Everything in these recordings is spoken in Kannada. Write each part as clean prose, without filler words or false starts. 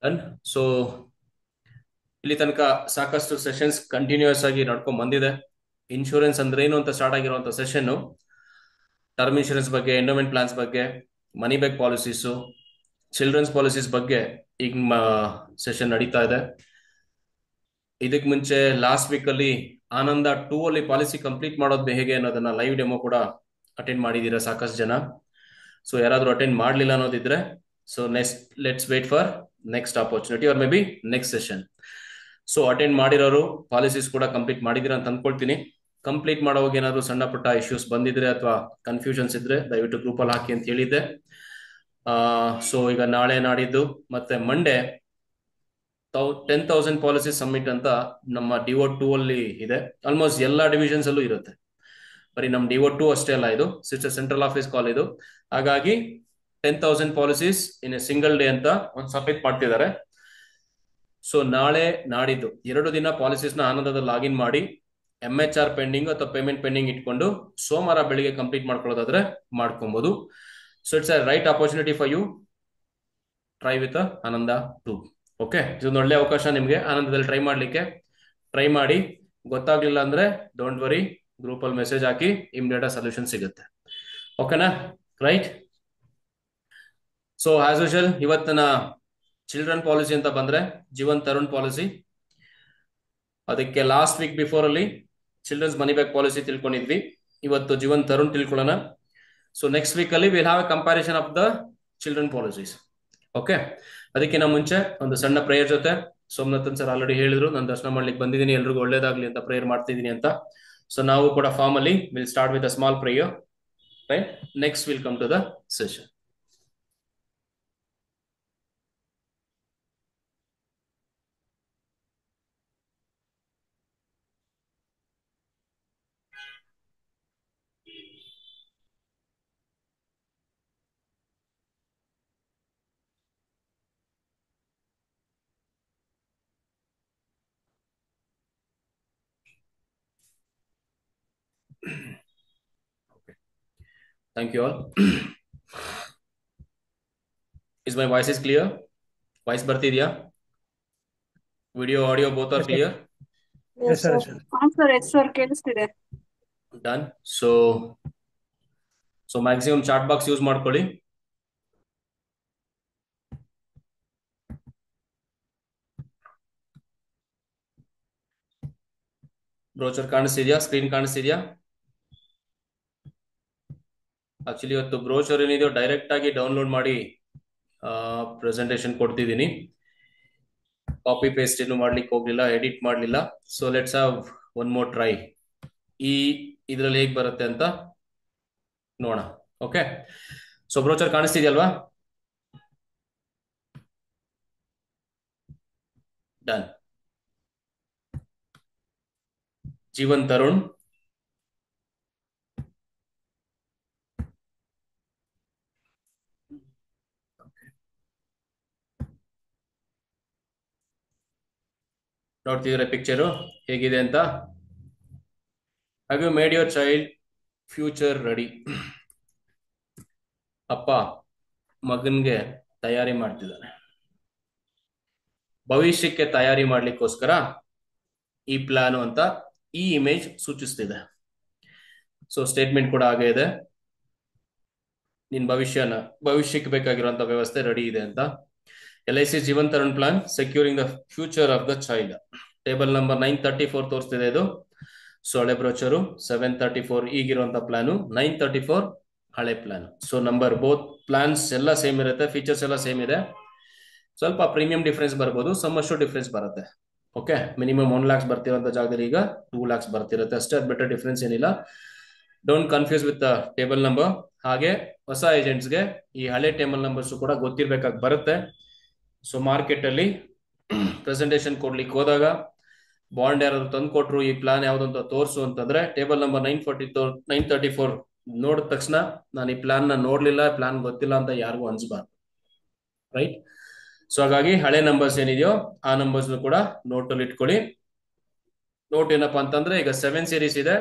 ಡನ್. ಸೊ ಇಲ್ಲಿ ತನಕ ಸಾಕಷ್ಟು ಸೆಷನ್ಸ್ ಕಂಟಿನ್ಯೂಸ್ ಆಗಿ ನಡ್ಕೊಂಡ್ ಬಂದಿದೆ. ಇನ್ಶೂರೆನ್ಸ್ ಅಂದ್ರೆ ಏನು ಅಂತ ಸ್ಟಾರ್ಟ್ ಆಗಿರುವಂತ ಸೆಷನ್ ಟರ್ಮ್ ಇನ್ಶೂರೆನ್ಸ್ ಬಗ್ಗೆ, ಎಂಡೋಮೆಂಟ್ ಪ್ಲಾನ್ಸ್ ಬಗ್ಗೆ, money back policies, children's policies ಬಗ್ಗೆ ಈಗ ಸೆಷನ್ ನಡೀತಾ ಇದೆ. ಇದಕ್ ಮುಂಚೆ ಲಾಸ್ಟ್ ವೀಕ್ ಅಲ್ಲಿ ಆನಂದ 2 ಅಲ್ಲಿ ಪಾಲಿಸಿ ಕಂಪ್ಲೀಟ್ ಮಾಡೋದು ಹೇಗೆ ಅನ್ನೋದನ್ನ ಲೈವ್ ಡೆಮೋ ಕೂಡ ಅಟೆಂಡ್ ಮಾಡಿದೀರಾ ಸಾಕಷ್ಟು ಜನ. ಸೊ ಯಾರಾದ್ರೂ ಅಟೆಂಡ್ ಮಾಡ್ಲಿಲ್ಲ ಅನ್ನೋದಿದ್ರೆ, so next let's wait for next opportunity or maybe next session. So attend ಮಾಡಿರೋರು ಪಾಲಿಸೀಸ್ ಕೂಡ ಕಂಪ್ಲೀಟ್ ಮಾಡಿದಿರ ಅಂತ ಅನ್ಕೊಳ್ತೀನಿ. ಕಂಪ್ಲೀಟ್ ಮಾಡೋವಾಗ ಏನಾದ್ರು ಸಣ್ಣ ಪುಟ್ಟ ಇಶ್ಯೂಸ್ ಬಂದಿದ್ರೆ ಅಥವಾ ಕನ್ಫ್ಯೂಷನ್ಸ್ ಇದ್ರೆ ದಯವಿಟ್ಟು ಗ್ರೂಪ್ ಅಲ್ಲಿ ಹಾಕಿ ಅಂತ ಹೇಳಿದ್ದೆ. ಸೊ ಈಗ ನಾಳೆ ನಾಡಿದ್ದು ಮತ್ತೆ ಮಂಡೇ 10,000 ಪಾಲಿಸಿ ಸಬ್ಮಿಟ್ ಅಂತ ನಮ್ಮ DO2 ಅಲ್ಲಿ ಇದೆ. ಆಲ್ಮೋಸ್ಟ್ ಎಲ್ಲಾ ಡಿವಿಷನ್ಸ್ ಅಲ್ಲೂ ಇರುತ್ತೆ. ಬರೀ ನಮ್ DO2 ಅಷ್ಟೇ ಅಲ್ಲ, ಇದು ಸೆಂಟ್ರಲ್ ಆಫೀಸ್ ಕಾಲ್ ಇದು. ಹಾಗಾಗಿ 10,000 policies in a single day ಅಂತ ಒಂದು ಸಬ್ಮಿಟ್ ಮಾಡ್ತಿದ್ದಾರೆ. ಸೊ ನಾಳೆ ನಾಡಿದ್ದು 2 ದಿನ ಪಾಲಿಸೀಸ್ ನ ಆನಂದದಲ್ಲಿ ಲಾಗಿನ್ ಮಾಡಿ MHR ಪೆಂಡಿಂಗ್ ಅಥವಾ ಪೇಮೆಂಟ್ ಪೆಂಡಿಂಗ್ ಇಟ್ಕೊಂಡು ಸೋಮವಾರ ಬೆಳಿಗ್ಗೆ ಕಂಪ್ಲೀಟ್ ಮಾಡ್ಕೊಳ್ಳೋದಾದ್ರೆ ಮಾಡ್ಕೊಬಹುದು. So it's a right opportunity for you. Try with Ananda 2. Okay, ಇದೊಂದು ಒಳ್ಳೆ ಅವಕಾಶ ನಿಮ್ಗೆ ಆನಂದದಲ್ಲಿ ಟ್ರೈ ಮಾಡ್ಲಿಕ್ಕೆ. ಟ್ರೈ ಮಾಡಿ, ಗೊತ್ತಾಗ್ಲಿಲ್ಲ ಅಂದ್ರೆ ಡೋಂಟ್ ವರಿ, ಗ್ರೂಪ್ ಅಲ್ಲಿ ಮೆಸೇಜ್ ಹಾಕಿ ಇಮಿಡಿಯೇಟ್ ಸೊಲ್ಯೂಷನ್ ಸಿಗುತ್ತೆ. ಓಕೆನಾ? ರೈಟ್. ಸೊ ಆಸ್ ಯೂಶುವಲ್ ಇವತ್ತಿನ ಚಿಲ್ಡ್ರನ್ ಪಾಲಿಸಿ ಅಂತ ಬಂದ್ರೆ ಜೀವನ್ ತರುಣ್ ಪಾಲಿಸಿ. ಅದಕ್ಕೆ ಲಾಸ್ಟ್ ವೀಕ್ ಬಿಫೋರ್ ಅಲ್ಲಿ ಚಿಲ್ಡ್ರನ್ಸ್ ಮನಿ ಬ್ಯಾಕ್ ಪಾಲಿಸಿ ತಿಳ್ಕೊಂಡಿದ್ವಿ. ಇವತ್ತು ಜೀವನ್ ತರುಣ್ ತಿಳ್ಕೊಳ್ಳೋಣ. ಸೊ ನೆಕ್ಸ್ಟ್ ವೀಕ್ ಅಲ್ಲಿ will have A comparison of the children policies. Okay, ಅದಕ್ಕಿಂತ ಮುಂಚೆ ಒಂದು ಸಣ್ಣ ಪ್ರೇಯರ್ ಜೊತೆ, ಸೋಮನಾಥನ್ ಸರ್ ಆಲ್ರೆಡಿ ಹೇಳಿದ್ರು ನಾನು ದರ್ಶನ ಮಾಡ್ಲಿಕ್ಕೆ ಬಂದಿದ್ದೀನಿ, ಎಲ್ರಿಗೂ ಒಳ್ಳೇದಾಗ್ಲಿ ಅಂತ ಪ್ರೇಯರ್ ಮಾಡ್ತಿದ್ದೀನಿ ಅಂತ. ಸೊ ನಾವು ಕೂಡ ಫಾರ್ಮ್ ಅಲ್ಲಿ will start with a small prayer. Right, next will come to the session. Thank you all. Is my voice is clear? Voice ಬರ್ತಿದ್ಯಾ? Video audio both are Yes, sir. Clear? Yes, sir. Yes, sir. Yes sir ಕೇಳಿಸ್ತಿದೆ. Done. So maximum chat box use ಮಾಡ್ಕೊಳ್ಳಿ. ಬ್ರೋಚರ್ ಕಾಣಿಸ್ತಿದ್ಯಾ? ಸ್ಕ್ರೀನ್ ಕಾಣಿಸ್ತಿದ್ಯಾ? ಆಕ್ಚುಲಿ ಇವತ್ತು ಬ್ರೋಚರ್ ಏನಿದೆಯೋ ಡೈರೆಕ್ಟ್ ಆಗಿ ಡೌನ್ಲೋಡ್ ಮಾಡಿ ಪ್ರೆಸೆಂಟೇಶನ್ ಕೊಡ್ತಿದ್ದೀನಿ. ಕಾಪಿ ಪೇಸ್ಟ್ ಏನು ಮಾಡ್ಲಿಕ್ಕೆ ಹೋಗ್ಲಿಲ್ಲ, ಎಡಿಟ್ ಮಾಡ್ಲಿಲ್ಲ. So let's have one more try. ಈ ಇದ್ರಲ್ಲಿ ಹೇಗ್ ಬರುತ್ತೆ ಅಂತ ನೋಡೋಣ. ಓಕೆ, ಸೊ ಬ್ರೋಚರ್ ಕಾಣಿಸ್ತಿದ್ಯಲ್ವಾ? ಡನ್. ಜೀವನ್ ತರುಣ್, ನೋಡ್ತಿದ್ರೆ ಪಿಕ್ಚರು ಹೇಗಿದೆ ಅಂತ? Have you made your child future ready? ಅಪ್ಪ ಮಗನ್ಗೆ ತಯಾರಿ ಮಾಡ್ತಿದ್ದಾನೆ. ಭವಿಷ್ಯಕ್ಕೆ ತಯಾರಿ ಮಾಡ್ಲಿಕ್ಕೋಸ್ಕರ ಈ ಪ್ಲಾನ್ ಅಂತ ಈ ಇಮೇಜ್ ಸೂಚಿಸ್ತಿದೆ. ಸೊ ಸ್ಟೇಟ್ಮೆಂಟ್ ಕೂಡ ಹಾಗೆ ಇದೆ, ನಿನ್ ಭವಿಷ್ಯಕ್ಕೆ ಬೇಕಾಗಿರುವಂತ ವ್ಯವಸ್ಥೆ ರೆಡಿ ಇದೆ ಅಂತ. LIC Jeevan Tarun plan securing the future of the child. Table number 934 ತೋರಿಸ್ತಿದೆ ಇದು. ಸೊ ಹಳೆ ಬ್ರೋಚರು 734 ಈಗಿರುವಂತ ಪ್ಲಾನು, 934 ಹಳೆ plan. So number both plans ಎಲ್ಲ ಸೇಮ್ ಇರುತ್ತೆ, ಫೀಚರ್ಸ್ ಎಲ್ಲ ಸೇಮ್ ಇದೆ. ಸ್ವಲ್ಪ ಪ್ರೀಮಿಯಂ ಡಿಫ್ರೆನ್ಸ್ ಬರ್ಬೋದು, ಸಮ್ಮಷ್ಟು ಡಿಫ್ರೆನ್ಸ್ ಬರುತ್ತೆ. ಓಕೆ, ಮಿನಿಮಮ್ 1 lakhs ಬರ್ತಿರೋಂಥ ಜಾಗದಲ್ಲಿ ಈಗ 2 lakhs ಬರ್ತಿರುತ್ತೆ ಅಷ್ಟೇ. ಅದು ಬೆಟರ್ ಡಿಫ್ರೆನ್ಸ್ ಏನಿಲ್ಲ. Don't confuse with table number. ಹಾಗೆ ಹೊಸ ಏಜೆಂಟ್ಸ್ಗೆ ಈ ಹಳೆ ಟೇಬಲ್ ನಂಬರ್ಸ್ ಕೂಡ ಗೊತ್ತಿರ್ಬೇಕಾಗಿ ಬರುತ್ತೆ. ಸೊ ಮಾರ್ಕೆಟ್ ಅಲ್ಲಿ ಪ್ರೆಸೆಂಟೇಶನ್ ಕೊಡ್ಲಿಕ್ಕೆ ಹೋದಾಗ ಬಾಂಡ್ ಯಾರಾದ್ರು ತಂದು ಕೊಟ್ರು, ಈ ಪ್ಲಾನ್ ಯಾವ್ದಂತ ತೋರಿಸು ಅಂತಂದ್ರೆ ಟೇಬಲ್ ನಂಬರ್ 934 ನೋಡಿದ ತಕ್ಷಣ ನಾನು ಈ ಪ್ಲಾನ್ ನ ನೋಡ್ಲಿಲ್ಲ, ಪ್ಲಾನ್ ಗೊತ್ತಿಲ್ಲ ಅಂತ ಯಾರಿಗೂ ಅನ್ಸ್ಬಾರ್ದು. ರೈಟ್. ಸೊ ಹಾಗಾಗಿ ಹಳೆ ನಂಬರ್ಸ್ ಏನಿದೆಯೋ ಆ ನಂಬರ್ಸ್ ಕೂಡ ನೋಟ್ ಅಲ್ಲಿ ಇಟ್ಕೊಳ್ಳಿ. ನೋಟ್ ಏನಪ್ಪಾ ಅಂತಂದ್ರೆ ಈಗ 7 ಸೀರೀಸ್ ಇದೆ,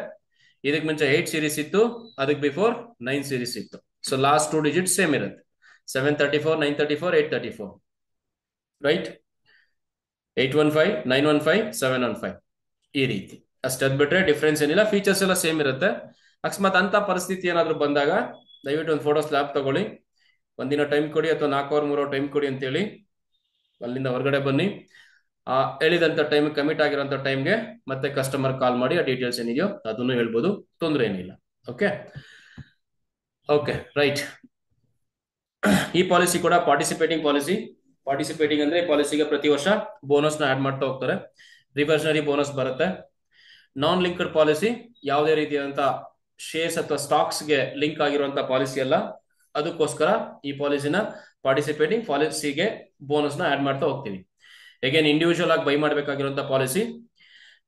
ಇದಕ್ ಮುಂಚೆ 8 ಸೀರೀಸ್ ಇತ್ತು, ಅದಕ್ಕೆ ಬಿಫೋರ್ 9 ಸೀರೀಸ್ ಇತ್ತು. ಸೊ ಲಾಸ್ಟ್ 2 ಡಿಜಿಟ್ ಸೇಮ್ ಇರುತ್ತೆ, 734, 934, 834. ರೈಟ್. 815 915 715 ಈ ರೀತಿ ಅಷ್ಟೇ. ಅದ್ ಬಿಟ್ರೆ ಡಿಫ್ರೆನ್ಸ್ ಏನಿಲ್ಲ, ಫೀಚರ್ಸ್ ಎಲ್ಲ ಸೇಮ್ ಇರುತ್ತೆ. ಅಕಸ್ಮಾತ್ ಅಂತ ಪರಿಸ್ಥಿತಿ ಏನಾದ್ರು ಬಂದಾಗ ದಯವಿಟ್ಟು ಒಂದು ಫೋಟೋ ಸ್ಲಾಪ್ ತಗೊಳ್ಳಿ, ಒಂದಿನ ಟೈಮ್ ಕೊಡಿ ಅಥವಾ 4 ಅವರ್ 3 ಅವರ್ ಟೈಮ್ ಕೊಡಿ ಅಂತೇಳಿ ಅಲ್ಲಿಂದ ಹೊರಗಡೆ ಬನ್ನಿ. ಹೇಳಿದಂತ ಟೈಮ್ ಕಮಿಟ್ ಆಗಿರೋಂಥ ಟೈಮ್ಗೆ ಮತ್ತೆ ಕಸ್ಟಮರ್ ಕಾಲ್ ಮಾಡಿ ಆ ಡೀಟೇಲ್ಸ್ ಏನಿದೆಯೋ ಅದನ್ನು ಹೇಳ್ಬೋದು, ತೊಂದರೆ ಏನಿಲ್ಲ. Okay okay right. ಈ ಪಾಲಿಸಿ ಕೂಡ ಪಾರ್ಟಿಸಿಪೇಟಿಂಗ್ ಪಾಲಿಸಿ. ಪಾರ್ಟಿಸಿಪೇಟಿಂಗ್ ಅಂದ್ರೆ ಪಾಲಿಸಿಗೆ ಪ್ರತಿ ವರ್ಷ ಬೋನಸ್ ನ ಆಡ್ ಮಾಡ್ತಾ ಹೋಗ್ತಾರೆ, ರಿವರ್ಷನರಿ ಬೋನಸ್ ಬರುತ್ತೆ. ನಾನ್ ಲಿಂಕ್ಡ್ ಪಾಲಿಸಿ ಯಾವುದೇ ರೀತಿಯಾದಂತ ಶೇರ್ಸ್ ಅಥವಾ ಸ್ಟಾಕ್ಸ್ ಗೆ ಲಿಂಕ್ ಆಗಿರುವಂತಹ ಪಾಲಿಸಿ ಅಲ್ಲ, ಅದಕ್ಕೋಸ್ಕರ ಈ ಪಾಲಿಸಿನ ಪಾರ್ಟಿಸಿಪೇಟಿಂಗ್ ಪಾಲಿಸಿಗೆ ಬೋನಸ್ ನ ಆಡ್ ಮಾಡ್ತಾ ಹೋಗ್ತೀವಿ. ಅಗೇನ್ ಇಂಡಿವಿಜುವಲ್ ಆಗಿ ಬೈ ಮಾಡಬೇಕಾಗಿರುವಂತಹ policy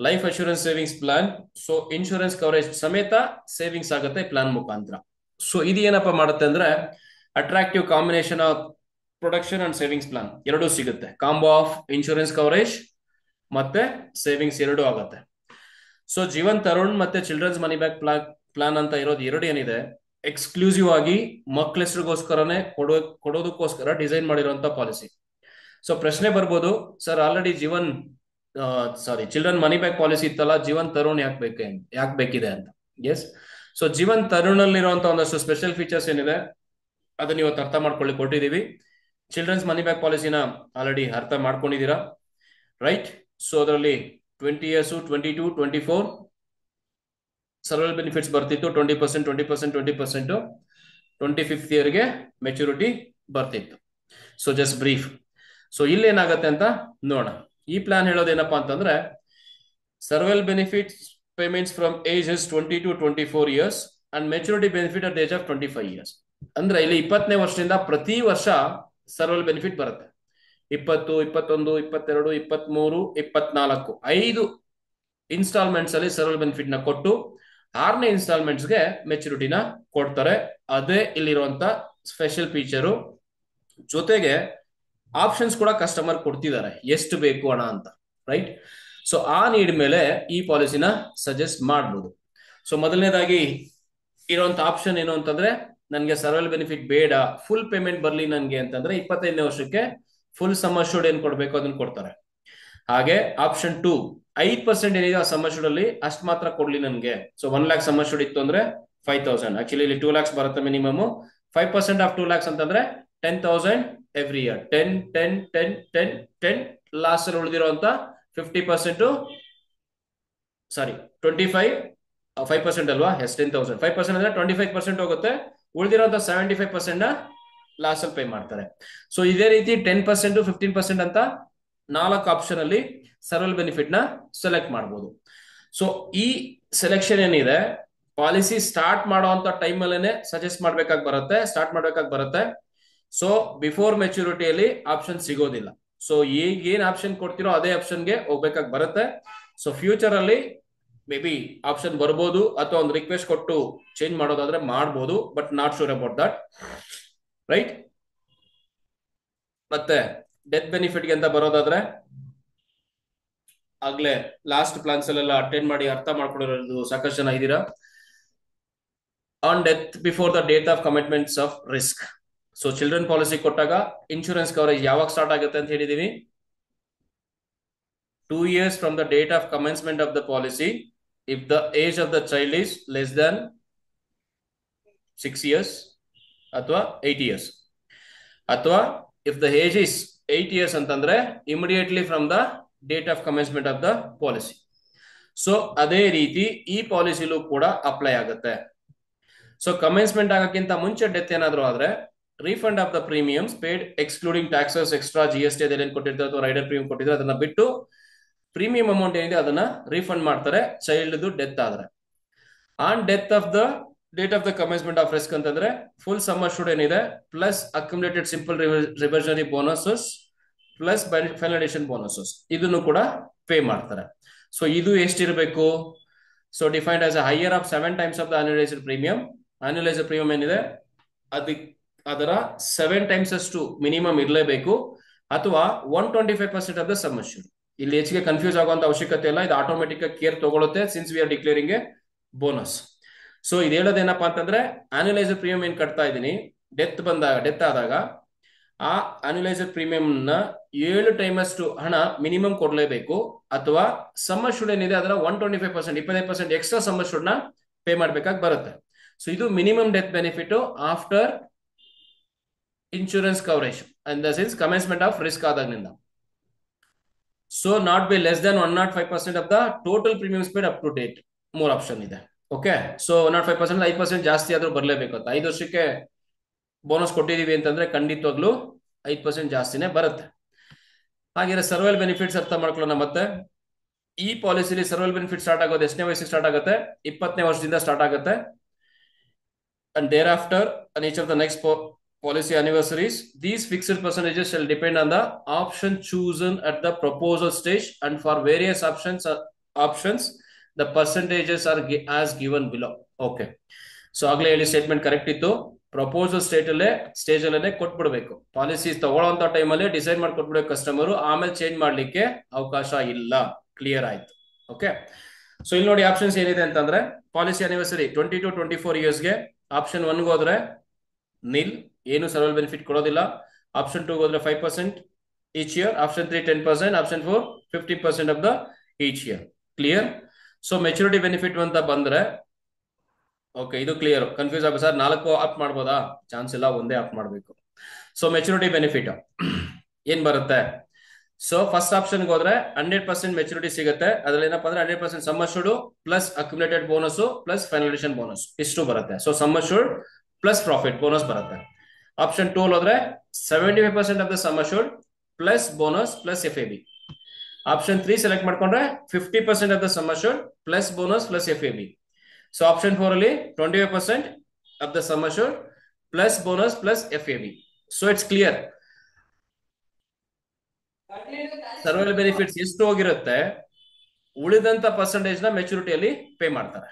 life assurance savings plan. So insurance coverage ಸಮೇತ ಸೇವಿಂಗ್ಸ್ ಆಗುತ್ತೆ ಪ್ಲಾನ್ ಮುಖಾಂತರ. ಸೊ ಇದು ಏನಪ್ಪಾ ಮಾಡುತ್ತೆ ಅಂದ್ರೆ attractive combination of production and savings plan ಎರಡೂ ಸಿಗುತ್ತೆ. ಕಾಂಬೋ ಆಫ್ ಇನ್ಶೂರೆನ್ಸ್ ಕವರೇಜ್ ಮತ್ತೆ ಸೇವಿಂಗ್ಸ್ ಎರಡೂ ಆಗುತ್ತೆ. ಸೊ ಜೀವನ್ ತರುಣ್ ಮತ್ತೆ ಚಿಲ್ಡ್ರನ್ಸ್ ಮನಿ ಬ್ಯಾಕ್ ಪ್ಲಾನ್ ಅಂತ ಇರೋದು ಎರಡು ಏನಿದೆ, ಎಕ್ಸ್ಕ್ಲೂಸಿವ್ ಆಗಿ ಮಕ್ಕಳ ಹೆಸರಿಗೋಸ್ಕರನೇ ಕೊಡೋದಕ್ಕೋಸ್ಕರ ಡಿಸೈನ್ ಮಾಡಿರುವಂತ ಪಾಲಿಸಿ. ಸೊ ಪ್ರಶ್ನೆ ಬರ್ಬೋದು, sir already children money back policy ಇತ್ತಲ್ಲ, ಜೀವನ್ ತರುಣ್ ಯಾಕೆ ಬೇಕಿದೆ ಅಂತ. ಎಸ್, ಸೊ ಜೀವನ್ ತರುಣ್ ಅಲ್ಲಿರುವಂತ ಒಂದಷ್ಟು ಸ್ಪೆಷಲ್ ಫೀಚರ್ಸ್ ಏನಿದೆ ಅದನ್ನ ಇವತ್ತು ಅರ್ಥ ಮಾಡ್ಕೊಳ್ಳಿ ಕೊಟ್ಟಿದೀವಿ. ಚಿಲ್ಡ್ರನ್ಸ್ ಮನಿ ಬ್ಯಾಕ್ ಪಾಲಿಸಿನ ಆಲ್ರೆಡಿ ಅರ್ಥ ಮಾಡ್ಕೊಂಡಿದ್ದೀರಾ, ರೈಟ್. ಸೊ ಅದರಲ್ಲಿ 20 years 22 24 ಸರ್ವೈವಲ್ ಬೆನಿಫಿಟ್ಸ್ ಬರ್ತಿತ್ತು. 20% 20% 20% 25th ಇಯರ್ಗೆ ಮೆಚುರಿಟಿ ಬರ್ತಿತ್ತು. So just brief. ಸೊ ಇಲ್ಲಿ ಏನಾಗುತ್ತೆ ಅಂತ ನೋಡೋಣ. ಈ ಪ್ಲಾನ್ ಹೇಳೋದೇನಪ್ಪಾ ಅಂತಂದ್ರೆ survival benefits payments from ages 20 to 24 years and maturity benefit at age of 25 years. ಅಂದ್ರೆ ಇಲ್ಲಿ 20ನೇ ವರ್ಷದಿಂದ ಪ್ರತಿ ವರ್ಷ ಸರ್ವೈವಲ್ ಬೆನಿಫಿಟ್ ಬರುತ್ತೆ. 20 21 22 23 24 5 ಇನ್ಸ್ಟಾಲ್ಮೆಂಟ್ಸ್ ಅಲ್ಲಿ ಸರ್ವೈವಲ್ ಬೆನಿಫಿಟ್ ನ ಕೊಟ್ಟು 6ನೇ ಇನ್ಸ್ಟಾಲ್ಮೆಂಟ್ಸ್ಗೆ ಮೆಚುರಿಟಿನ ಕೊಡ್ತಾರೆ. ಅದೇ ಇಲ್ಲಿರುವಂತ ಸ್ಪೆಷಲ್ ಫೀಚರು. ಜೊತೆಗೆ ಆಪ್ಷನ್ಸ್ ಕೂಡ ಕಸ್ಟಮರ್ ಕೊಡ್ತಿದ್ದಾರೆ, ಎಷ್ಟು ಬೇಕು ಹಣ ಅಂತ, ರೈಟ್. ಸೊ ಆ ನೀಡ್ ಮೇಲೆ ಈ ಪಾಲಿಸಿನ ಸಜೆಸ್ಟ್ ಮಾಡ್ಬೋದು. ಸೊ ಮೊದಲನೇದಾಗಿ ಇರುವಂತ ಆಪ್ಷನ್ ಏನು ಅಂತಂದ್ರೆ, ನನಗೆ ಸರ್ವೈವಲ್ ಬೆನಿಫಿಟ್ ಬೇಡ, ಫುಲ್ ಪೇಮೆಂಟ್ ಬರ್ಲಿ ನನ್ಗೆ ಅಂತಂದ್ರೆ 25ನೇ ವರ್ಷಕ್ಕೆ ಫುಲ್ ಸಮ್ ಅಶ್ಯೂರ್ಡ್ ಏನ್ ಕೊಡ್ಬೇಕು ಅದನ್ನ ಕೊಡ್ತಾರೆ. ಹಾಗೆ ಆಪ್ಷನ್ 2 5% ಏನಿದೆ ಆ ಸಮ್ ಅಶ್ಯೂರ್ಡ್ ಅಲ್ಲಿ ಅಷ್ಟು ಮಾತ್ರ ಕೊಡ್ಲಿ ನನ್ಗೆ. ಸೊ 1 lakh ಸಮ್ ಅಶ್ಯೂರ್ಡ್ ಇತ್ತು ಅಂದ್ರೆ 5,000, ಆಕ್ಚುಲಿ ಇಲ್ಲಿ 2 lakhs ಬರುತ್ತೆ ಮಿನಿಮಮ್. 5% ಆಫ್ 2 lakhs ಅಂತಂದ್ರೆ 10,000 ಎವ್ರಿ ಇಯರ್. 10 10 10 10 10 ಲಾಸ್ಟ್ ಅಲ್ಲಿ ಉಳಿದಿರುವಂತ 50%, ಸಾರಿ 25 5% ಅಲ್ವಾ, ಎಸ್ 10,000. 5% ಅಂದ್ರೆ 25% ಹೋಗುತ್ತೆ, ಉಳಿದಿರುವಂತ 75% ನ ಲಾಸ್ಟ್ ಅಲ್ಲಿ ಪೇ ಮಾಡ್ತಾರೆ. ಸೊ ಇದೇ ರೀತಿ 10% 15% ಅಂತ 4 ಆಪ್ಷನ್ ಅಲ್ಲಿ ಸರ್ವೈವಲ್ ಬೆನಿಫಿಟ್ ನ ಸೆಲೆಕ್ಟ್ ಮಾಡಬಹುದು. ಸೊ ಈ ಸೆಲೆಕ್ಷನ್ ಏನಿದೆ ಪಾಲಿಸಿ ಸ್ಟಾರ್ಟ್ ಮಾಡುವಂತ ಟೈಮ್ ಅಲ್ಲೇನೆ ಸಜೆಸ್ಟ್ ಸ್ಟಾರ್ಟ್ ಮಾಡ್ಬೇಕಾಗಿ ಬರುತ್ತೆ. ಸೊ ಬಿಫೋರ್ ಮೆಚುರಿಟಿಯಲ್ಲಿ ಆಪ್ಷನ್ ಸಿಗೋದಿಲ್ಲ. ಸೊ ಈಗ ಏನ್ ಆಪ್ಷನ್ ಕೊಡ್ತಿರೋ ಅದೇ ಆಪ್ಷನ್ಗೆ ಹೋಗ್ಬೇಕಾಗಿ ಬರುತ್ತೆ. ಸೊ ಫ್ಯೂಚರ್ ಅಲ್ಲಿ ಮೇ ಬಿ ಆಪ್ಷನ್ ಬರ್ಬೋದು ಅಥವಾ ಒಂದು ರಿಕ್ವೆಸ್ಟ್ ಕೊಟ್ಟು ಚೇಂಜ್ ಮಾಡೋದಾದ್ರೆ ಮಾಡ್ಬೋದು, but not sure about that, right. ಮತ್ತೆ ಡೆತ್ ಬೆನಿಫಿಟ್ಗೆ ಅಂತ ಬರೋದಾದ್ರೆ ಆಗ್ಲೇ ಲಾಸ್ಟ್ ಪ್ಲಾನ್ಸ್ ಅಲ್ಲೆಲ್ಲ ಅಟೆಂಡ್ ಮಾಡಿ ಅರ್ಥ ಮಾಡ್ಕೊಂಡಿರೋದು ಸಾಕಷ್ಟು ಜನ ಇದ್ದೀರಾ. On death before the date of commitments of risk. So children policy ಕೊಟ್ಟಾಗ ಇನ್ಶೂರೆನ್ಸ್ ಕವರೇಜ್ ಯಾವಾಗ ಸ್ಟಾರ್ಟ್ ಆಗುತ್ತೆ ಅಂತ ಹೇಳಿದೀವಿ, 2 years from the date of commencement of the policy if the age of the child is less than 6 years ಅಥವಾ 8 years, ಅಥವಾ if the age is 8 years ಅಂತಂದ್ರೆ immediately from the date of commencement of the policy. So ಅದೇ ರೀತಿ ಈ ಪಾಲಿಸಿಲೂ ಕೂಡ ಅಪ್ಲೈ ಆಗುತ್ತೆ. ಸೊ ಕಮೆನ್ಸ್ಮೆಂಟ್ ಆಗಕ್ಕಿಂತ ಮುಂಚೆ ಡೆತ್ ಏನಾದ್ರು ಆದ್ರೆ refund of the premiums paid excluding taxes, extra GST ಅದೇನು ಕೊಟ್ಟಿರ್ತಾರೆ ಅಥವಾ ರೈಡರ್ ಪ್ರೀಮಿಯಂ ಕೊಟ್ಟಿದ್ರೆ ಅದನ್ನ ಬಿಟ್ಟು ಪ್ರೀಮಿಯಂ ಅಮೌಂಟ್ ಏನಿದೆ ಅದನ್ನ ರೀಫಂಡ್ ಮಾಡ್ತಾರೆ ಚೈಲ್ಡ್ ಡೆತ್ ಆದ್ರೆ. On death of the date of the commencement of risk ಅಂತಂದ್ರೆ ಫುಲ್ ಸಮ್ ಅಶ್ಯೂರ್ಡ್ ಏನಿದೆ plus accumulated simple reversionary bonuses plus final addition bonuses ಇದನ್ನು ಕೂಡ ಪೇ ಮಾಡ್ತಾರೆ. ಸೊ ಇದು ಎಷ್ಟಿರಬೇಕು, so defined as a higher of 7 times of the annualised premium. Annualised premium ಏನಿದೆ ಅದರ 7 times ಅಷ್ಟು ಮಿನಿಮಮ್ ಇರಲೇಬೇಕು, ಅಥವಾ 125% ಆಫ್ ದ ಸಮ್ ಅಶ್ಯೂರ್ಡ್. ಇಲ್ಲಿ ಹೆಚ್ಚಿಗೆ ಕನ್ಫ್ಯೂಸ್ ಆಗುವಂತ ಅವಶ್ಯಕತೆ ಇಲ್ಲ, ಇದು ಆಟೋಮೆಟಿಕ್ ಕೇರ್ ತಗೊಳುತ್ತೆ since we are declaring A bonus. So ಇದು ಹೇಳೋದೇನಪ್ಪಾ ಅಂತಂದ್ರೆ ಆನ್ಯುಲೈಸ್ಡ್ ಪ್ರೀಮಿಯಂ ಏನ್ ಕಟ್ತಾ ಇದೀನಿ, ಡೆತ್ ಆದಾಗ ಆ ಅನ್ಯುಲೈಸರ್ ಪ್ರೀಮಿಯಂ ನ 7 ಟೈಮಷ್ಟು ಹಣ ಮಿನಿಮಮ್ ಕೊಡ್ಲೇಬೇಕು, ಅಥವಾ ಸಮ್ ಅಶ್ಯೂರ್ಡ್ ಏನಿದೆ ಅದರ 125%, 25% ಎಕ್ಸ್ಟ್ರಾ ಸಮ್ ಅಶ್ಯೂರ್ಡ್ ನ ಪೇ ಮಾಡ್ಬೇಕಾಗಿ ಬರುತ್ತೆ. ಸೊ ಇದು minimum death benefit after insurance coverage in the sense commencement of risk ಆದಾಗಿನಿಂದ. So not be less than 105% of the total premiums paid up to date. 3 option ಇದೆ. ಓಕೆ, ಸೊ 105% 5% ಜಾಸ್ತಿ ಆದ್ರೂ ಬರ್ಲೇಬೇಕು ಅಂತ. 5 ವರ್ಷಕ್ಕೆ ಬೋನಸ್ ಕೊಟ್ಟಿದೀವಿ ಅಂತಂದ್ರೆ ಖಂಡಿತವಾಗ್ಲೂ 5% ಜಾಸ್ತಿನೇ ಬರುತ್ತೆ. ಹಾಗೆ ಸರ್ವೈವಲ್ ಬೆನಿಫಿಟ್ಸ್ ಅರ್ಥ ಮಾಡ್ಕೊಳ್ಳೋಣ. ಮತ್ತೆ ಈ ಪಾಲಿಸಿಲಿ ಸರ್ವೈವಲ್ ಬೆನಿಫಿಟ್ ಸ್ಟಾರ್ಟ್ ಆಗೋದು ಎಷ್ಟನೇ ವಯಸ್ಸಿಗೆ ಸ್ಟಾರ್ಟ್ ಆಗುತ್ತೆ? 20ನೇ ವರ್ಷದಿಂದ ಸ್ಟಾರ್ಟ್ ಆಗುತ್ತೆ. And thereafter on each of the next policy anniversaries, these fixed percentages shall depend on the option chosen at the proposal stage, and for various options the percentages are as given below. Okay, so ಆಗ್ಲೇ ಹೇಳಿ ಸ್ಟೇಟ್ಮೆಂಟ್ ಕರೆಕ್ಟ್ ಇತ್ತು. ಪ್ರಪೋಸಲ್ ಸ್ಟೇಜ್ ಅಲ್ಲೇ ಕೊಟ್ಬಿಡ್ಬೇಕು. ಪಾಲಿಸಿ ತಗೊಳ್ಳೋಂತ ಟೈಮಲ್ಲಿ ಡಿಸೈಡ್ ಮಾಡಿ ಕೊಟ್ಬಿಡ್ಬೇಕು ಕಸ್ಟಮರ್, ಆಮೇಲೆ ಚೇಂಜ್ ಮಾಡ್ಲಿಕ್ಕೆ ಅವಕಾಶ ಇಲ್ಲ. ಕ್ಲಿಯರ್ ಆಯ್ತು. ಓಕೆ, ಸೊ ಇಲ್ಲಿ ನೋಡಿ ಆಪ್ಷನ್ಸ್ ಏನಿದೆ ಅಂತಂದ್ರೆ, ಪಾಲಿಸಿ ಅನಿವರ್ಸರಿ 20 to 24 ಇಯರ್ಸ್ಗೆ ಆಪ್ಷನ್ 1 ಹೋದ್ರೆ ನಿಲ್, ಏನು ಸರ್ವೈವಲ್ ಬೆನಿಫಿಟ್ ಕೊಡೋದಿಲ್ಲ. ಆಪ್ಷನ್ 2 ಹೋದ್ರೆ 5% each year, option 3 10%, option 4 50% of the each year. Clear? So maturity benefit ಅಂತ ಬಂದ್ರೆ, ಓಕೆ ಇದು ಕ್ಲಿಯರ್. ಕನ್ಫ್ಯೂಸ್ ಆಗ ಸರ್ 4 ಆಪ್ ಮಾಡ್ಬೋದಾ? ಚಾನ್ಸ್ ಇಲ್ಲ, ಒಂದೇ ಆಪ್ ಮಾಡಬೇಕು. ಸೊ ಮೆಚುರಿಟಿ ಬೆನಿಫಿಟ್ ಏನ್ ಬರುತ್ತೆ? ಸೊ ಫಸ್ಟ್ ಆಪ್ಷನ್ ಹೋದ್ರೆ 100% ಮೆಚುರಿಟಿ ಸಿಗುತ್ತೆ. ಅದ್ರಲ್ಲಿ ಏನಪ್ಪಾ ಅಂದ್ರೆ 100% sum assured plus accumulated bonus plus finalisation bonus ಇಷ್ಟು ಬರುತ್ತೆ. So sum assured plus profit bonus ಬರುತ್ತೆ. ಆಪ್ಷನ್ 2 ಹೋದ್ರೆ 75% of the sum assured plus bonus plus FAB. Option 3 select ಮಾಡ್ಕೊಂಡ್ರೆ 50% of the sum assured plus bonus plus FAB. So option 4 ಅಲ್ಲಿ 25% of the sum assured plus bonus plus FAB. So it's clear. Survival benefits ಎಷ್ಟು ಹೋಗಿರುತ್ತೆ, ಉಳಿದಂತ ಪರ್ಸೆಂಟೇಜ್ ನ ಮೆಚುರಿಟಿಯಲ್ಲಿ ಪೇ ಮಾಡ್ತಾರೆ.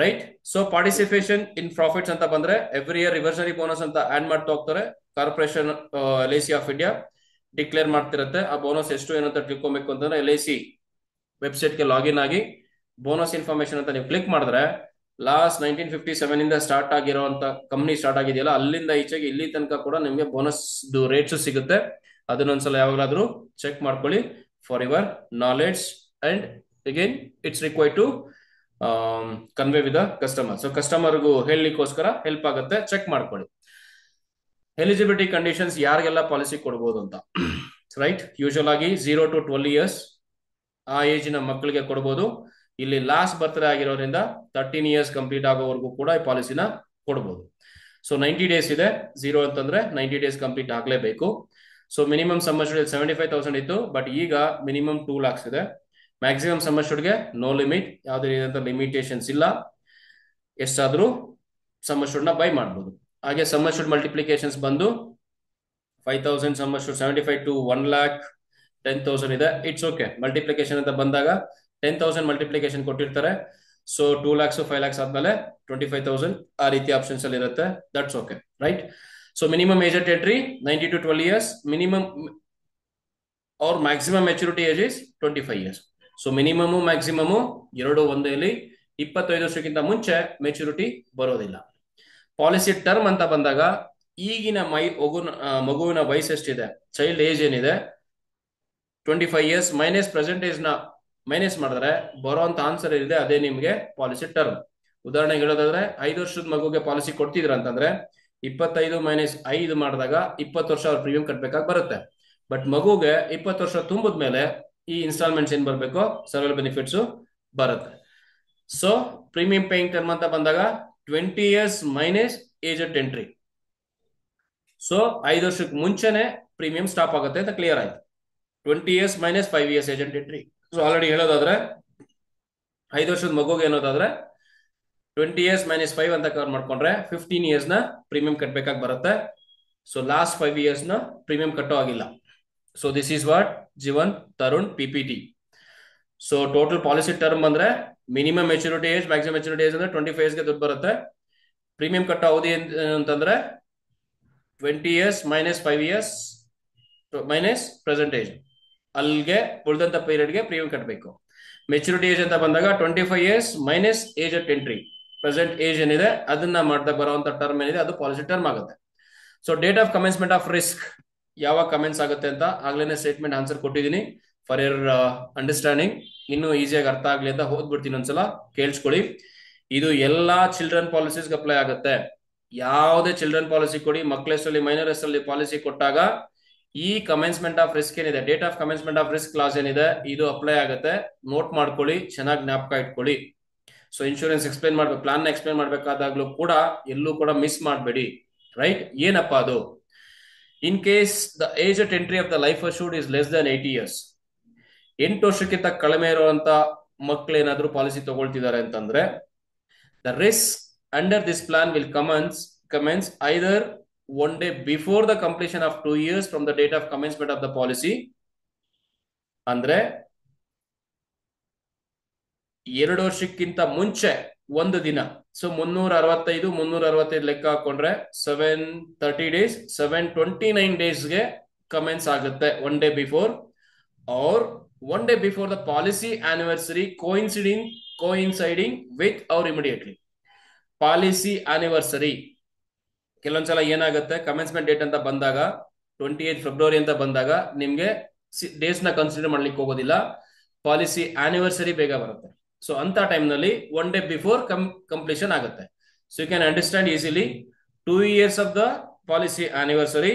Right? So participation in profits ಅಂತ ಬಂದ್ರೆ ಎವ್ರಿ ಇಯರ್ ರಿವರ್ಸರಿ ಬೋನಸ್ ಅಂತ ಆಡ್ ಮಾಡ್ತಾ ಹೋಗ್ತಾರೆ. Corporation LIC of India declare ಮಾಡ್ತಿರುತ್ತೆ. ಆ ಬೋನಸ್ ಎಷ್ಟು ಏನಂತ ತಿಳ್ಕೊಬೇಕು ಅಂತಂದ್ರೆ LIC ವೆಬ್ಸೈಟ್ಗೆ ಲಾಗಿನ್ ಆಗಿ ಬೋನಸ್ ಇನ್ಫಾರ್ಮೇಶನ್ ಅಂತ ನೀವು ಕ್ಲಿಕ್ ಮಾಡಿದ್ರೆ, ಲಾಸ್ಟ್ 1957 ಇಂದ ಸ್ಟಾರ್ಟ್ ಆಗಿರುವಂತ ಕಂಪ್ನಿ ಸ್ಟಾರ್ಟ್ ಆಗಿದೆಯಲ್ಲ, ಅಲ್ಲಿಂದ ಈಚೆಗೆ ಇಲ್ಲಿ ತನಕ ಕೂಡ ನಿಮಗೆ ಬೋನಸ್ ರೇಟ್ಸ್ ಸಿಗುತ್ತೆ. ಅದನ್ನೊಂದ್ಸಲ ಯಾವಾಗಲಾದ್ರೂ ಚೆಕ್ ಮಾಡ್ಕೊಳ್ಳಿ for your knowledge. And again it's required to convey with the customer. So ಕಸ್ಟಮರ್ಗೂ ಹೇಳಲಿಕ್ಕೋಸ್ಕರ ಹೆಲ್ಪ್ ಆಗುತ್ತೆ, ಚೆಕ್ ಮಾಡ್ಕೊಳ್ಳಿ. ಎಲಿಜಿಬಿಲಿಟಿ ಕಂಡೀಷನ್ಸ್ ಯಾರಿಗೆಲ್ಲ ಪಾಲಿಸಿ ಕೊಡ್ಬೋದು ಅಂತ. ರೈಟ್? ಯೂಶುವಲ್ ಆಗಿ 0 to 12 ಇಯರ್ಸ್ ಆ ಏಜಿನ ಮಕ್ಕಳಿಗೆ ಕೊಡ್ಬೋದು. ಇಲ್ಲಿ ಲಾಸ್ಟ್ ಬರ್ತ್ಡೇ ಆಗಿರೋದ್ರಿಂದ 13 ಇಯರ್ಸ್ ಕಂಪ್ಲೀಟ್ ಆಗೋವರೆಗೂ ಕೂಡ ಈ ಪಾಲಿಸಿನ ಕೊಡ್ಬೋದು. ಸೊ 90 ಡೇಸ್ ಇದೆ. 0 ಅಂತಂದ್ರೆ 90 ಡೇಸ್ ಕಂಪ್ಲೀಟ್ ಆಗ್ಲೇಬೇಕು. ಸೊ ಮಿನಿಮಮ್ ಸಮ್ ಅಶ್ಯೂರ್ಡ್ 75,000 ಇತ್ತು, ಬಟ್ ಈಗ ಮಿನಿಮಮ್ 2 lakhs ಇದೆ. ಮ್ಯಾಕ್ಸಿಮಮ್ ಸಮ್ ಅಶ್ಯೂರ್ಡ್ಗೆ ನೋ ಲಿಮಿಟ್, ಯಾವುದೇ ರೀತಿಯಂತ ಲಿಮಿಟೇಷನ್ಸ್ ಇಲ್ಲ. ಎಷ್ಟಾದ್ರೂ ಸಮ್ ಅಶ್ಯೂರ್ಡ್ ನ ಬೈ ಮಾಡ್ಬೋದು. ಹಾಗೆ ಸಮ್ ಅಶ್ಯೂರ್ಡ್ ಮಲ್ಟಿಪ್ಲಿಕೇಶನ್ಸ್ ಬಂದು 5,000 ಸಮ್ ಅಶ್ಯೂರ್ಡ್ 75 to 1 lakh 10,000 ಇದೆ. It's okay. ಮಲ್ಟಿಪ್ಲಿಕೇಶನ್ ಅಂತ ಬಂದಾಗ 10,000 ಮಲ್ಟಿಪ್ಲಿಕೇಶನ್ ಕೊಟ್ಟಿರ್ತಾರೆ. ಸೊ 2 lakhs 5 lakhs ಆದ್ಮೇಲೆ 25,000 ಆ ರೀತಿ ಆಪ್ಷನ್ಸ್ ಅಲ್ಲಿ ಇರುತ್ತೆ. That's okay. Right? So minimum age at entry 90 to 12 years, minimum or maximum maturity age is 25 years. So minimum maximum ಎರಡು ಒಂದೇ. 25 ವರ್ಷಕ್ಕಿಂತ ಮುಂಚೆ ಮೆಚುರಿಟಿ ಬರೋದಿಲ್ಲ. ಪಾಲಿಸಿ ಟರ್ಮ್ ಅಂತ ಬಂದಾಗ ಈಗಿನ ಮಗುವಿನ ವಯಸ್ಸು ಎಷ್ಟಿದೆ, ಚೈಲ್ಡ್ ಏಜ್ ಏನಿದೆ, 25 ಇಯರ್ಸ್ ಮೈನಸ್ ಪ್ರೆಸೆಂಟ್ ಏಜ್ ನ ಮೈನಸ್ ಮಾಡಿದ್ರೆ ಬರೋಂತ ಆನ್ಸರ್ ಏನಿದೆ ಅದೇ ನಿಮ್ಗೆ ಪಾಲಿಸಿ ಟರ್ಮ್. ಉದಾಹರಣೆಗೆ ಹೇಳೋದಾದ್ರೆ 5 ವರ್ಷದ ಮಗುಗೆ ಪಾಲಿಸಿ ಕೊಡ್ತಿದ್ರ ಅಂತಂದ್ರೆ 25 ಮೈನಸ್ 5 ಮಾಡಿದಾಗ 20 ವರ್ಷ ಅವ್ರ ಪ್ರೀಮಿಯಂ ಕಟ್ಬೇಕಾಗಿ ಬರುತ್ತೆ. ಬಟ್ ಮಗುಗೆ 20 ವರ್ಷ ತುಂಬಿದ ಮೇಲೆ ಈ ಇನ್ಸ್ಟಾಲ್ಮೆಂಟ್ಸ್ ಏನ್ ಬರ್ಬೇಕು, ಸರ್ವೈವಲ್ ಬೆನಿಫಿಟ್ಸ್ ಬರುತ್ತೆ. ಸೊ ಪ್ರೀಮಿಯಂ ಪೇಯಿಂಗ್ ಟರ್ಮ್ ಅಂತ ಬಂದಾಗ 20 years minus age at entry. So 5 ವರ್ಷಕ್ಕೆ ಮುಂಚೆನೆ ಪ್ರೀಮಿಯಂ ಸ್ಟಾಪ್ ಆಗುತ್ತೆ ಅಂತ ಕ್ಲಿಯರ್ ಆಯ್ತು. 20 years minus 5 years age at entry. So already ಹೇಳೋದಾದ್ರೆ 5 ವರ್ಷದ ಮಗುಗೆ ಏನೋದಾದ್ರೆ 20 ಇಯರ್ಸ್ ಮೈನಸ್ 5 ಅಂತ ಕವರ್ ಮಾಡ್ಕೊಂಡ್ರೆ 15 ಇಯರ್ಸ್ ನ ಪ್ರೀಮಿಯಂ ಕಟ್ಬೇಕಾಗಿ ಬರುತ್ತೆ. ಸೊ ಲಾಸ್ಟ್ 5 ಇಯರ್ಸ್ ನ ಪ್ರೀಮಿಯಂ ಕಟ್ಟೋ ಆಗಿಲ್ಲ. So this is what Jeevan Tarun PPT. So total policy term ಅಂದ್ರೆ minimum maturity age maximum maturity age ಅಂದ್ರೆ 25 ಇಯರ್ಸ್ಗೆ ದುಡ್ಡು ಬರುತ್ತೆ. ಪ್ರೀಮಿಯಂ ಕಟ್ಟೋ ಅವಧಿ ಅಂತಂದ್ರೆ 20 years minus 5 years minus present age, ಅಲ್ಲಿಗೆ ಉಳಿದಂತ ಪೀರಿಯಡ್ಗೆ ಪ್ರೀಮಿಯಂ ಕಟ್ಟಬೇಕು. ಮೆಚುರಿಟಿ ಏಜ್ ಅಂತ ಬಂದಾಗ 25 years minus age at entry, present age ಏನಿದೆ ಅದನ್ನ ಮಾಡ್ದಾಗ ಬರುವಂತ ಟರ್ಮ್ ಏನಿದೆ ಅದು ಪಾಲಿಸಿ ಟರ್ಮ್ ಆಗುತ್ತೆ. So date of commencement of risk ಯಾವಾಗ ಕಮೆನ್ಸ್ ಆಗುತ್ತೆ ಅಂತ ಆಗ್ಲೇನೆ ಸ್ಟೇಟ್ಮೆಂಟ್ ಆನ್ಸರ್ ಕೊಟ್ಟಿದ್ದೀನಿ ಫಾರ್ ಯರ್ ಅಂಡರ್ಸ್ಟ್ಯಾಂಡಿಂಗ್. ಇನ್ನು ಈಸಿಯಾಗಿ ಅರ್ಥ ಆಗ್ಲಿ ಅಂತ ಓದ್ಬಿಡ್ತೀನಿ ಒಂದ್ಸಲ ಕೇಳಿಸ್ಕೊಳ್ಳಿ. ಇದು ಎಲ್ಲಾ ಚಿಲ್ಡ್ರನ್ ಪಾಲಿಸೀಸ್ಗೆ ಅಪ್ಲೈ ಆಗುತ್ತೆ. ಯಾವುದೇ ಚಿಲ್ಡ್ರನ್ ಪಾಲಿಸಿ ಕೊಡಿ, ಮಕ್ಕಳ ಹೆಸರಲ್ಲಿ ಮೈನರ್ ಹೆಸರಲ್ಲಿ ಪಾಲಿಸಿ ಕೊಟ್ಟಾಗ ಈ ಕಮೆನ್ಸ್ಮೆಂಟ್ ಆಫ್ ರಿಸ್ಕ್ ಏನಿದೆ, date of commencement of risk class ಏನಿದೆ ಇದು ಅಪ್ಲೈ ಆಗುತ್ತೆ. ನೋಟ್ ಮಾಡ್ಕೊಳ್ಳಿ, ಚೆನ್ನಾಗಿ ಜ್ಞಾಪಕ ಇಟ್ಕೊಳ್ಳಿ. ಸೊ ಇನ್ಶೂರೆನ್ಸ್ ಎಕ್ಸ್ಪ್ಲೇನ್ ಮಾಡ್ಬೇಕು, ಪ್ಲಾನ್ ಎಕ್ಸ್ಪ್ಲೇನ್ ಮಾಡ್ಬೇಕಾದಾಗ್ಲೂ ಕೂಡ ಎಲ್ಲೂ ಕೂಡ ಮಿಸ್ ಮಾಡಬೇಡಿ. ರೈಟ್? ಏನಪ್ಪಾ ಅದು? In case the age at entry of the life assured is less than 80 years, 8 ವರ್ಷಕ್ಕಿಂತ ಕಡಿಮೆ ಇರುವಂತ ಮಕ್ಕಳು ಏನಾದ್ರು ಪಾಲಿಸಿ ತಗೊಳ್ತಿದ್ದಾರೆ ಅಂತಂದ್ರೆ the risk under this plan will commence either one day before the completion of 2 years from the date of commencement of the policy. ಅಂದ್ರೆ 2 ವರ್ಷಕ್ಕಿಂತ ಮುಂಚೆ ಒಂದು ದಿನ. ಸೊ 365 ಲೆಕ್ಕ ಹಾಕೊಂಡ್ರೆ 730 days, 729 daysಗೆ ಕಮೆನ್ಸ್ ಆಗುತ್ತೆ one day before, or one day before the policy anniversary coinciding with or immediately. Policy anniversary ಕೆಲವೊಂದ್ಸಲ ಏನಾಗುತ್ತೆ, ಕಮೆನ್ಸ್ಮೆಂಟ್ ಡೇಟ್ ಅಂತ ಬಂದಾಗ 28 ಫೆಬ್ರವರಿ ಅಂತ ಬಂದಾಗ ನಿಮ್ಗೆ ಡೇಸ್ ನ ಕನ್ಸಿಡರ್ ಮಾಡ್ಲಿಕ್ಕೆ ಹೋಗೋದಿಲ್ಲ, ಪಾಲಿಸಿ ಆನಿವರ್ಸರಿ ಬೇಗ ಬರುತ್ತೆ. ಸೊ ಅಂತ ಟೈಮ್ ನಲ್ಲಿ ಒನ್ ಡೇ ಬಿಫೋರ್ ಕಂಪ್ಲೀಷನ್ ಆಗುತ್ತೆ. So you can understand easily 2 years of the policy anniversary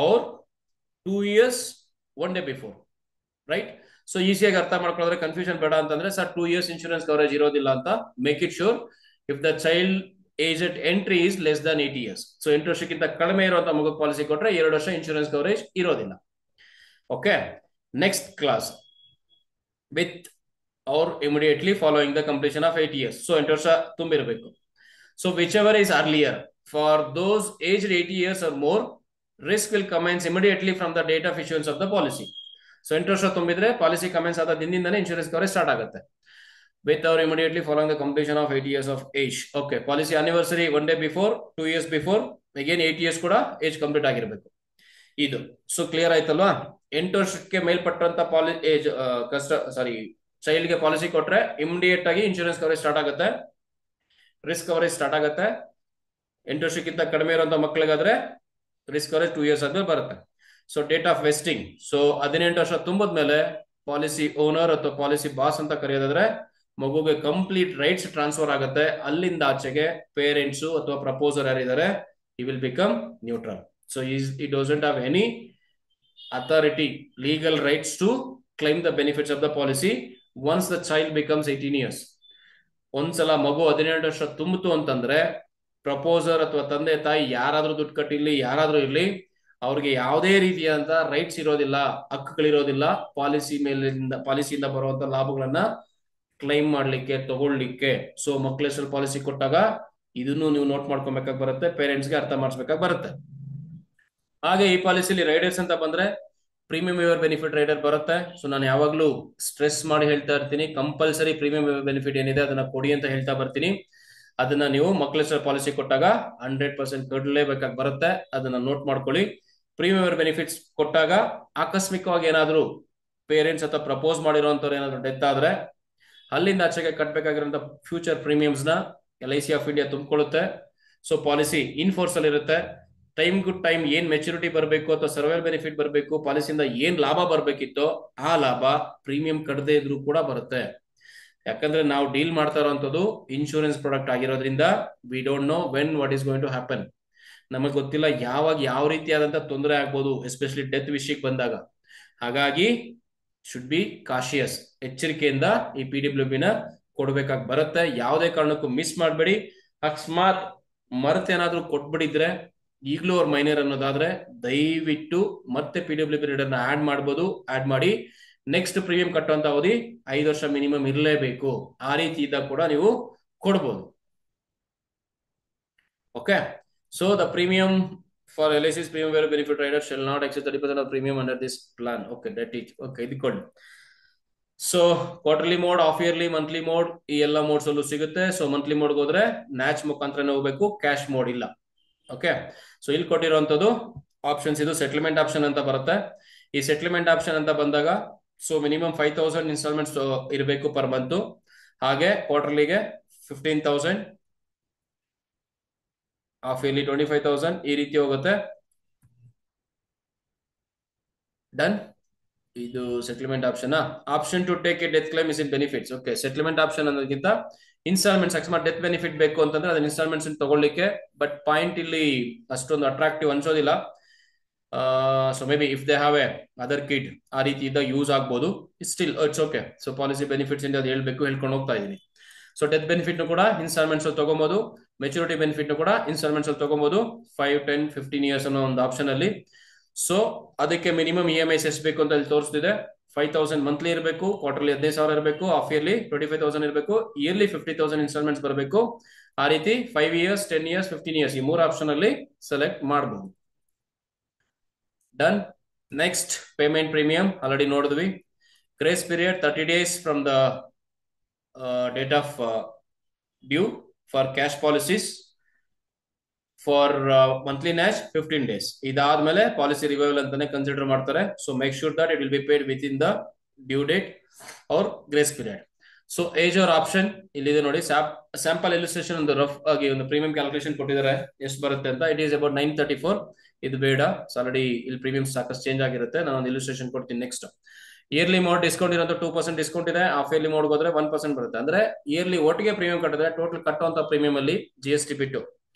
or 2 years one day before. Right? So ಈಸಿಯಾಗಿ ಅರ್ಥ ಮಾಡ್ಕೊಳ್ಳೋದ್ರೆ ಕನ್ಫ್ಯೂಷನ್ ಬೇಡ ಅಂತಂದ್ರೆ ಸರ್ 2 years ಇನ್ಶೂರೆನ್ಸ್ ಕವರೇಜ್ ಇರೋದಿಲ್ಲ ಅಂತ make it sure if the child age at entry is less than 80 years. So 8 ವರ್ಷಕ್ಕಿಂತ ಕಡಿಮೆ ಇರುವಂತ ಮಗು ಪಾಲಿಸಿ ಕೊಟ್ರೆ 2 ವರ್ಷ ಇನ್ಶೂರೆನ್ಸ್ ಕವರೇಜ್ ಇರೋದಿಲ್ಲ. Okay, next clause with are immediately following the completion of 8 years. So 8 ವರ್ಷ ತುಂಬಿರಬೇಕು. So whichever is earlier for those aged 80 years or more, risk will commence immediately from the date of issuance of the policy. So 8 ವರ್ಷ ತುಂಬಿದ್ರೆ ಪಾಲಿಸಿ ಕಮೆನ್ಸ್ ಆದ ದಿನದಿಂದನೇ ಇನ್ಶೂರೆನ್ಸ್ ಕವರೇಜ್ ಸ್ಟಾರ್ಟ್ ಆಗುತ್ತೆ. With or immediately following the completion of 8 years of age. Okay, policy anniversary 1 day before, 2 years before, again 8 years ಕೂಡ ಏಜ್ ಕಂಪ್ಲೀಟ್ ಆಗಿರಬೇಕು. ಇದು ಸೊ ಕ್ಲಿಯರ್ ಆಯ್ತಲ್ವಾ? 8 ವರ್ಷಕ್ಕೆ ಮೇಲ್ಪಟ್ಟಂತ ಚೈಲ್ಡ್ ಗೆ ಪಾಲಿಸಿ ಕೊಟ್ರೆ ಇಮಿಡಿಯೇಟ್ ಆಗಿ ಇನ್ಶೂರೆನ್ಸ್ ಕವರೇಜ್ ಸ್ಟಾರ್ಟ್ ಆಗುತ್ತೆ, ರಿಸ್ಕ್ ಕವರೇಜ್ ಸ್ಟಾರ್ಟ್ ಆಗುತ್ತೆ. 8 ವರ್ಷಕ್ಕಿಂತ ಕಡಿಮೆ ಇರುವಂತ ಮಕ್ಕಳಿಗಾದ್ರೆ ರಿಸ್ಕ್ ಕವರೇಜ್ 2 years ಆದ್ಮೇಲೆ ಬರುತ್ತೆ. So date of vesting, so 18 ವರ್ಷ ತುಂಬಿದ್ಮೇಲೆ ಪಾಲಿಸಿ ಓನರ್ ಅಥವಾ ಪಾಲಿಸಿ ಬಾಸ್ ಅಂತ ಕರೆಯೋದಾದ್ರೆ ಮಗುಗೆ ಕಂಪ್ಲೀಟ್ ರೈಟ್ಸ್ ಟ್ರಾನ್ಸ್ಫರ್ ಆಗುತ್ತೆ. ಅಲ್ಲಿಂದ ಆಚೆಗೆ ಪೇರೆಂಟ್ಸ್ ಅಥವಾ ಪ್ರಪೋಸರ್ ಯಾರಿದ್ದಾರೆ he will become neutral. So he doesn't have any authority, legal rights to claim the benefits of the policy once the child becomes 18 years. ಒಂದ್ಸಲ ಮಗು 18 ವರ್ಷ ತುಂಬಿತು ಅಂತಂದ್ರೆ ಪ್ರಪೋಸರ್ ಅಥವಾ ತಂದೆ ತಾಯಿ ಯಾರಾದ್ರೂ ದುಡ್ಡು ಕಟ್ಟಿರ್ಲಿ, ಯಾರಾದ್ರೂ ಇರ್ಲಿ, ಅವ್ರಿಗೆ ಯಾವುದೇ ರೀತಿಯಾದಂತ ರೈಟ್ಸ್ ಇರೋದಿಲ್ಲ, ಹಕ್ಕುಗಳಿರೋದಿಲ್ಲ ಪಾಲಿಸಿಯಿಂದ ಬರುವಂತ ಲಾಭಗಳನ್ನ ಕ್ಲೈಮ್ ಮಾಡ್ಲಿಕ್ಕೆ, ತಗೊಳ್ಳಿಕ್ಕೆ. ಸೊ ಮಕ್ಕಳ ಹೆಸರು ಪಾಲಿಸಿ ಕೊಟ್ಟಾಗ ಇದನ್ನು ನೀವು ನೋಟ್ ಮಾಡ್ಕೊಬೇಕಾಗಿ ಬರುತ್ತೆ, ಪೇರೆಂಟ್ಸ್ಗೆ ಅರ್ಥ ಮಾಡಿಸ್ಬೇಕಾಗಿ ಬರುತ್ತೆ. ಹಾಗೆ ಈ ಪಾಲಿಸಿಲಿ ರೈಡರ್ಸ್ ಅಂತ ಬಂದ್ರೆ ಪ್ರೀಮಿಯಂ ವೇವರ್ ಬೆನಿಫಿಟ್ ರೈಡರ್ ಬರುತ್ತೆ. ಸೊ ನಾನು ಯಾವಾಗ್ಲೂ ಸ್ಟ್ರೆಸ್ ಮಾಡಿ ಹೇಳ್ತಾ ಇರ್ತೀನಿ, ಕಂಪಲ್ಸರಿ ಪ್ರೀಮಿಯಂ ವೇವರ್ ಬೆನಿಫಿಟ್ ಏನಿದೆ ಅದನ್ನ ಕೊಡಿ ಅಂತ ಹೇಳ್ತಾ ಬರ್ತೀನಿ. ಅದನ್ನ ನೀವು ಮಕ್ಕಳ ಹೆಸರು ಪಾಲಿಸಿ ಕೊಟ್ಟಾಗ 100% ಕೊಡ್ಲೇಬೇಕಾಗಿ ಬರುತ್ತೆ. ಅದನ್ನ ನೋಟ್ ಮಾಡ್ಕೊಳ್ಳಿ. ಪ್ರೀಮಿಯಂ ವೇವರ್ ಬೆನಿಫಿಟ್ಸ್ ಕೊಟ್ಟಾಗ ಆಕಸ್ಮಿಕವಾಗಿ ಏನಾದ್ರು ಪೇರೆಂಟ್ಸ್ ಅಥವಾ ಪ್ರಪೋಸ್ ಮಾಡಿರೋಂಥವ್ರು ಏನಾದ್ರು ಡೆತ್ ಆದ್ರೆ ಅಲ್ಲಿಂದ ಆಚೆಗೆ ಕಟ್ಟಬೇಕಾಗಿರುವಂತ ಫ್ಯೂಚರ್ ಪ್ರೀಮಿಯಮ್ಸ್ ನ LIC ಆಫ್ ಇಂಡಿಯಾ ತುಂಬಿಕೊಳ್ಳುತ್ತೆ. ಸೊ ಪಾಲಿಸಿ ಇನ್ ಫೋರ್ಸ್ ಅಲ್ಲಿ ಇರುತ್ತೆ. ಟೈಮ್ ಗುಡ್ ಟೈಮ್ ಏನ್ ಮೆಚುರಿಟಿ ಬರಬೇಕು ಅಥವಾ ಸರ್ವೈವಲ್ ಬೆನಿಫಿಟ್ ಬರಬೇಕು, ಪಾಲಿಸಿಯಿಂದ ಏನ್ ಲಾಭ ಬರ್ಬೇಕಿತ್ತೋ ಆ ಲಾಭ ಪ್ರೀಮಿಯಂ ಕಟ್ಟದೇ ಇದ್ರೂ ಕೂಡ ಬರುತ್ತೆ. ಯಾಕಂದ್ರೆ ನಾವು ಡೀಲ್ ಮಾಡ್ತಾ ಇರುವಂತದ್ದು ಇನ್ಶೂರೆನ್ಸ್ ಪ್ರಾಡಕ್ಟ್ ಆಗಿರೋದ್ರಿಂದ we don't know when what is going to happen. ನಮಗೆ ಗೊತ್ತಿಲ್ಲ ಯಾವಾಗ ಯಾವ ರೀತಿಯಾದಂತ ತೊಂದರೆ ಆಗ್ಬೋದು, ಎಸ್ಪೆಷಲಿ ಡೆತ್ ವಿಷಯಕ್ಕೆ ಬಂದಾಗ. ಹಾಗಾಗಿ ಶುಡ್ ಬಿ ಕಾಶಿಯಸ್, ಎಚ್ಚರಿಕೆಯಿಂದ ಈ PWB ನ ಕೊಡ್ಬೇಕಾಗಿ ಬರುತ್ತೆ. ಯಾವುದೇ ಕಾರಣಕ್ಕೂ ಮಿಸ್ ಮಾಡಬೇಡಿ. ಅಕಸ್ಮಾತ್ ಮರೆತೇನಾದ್ರೂ ಕೊಟ್ಬಿಟ್ಟಿದ್ರೆ, ಈಗಲೂ ಅವ್ರ ಮೈನರ್ ಅನ್ನೋದಾದ್ರೆ ದಯವಿಟ್ಟು ಮತ್ತೆ PWB ರೀಡರ್ ನ ಆಡ್ ಮಾಡ್ಬೋದು. ಆಡ್ ಮಾಡಿ ನೆಕ್ಸ್ಟ್ ಪ್ರೀಮಿಯಂ ಕಟ್ಟುವಂತ ಅವಧಿ 5 ವರ್ಷ ಮಿನಿಮಮ್ ಇರಲೇಬೇಕು. ಆ ರೀತಿ ಇದ್ದಾಗ ಕೂಡ ನೀವು ಕೊಡ್ಬೋದು. Okay, so the premium for LIC's premium waiver benefit rider shall not exceed 30% of premium under this plan. Okay, that is okay. ಇದಕ್ಕೊಳ್ಳಿ. So quarterly mode, half yearly, monthly mode, ಈ ಎಲ್ಲ ಮೋಡ್ಸ್ ಅಲ್ಲೂ ಸಿಗುತ್ತೆ. ಸೊ ಮಂತ್ಲಿ ಮೋಡ್ ಹೋದ್ರೆ ನ್ಯಾಚ್ ಮುಖಾಂತರನೇ ಹೋಗ್ಬೇಕು, ಕ್ಯಾಶ್ ಮೋಡ್ ಇಲ್ಲ. ಓಕೆ, ಸೊ ಇಲ್ಲಿ ಕೊಟ್ಟಿರುವಂತದ್ದು ಆಪ್ಷನ್ಸ್, ಇದು ಸೆಟಲ್ಮೆಂಟ್ ಆಪ್ಷನ್ ಅಂತ ಬರುತ್ತೆ. ಈ ಸೆಟಲ್ಮೆಂಟ್ ಆಪ್ಷನ್ ಅಂತ ಬಂದಾಗ ಸೊ ಮಿನಿಮಮ್ 5,000 ಇನ್ಸ್ಟಾಲ್ಮೆಂಟ್ಸ್ ಇರಬೇಕು ಪರ್ ಮಂತ್. ಹಾಗೆ ಕ್ವಾರ್ಟರ್ಲಿಗೆ 15,000, ಹಾಫ್ ಇಯರ್ಲಿ 25,000, ಈ ರೀತಿ ಹೋಗುತ್ತೆ. ಡನ್. ಇದು settlement option. Option to take a death claim is in benefits. Okay, settlement option ಅನ್ನೋದಕ್ಕಿಂತ ಇನ್ಸ್ಟಾಲ್ಮೆಂಟ್ಸ್ ಅಕಸ್ಮಾತ್ ಡೆತ್ ಬೆನಿಫಿಟ್ ಬೇಕು ಅಂತಂದ್ರೆ ಅದನ್ನ ಇನ್ಸ್ಟಾಲ್ಮೆಂಟ್ಸ್ ತಗೊಳ್ಳಿಕ್ಕೆ. ಬಟ್ ಪಾಯಿಂಟ್ ಇಲ್ಲಿ ಅಷ್ಟೊಂದು ಅಟ್ರಾಕ್ಟಿವ್ ಅನ್ಸೋದಿಲ್ಲ. So maybe if they have a other kid ಆ ರೀತಿ ಇದ್ದ ಯೂಸ್ ಆಗ್ಬೋದು. Still it's okay. So policy benefits ಇಂದ ಅದು ಹೇಳ್ಬೇಕು, ಹೇಳ್ಕೊಂಡು ಹೋಗ್ತಾ ಇದೀನಿ. ಸೊ ಡೆತ್ ಬೆನಿಫಿಟ್ ಕೂಡ ಇನ್ಸ್ಟಾಲ್ಮೆಂಟ್ಸ್ ಅಲ್ಲಿ ತಗೋಬಹುದು, ಮೆಚುರಿಟಿ ಬೆನಿಫಿಟ್ ಕೂಡ ಇನ್ಸ್ಟಾಲ್ಮೆಂಟ್ಸ್ ಅಲ್ಲಿ ತಗೋಬಹುದು 5, 10, 15 ಇಯರ್ಸ್ ಅನ್ನೋ ಒಂದು ಆಪ್ಷನ್ ಅಲ್ಲಿ. ಸೊ ಅದಕ್ಕೆ ಮಿನಿಮಮ್ EMIs ಎಷ್ಟು ಬೇಕು ಅಂತ ಇಲ್ಲಿ ತೋರಿಸ್ತಿದೆ. 5,000 ಮಂತ್ಲಿ ಇರಬೇಕು, ಕ್ವಾರ್ಟರ್ಲಿ 15,000 ಇರಬೇಕು, ಹಾಫ್ ಇಯರ್ಲಿ 25,000 ಇರಬೇಕು, ಇಯರ್ಲಿ 50,000 ಇನ್ಸ್ಟಾಲ್ಮೆಂಟ್ಸ್ ಬರಬೇಕು. ಆ ರೀತಿ 5 ಇಯರ್ಸ್, 10 ಇಯರ್ಸ್, 15 ಇಯರ್ಸ್ ಈ 3 ಆಪ್ಷನ್ ಅಲ್ಲಿ ಸೆಲೆಕ್ಟ್ ಮಾಡಬಹುದು. Done. Next payment premium already ನೋಡಿದ್ವಿ. Grace period 30 days from the date of due for cash policies. For monthly NACH 15 days. ಇದಾದ್ಮೇಲೆ ಪಾಲಿಸಿ ರಿವೈವಲ್ ಅಂತಾನೆ ಕನ್ಸಿಡರ್ ಮಾಡ್ತಾರೆ. So make sure that it will be paid within the due date or grace period. So age or option ಇಲ್ಲಿದೆ ನೋಡಿ. ಸ್ಯಾಂಪಲ್ ಇಲಿಸ್ಟ್ರೇಷನ್ ಒಂದು ರಫ್ ಆಗಿ ಒಂದು ಪ್ರೀಮಿಯಂ ಕ್ಯಾಲ್ಕುಲೇಷನ್ ಕೊಟ್ಟಿದ್ದಾರೆ ಎಷ್ಟು ಬರುತ್ತೆ ಅಂತ. It is about 934. ಇದು ಬೇಡ, ಆಲ್ರೆಡಿ ಇಲ್ಲಿ ಪ್ರೀಮಿಯಂ ಸಾಕಷ್ಟು ಚೇಂಜ್ ಆಗಿರುತ್ತೆ. ನಾನು ಒಂದು ಇಲಿಸ್ಟ್ರೇಷನ್ ಕೊಡ್ತೀನಿ. ನೆಕ್ಸ್ಟ್ ಇಯರ್ಲಿ ಮೋಡ್ ಡಿಸ್ಕೌಂಟ್ ಇರೋದು 2% ಡಿಸ್ಕೌಂಟ್ ಇದೆ. ಹಾಫ್ ಇಯರ್ಲಿ ಮೋಡ್ ಹೋದ್ರೆ 1% ಬರುತ್ತೆ. ಅಂದ್ರೆ ಇಯರ್ಲಿ ಒಟ್ಟಿಗೆ ಪ್ರೀಮಿಯಂ ಕಟ್ಟಿದ್ರೆ ಟೋಟಲ್ ಕಟ್ಟುವಂತ ಪ್ರೀಮಿಯಂ ಅಲ್ಲಿ GST ಬಿಟ್ಟು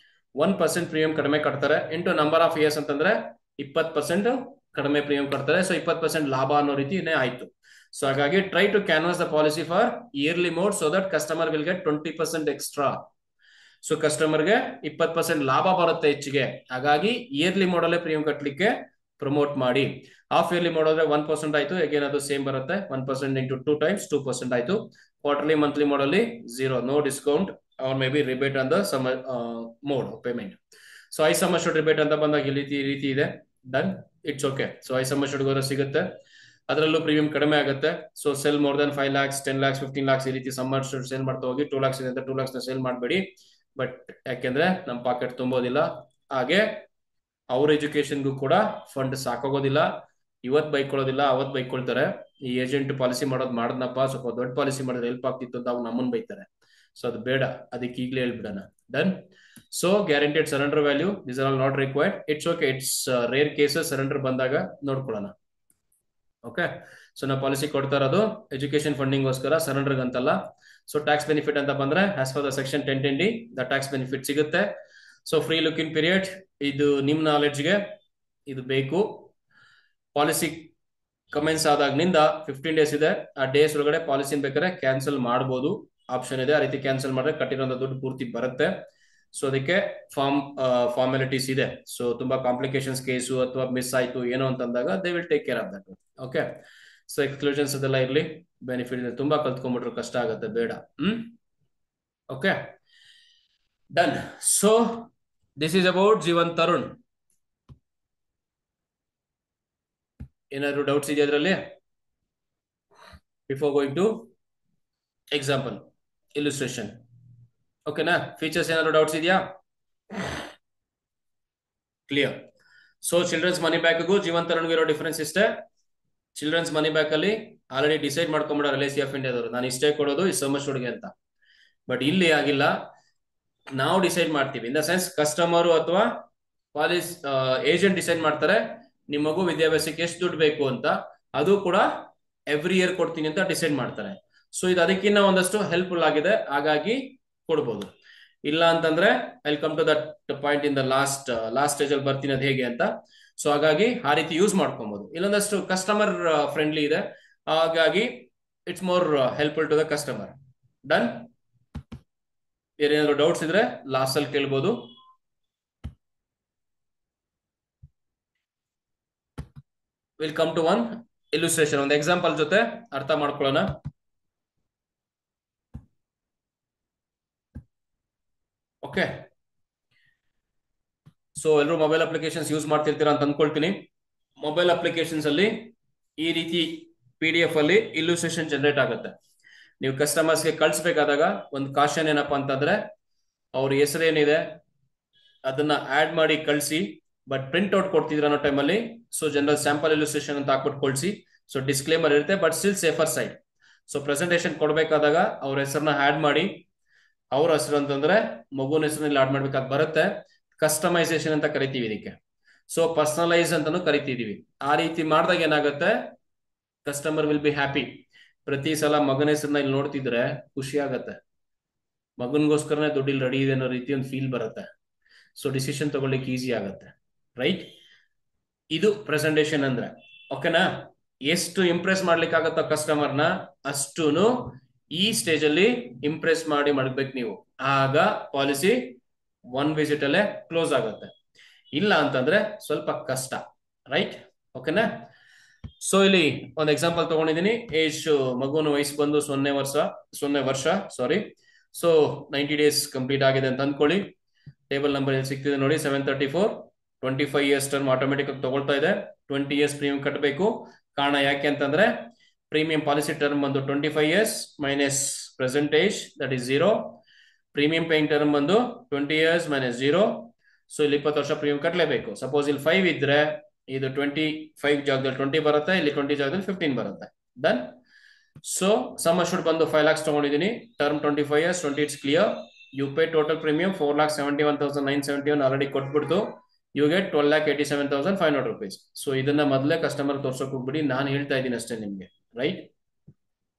1% ಪ್ರೀಮಿಯಂ ಕಡಿಮೆ ಕಟ್ತಾರೆ. ಇಂಟು ನಂಬರ್ ಆಫ್ ಇಯರ್ಸ್ ಅಂತಂದ್ರೆ 20% ಕಡಿಮೆ ಪ್ರೀಮಿಯಂ ಕಟ್ತಾರೆ. ಸೊ 20% ಲಾಭ ಅನ್ನೋ ರೀತಿನೇ ಆಯ್ತು. ಸೊ ಹಾಗಾಗಿ try to canvass the policy for yearly mode so that customer will get 20% extra. So ಕಸ್ಟಮರ್ಗೆ 20% ಲಾಭ ಬರುತ್ತೆ ಹೆಚ್ಚಿಗೆ. ಹಾಗಾಗಿ ಇಯರ್ಲಿ ಮೋಡ್ ಅಲ್ಲೇ ಪ್ರೀಮಿಯಂ ಕಟ್ಟಲಿಕ್ಕೆ ಪ್ರಮೋಟ್ ಮಾಡಿ. ಹಾಫ್ ಇಯರ್ಲಿ ಮೋಡ್ ಆದ್ರೆ 1% ಆಯ್ತು. ಅಗೇನ್ ಅದು ಸೇಮ್ ಬರುತ್ತೆ. 1% ಇಂಟು 2 times 2% ಆಯ್ತು. ಕ್ವಾರ್ಟರ್ಲಿ ಮಂತ್ಲಿ ಮೋಡ್ ಅಲ್ಲಿ 0, no discount or maybe rebate on the sum mode payment. So high sum assured rebate ಅಂತ ಬಂದಾಗ ಈ ರೀತಿ ಇದೆ. Done. It's okay. So high sum assured ಹೋದ್ರೆ ಸಿಗುತ್ತೆ. ಅದರಲ್ಲೂ ಪ್ರೀಮಿಯಂ ಕಡಿಮೆ ಆಗುತ್ತೆ. So sell more than 5 lakhs, 10 lakhs, 15 lakhs ಈ ರೀತಿ ಸಮ್ ಅಶ್ಯೂರ್ಡ್ ಸೇಲ್ ಮಾಡ್ತಾ ಹೋಗಿ. 2 lakhs ಇದೆ ಅಂತ 2 lakhs ನ ಸೇಲ್ ಮಾಡಬೇಡಿ. ಬಟ್ ಯಾಕೆಂದ್ರೆ ನಮ್ಮ ಪಾಕೆಟ್ ತುಂಬೋದಿಲ್ಲ. ಹಾಗೆ ಅವ್ರ ಎಜುಕೇಶನ್ಗೂ ಕೂಡ ಫಂಡ್ ಸಾಕಾಗೋದಿಲ್ಲ. ಇವತ್ತು ಬೈಕೊಳ್ಳೋದಿಲ್ಲ, ಅವತ್ತು ಬೈಕೊಳ್ತಾರೆ. ಈ ಏಜೆಂಟ್ ಪಾಲಿಸಿ ಮಾಡಿದ್ನಪ್ಪ, ಸ್ವಲ್ಪ ದೊಡ್ಡ ಪಾಲಿಸಿ ಮಾಡಿದ್ರೆ ಹೆಲ್ಪ್ ಆಗ್ತಿತ್ತು ಅಂತ ಅವ್ರು ನಮ್ಮನ್ನ ಬೈತಾರೆ. ಸೊ ಅದು ಬೇಡ, ಅದಕ್ಕೆ ಈಗಲೇ ಹೇಳ್ಬಿಡೋಣ. Done. So guaranteed surrender value this are all not required. It's okay. It's rare cases surrender ಬಂದಾಗ ನೋಡ್ಕೊಳ್ಳೋಣ. ಓಕೆ. ಸೊ ನಾವು ಪಾಲಿಸಿ ಕೊಡ್ತಾ ಇರೋದು ಎಜುಕೇಶನ್ ಫಂಡಿಂಗ್ಗೋಸ್ಕರ, ಸರೆಂಡರ್ ಅಂತಲ್ಲ. ಸೊ ಟ್ಯಾಕ್ಸ್ ಬೆನಿಫಿಟ್ ಅಂತ ಬಂದ್ರೆ as per the section 1010D the tax benefit ಸಿಗುತ್ತೆ. ಸೊ ಫ್ರೀ ಲುಕಿಂಗ್ ಪೀರಿಯಡ್ ಇದು ನಿಮ್ ನಾಲೆಡ್ಜ್ಗೆ ಇದು ಬೇಕು. ಪಾಲಿಸಿ ಕಮೆನ್ಸ್ ಆದಾಗ್ನಿಂದ 15 days ಇದೆ. ಆ ಡೇಸ್ ಒಳಗಡೆ ಪಾಲಿಸಿನ ಬೇಕಾದ್ರೆ ಕ್ಯಾನ್ಸಲ್ ಮಾಡಬಹುದು, ಆಪ್ಷನ್ ಇದೆ. ಆ ರೀತಿ ಕ್ಯಾನ್ಸಲ್ ಮಾಡಿದ್ರೆ ಕಟ್ಟಿರೋ ದುಡ್ಡು ಪೂರ್ತಿ ಬರುತ್ತೆ. ಸೊ ಅದಕ್ಕೆ ಫಾರ್ಮಾಲಿಟೀಸ್ ಇದೆ. ಸೊ ತುಂಬಾ ಕಾಂಪ್ಲಿಕೇಶನ್ಸ್ ಕೇಸು ಅಥವಾ ಮಿಸ್ ಆಯ್ತು ಏನೋ ಅಂತಂದಾಗ they will take care of that. Okay. So exclusions ಅದೆಲ್ಲ ಇರ್ಲಿ. ಬೆನಿಫಿಟ್ ತುಂಬಾ ಕಲ್ತ್ಕೊಂಡ್ಬಿಟ್ರು ಕಷ್ಟ ಆಗುತ್ತೆ, ಬೇಡ. Okay. Done. So this is about Jeevan Tarun. ಏನಾದ್ರು ಡೌಟ್ಸ್ ಇದೆಯಾ ಅದರಲ್ಲಿ before going to example illustration? ಓಕೆನಾ? ಫೀಚರ್ಸ್ ಏನಾದ್ರು ಡೌಟ್ಸ್ ಇದೆಯಾ? ಕ್ಲಿಯರ್. ಸೊ ಚಿಲ್ಡ್ರನ್ಸ್ ಮನಿ ಬ್ಯಾಕ್ಗೂ ಜೀವನ್ ತರುಣ್ಗೂ ಇರೋ ಡಿಫರೆನ್ಸ್ ಇಷ್ಟೇ. ಚಿಲ್ಡ್ರನ್ಸ್ ಮನಿ ಬ್ಯಾಕ್ ಅಲ್ಲಿ ಆಲ್ರೆಡಿ ಡಿಸೈಡ್ ಮಾಡ್ಕೊಂಡ್ಬಿಡೋರು LIC ಆಫ್ ಇಂಡಿಯಾದವರು, ನಾನು ಇಷ್ಟೇ ಕೊಡೋದು ಈ ಸಮ್ ಅಶ್ಯೂರ್ಡ್ಗೆ ಅಂತ. ಬಟ್ ಇಲ್ಲಿ ಆಗಿಲ್ಲ, ನಾವು ಡಿಸೈಡ್ ಮಾಡ್ತೀವಿ. ಇನ್ ದ ಸೆನ್ಸ್ ಕಸ್ಟಮರು ಅಥವಾ ಪಾಲಿಸ್ ಏಜೆಂಟ್ ಡಿಸೈಡ್ ಮಾಡ್ತಾರೆ ನಿಮ್ಮ ಮಗು ವಿದ್ಯಾಭ್ಯಾಸಕ್ಕೆ ಎಷ್ಟು ದುಡ್ಡು ಬೇಕು ಅಂತ. ಅದು ಕೂಡ ಎವ್ರಿ ಇಯರ್ ಕೊಡ್ತೀನಿ ಅಂತ ಡಿಸೈಡ್ ಮಾಡ್ತಾರೆ. ಸೊ ಇದು ಅದಕ್ಕಿಂತ ಒಂದಷ್ಟು ಹೆಲ್ಪ್ಫುಲ್ ಆಗಿದೆ, ಹಾಗಾಗಿ ಕೊಡ್ಬೋದು. ಇಲ್ಲ ಅಂತಂದ್ರೆ I come to that point in the last stage ಅಲ್ಲಿ ಬರ್ತೀನಿ ಅದು ಹೇಗೆ ಅಂತ. ಸೊ ಹಾಗಾಗಿ ಆ ರೀತಿ ಯೂಸ್ ಮಾಡ್ಕೊಬಹುದು. ಇಲ್ಲೊಂದಷ್ಟು ಕಸ್ಟಮರ್ ಫ್ರೆಂಡ್ಲಿ ಇದೆ, ಹಾಗಾಗಿ it's more helpful to the customer. Done. ಏನಾದ್ರು ಡೌಟ್ಸ್ ಇದ್ರೆ ಲಾಸ್ಟ್ ಅಲ್ಲಿ ಕೇಳ್ಬೋದು. Will come to one illustration, ಒಂದು ಎಕ್ಸಾಂಪಲ್ ಜೊತೆ ಅರ್ಥ ಮಾಡ್ಕೊಳ್ಳೋಣ. ಓಕೆ. ಸೊ ಎಲ್ಲರೂ ಮೊಬೈಲ್ ಅಪ್ಲಿಕೇಶನ್ಸ್ ಯೂಸ್ ಮಾಡ್ತಿರ್ತೀರಾ ಅಂತ ಅನ್ಕೊಳ್ತೀನಿ. ಮೊಬೈಲ್ ಅಪ್ಲಿಕೇಶನ್ಸ್ ಅಲ್ಲಿ ಈ ರೀತಿ PDF ಅಲ್ಲಿ ಇಲ್ಯುಸ್ಟ್ರೇಷನ್ ಜನರೇಟ್ ಆಗುತ್ತೆ. ನೀವು ಕಸ್ಟಮರ್ಸ್ಗೆ ಕಳಿಸ್ಬೇಕಾದಾಗ ಒಂದು ಕಾಶನ್ ಏನಪ್ಪಾ ಅಂತಂದ್ರೆ, ಅವ್ರ ಹೆಸರೇನಿದೆ ಅದನ್ನ ಆಡ್ ಮಾಡಿ ಕಳಿಸಿ. ಬಟ್ ಪ್ರಿಂಟ್ ಔಟ್ ಕೊಡ್ತಿದ್ರ ಅನ್ನೋ ಟೈಮಲ್ಲಿ ಸೊ ಜನರಲ್ ಸ್ಯಾಂಪಲ್ ಇಲ್ಯುಸ್ಟ್ರೇಷನ್ ಅಂತ ಹಾಕ್ಬಿಟ್ಟು ಕಳಿಸಿ. ಸೊ ಡಿಸ್ಕ್ಲೇಮರ್ ಇರುತ್ತೆ, but still safer side. So presentation ಕೊಡ್ಬೇಕಾದಾಗ ಅವ್ರ ಹೆಸರನ್ನ ಆಡ್ ಮಾಡಿ, ಅವ್ರ ಹೆಸರು ಅಂತಂದ್ರೆ ಮಗುನ ಹೆಸರಲ್ಲಿ ಆಡ್ ಮಾಡ್ಬೇಕಾದ್ ಬರುತ್ತೆ. ಕಸ್ಟಮೈಸೇಷನ್ ಅಂತ ಕರಿತೀವಿ ಇದಕ್ಕೆ. ಸೊ ಪರ್ಸನಲೈಸ್ ಅಂತಾನು ಕರಿತಿದೀವಿ. ಆ ರೀತಿ ಮಾಡಿದಾಗ ಏನಾಗುತ್ತೆ, ಕಸ್ಟಮರ್ ವಿಲ್ ಬಿ ಹ್ಯಾಪಿ. ಪ್ರತಿ ಸಲ ಮಗನ ಹೆಸರನ್ನ ಇಲ್ಲಿ ನೋಡ್ತಿದ್ರೆ ಖುಷಿ ಆಗತ್ತೆ, ಮಗನ್ಗೋಸ್ಕರನೇ ದುಡ್ಡಿಲ್ ರೆಡಿ ಇದೆ ಅನ್ನೋ ರೀತಿ ಒಂದು ಫೀಲ್ ಬರುತ್ತೆ. ಸೊ ಡಿಸಿಷನ್ ತಗೊಳ್ಳಿಕ್ಕೆ ಈಸಿ ಆಗುತ್ತೆ, ರೈಟ್? ಇದು ಪ್ರೆಸೆಂಟೇಶನ್ ಅಂದ್ರೆ. ಓಕೆನಾ? ಎಷ್ಟು ಇಂಪ್ರೆಸ್ ಮಾಡ್ಲಿಕ್ಕೆ ಆಗತ್ತೋ ಕಸ್ಟಮರ್ನ ಅಷ್ಟೂನು ಈ ಸ್ಟೇಜ್ ಅಲ್ಲಿ ಇಂಪ್ರೆಸ್ ಮಾಡಿ ಮಾಡ್ಬೇಕು ನೀವು. ಆಗ ಪಾಲಿಸಿ ಒನ್ ವಿಸಿಟ್ ಅಲ್ಲೇ ಕ್ಲೋಸ್ ಆಗುತ್ತೆ. ಇಲ್ಲ ಅಂತಂದ್ರೆ ಸ್ವಲ್ಪ ಕಷ್ಟ, ರೈಟ್? ಓಕೆನಾ? ಸೊ ಇಲ್ಲಿ ಒಂದು ಎಕ್ಸಾಂಪಲ್ ತಗೊಂಡಿದ್ದೀನಿ. ಏಜ್ ಮಗುವಿನ ವಯಸ್ಸು ಬಂದು 0 ವರ್ಷ ಸಾರಿ. ಸೊ 90 days ಕಂಪ್ಲೀಟ್ ಆಗಿದೆ ಅಂತ ಅಂದ್ಕೊಳ್ಳಿ. ಟೇಬಲ್ ನಂಬರ್ ಇಲ್ಲಿ ಸಿಗ್ತಿದೆ ನೋಡಿ, 734. 25 years ಟರ್ಮ್ ಆಟೋಮೆಟಿಕ್ ಆಗಿ ತಗೊಳ್ತಾ ಇದೆ. 20 years ಪ್ರೀಮಿಯಂ ಕಟ್ಟಬೇಕು. ಕಾರಣ ಯಾಕೆ ಅಂತಂದ್ರೆ ಪ್ರೀಮಿಯಂ ಪಾಲಿಸಿ ಟರ್ಮ್ ಬಂದು 25 years minus present age, that is 0. Premium paying term ಬಂದು 20 years ಮೈನಸ್ 0. ಸೊ ಇಲ್ಲಿ 20 ವರ್ಷ ಪ್ರೀಮಿಯಂ ಕಟ್ಟಲೇಬೇಕು. ಸಪೋಸ್ ಇಲ್ಲಿ 5 ಇದ್ರೆ ಇದು 25 ಜಾಗದಲ್ಲಿ 20 ಬರುತ್ತೆ, ಇಲ್ಲಿ 20 ಜಾಗದಲ್ಲಿ 15 ಬರುತ್ತೆ. ಡನ್. ಸೊ ಸಮ್ ಅಶ್ಯೂರ್ಡ್ ಬಂದು 5 lakhs ತಗೊಂಡಿದ್ದೀನಿ. Term 25 years, 20 it's clear. You pay total premium 4,71,971 already ಕೊಟ್ಬಿಡ್ತು. You get 12,87,500 rupees. ಸೊ ಇದನ್ನ ಮೊದಲೇ ಕಸ್ಟಮರ್ ತೋರ್ಸೋಕ್ ಹೋಗ್ಬಿಡಿ, ನಾನು ಹೇಳ್ತಾ ಇದ್ದೀನಿ ಅಷ್ಟೇ ನಿಮ್ಗೆ, ರೈಟ್?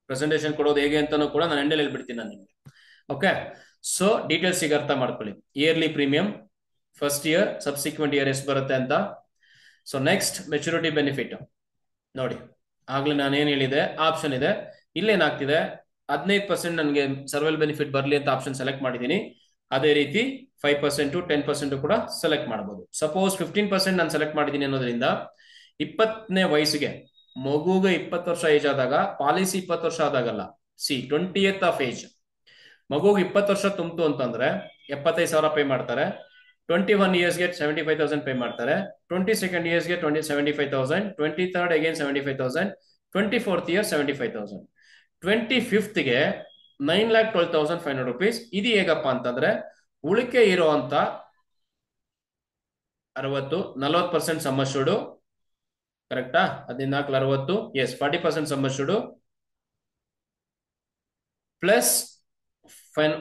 ಪ್ರೆಸೆಂಟೇಶನ್ ಕೊಡೋದು ಹೇಗೆ ಅಂತಾನು ಕೂಡ ನಾನು ಎಂಡಲ್ಲಿ ಹೇಳ್ಬಿಡ್ತೀನಿ ನಾನು ನಿಮ್ಗೆ. ಓಕೆ? ಸೊ ಡೀಟೇಲ್ಸ್ ಈಗ ಅರ್ಥ ಮಾಡ್ಕೊಳ್ಳಿ. Yearly premium first year, subsequent year ಎಷ್ಟು ಬರುತ್ತೆ ಅಂತ. ಸೊ ನೆಕ್ಸ್ಟ್ ಮೆಚುರಿಟಿ ಬೆನಿಫಿಟ್ ನೋಡಿ. ಆಗ್ಲೇ ನಾನು ಏನ್ ಹೇಳಿದೆ, ಆಪ್ಷನ್ ಇದೆ. ಇಲ್ಲೇನಾಗ್ತಿದೆ, 15% ನನಗೆ ಸರ್ವೈವಲ್ ಬೆನಿಫಿಟ್ ಬರಲಿ ಅಂತ ಆಪ್ಷನ್ ಸೆಲೆಕ್ಟ್ ಮಾಡಿದ್ದೀನಿ. ಅದೇ ರೀತಿ 5%, 10% ಕೂಡ ಸೆಲೆಕ್ಟ್ ಮಾಡಬಹುದು. ಸಪೋಸ್ 15% ನಾನು ಸೆಲೆಕ್ಟ್ ಮಾಡಿದ್ದೀನಿ ಅನ್ನೋದ್ರಿಂದ 20ನೇ ವಯಸ್ಸಿಗೆ ಮಗುಗೆ 20 ವರ್ಷ ಏಜ್ ಆದಾಗ ಪಾಲಿಸಿ 20 ವರ್ಷ ಆದಾಗಲ್ಲ, 20th of ಏಜ್ ಮಗುಗೆ 20 ವರ್ಷ ತುಂಬಿತು ಅಂತಂದ್ರೆ 75,000 ಪೇ ಮಾಡ್ತಾರೆ. 21 yearsಗೆ 75,000 ಪೇ ಮಾಡ್ತಾರೆ. 22nd yearsಗೆ 75,000. 23rd again 75,000. 24th year 75,000. 25thಗೆ 9,12,500 rupees. ಇದು ಹೇಗಪ್ಪ ಅಂತಂದ್ರೆ ಉಳಿಕೆ ಇರುವಂತ 40% ಸಮ್ ಅಶ್ಯೂರ್ಡ್, ಕರೆಕ್ಟಾ? 14 yes 40% sum assured plus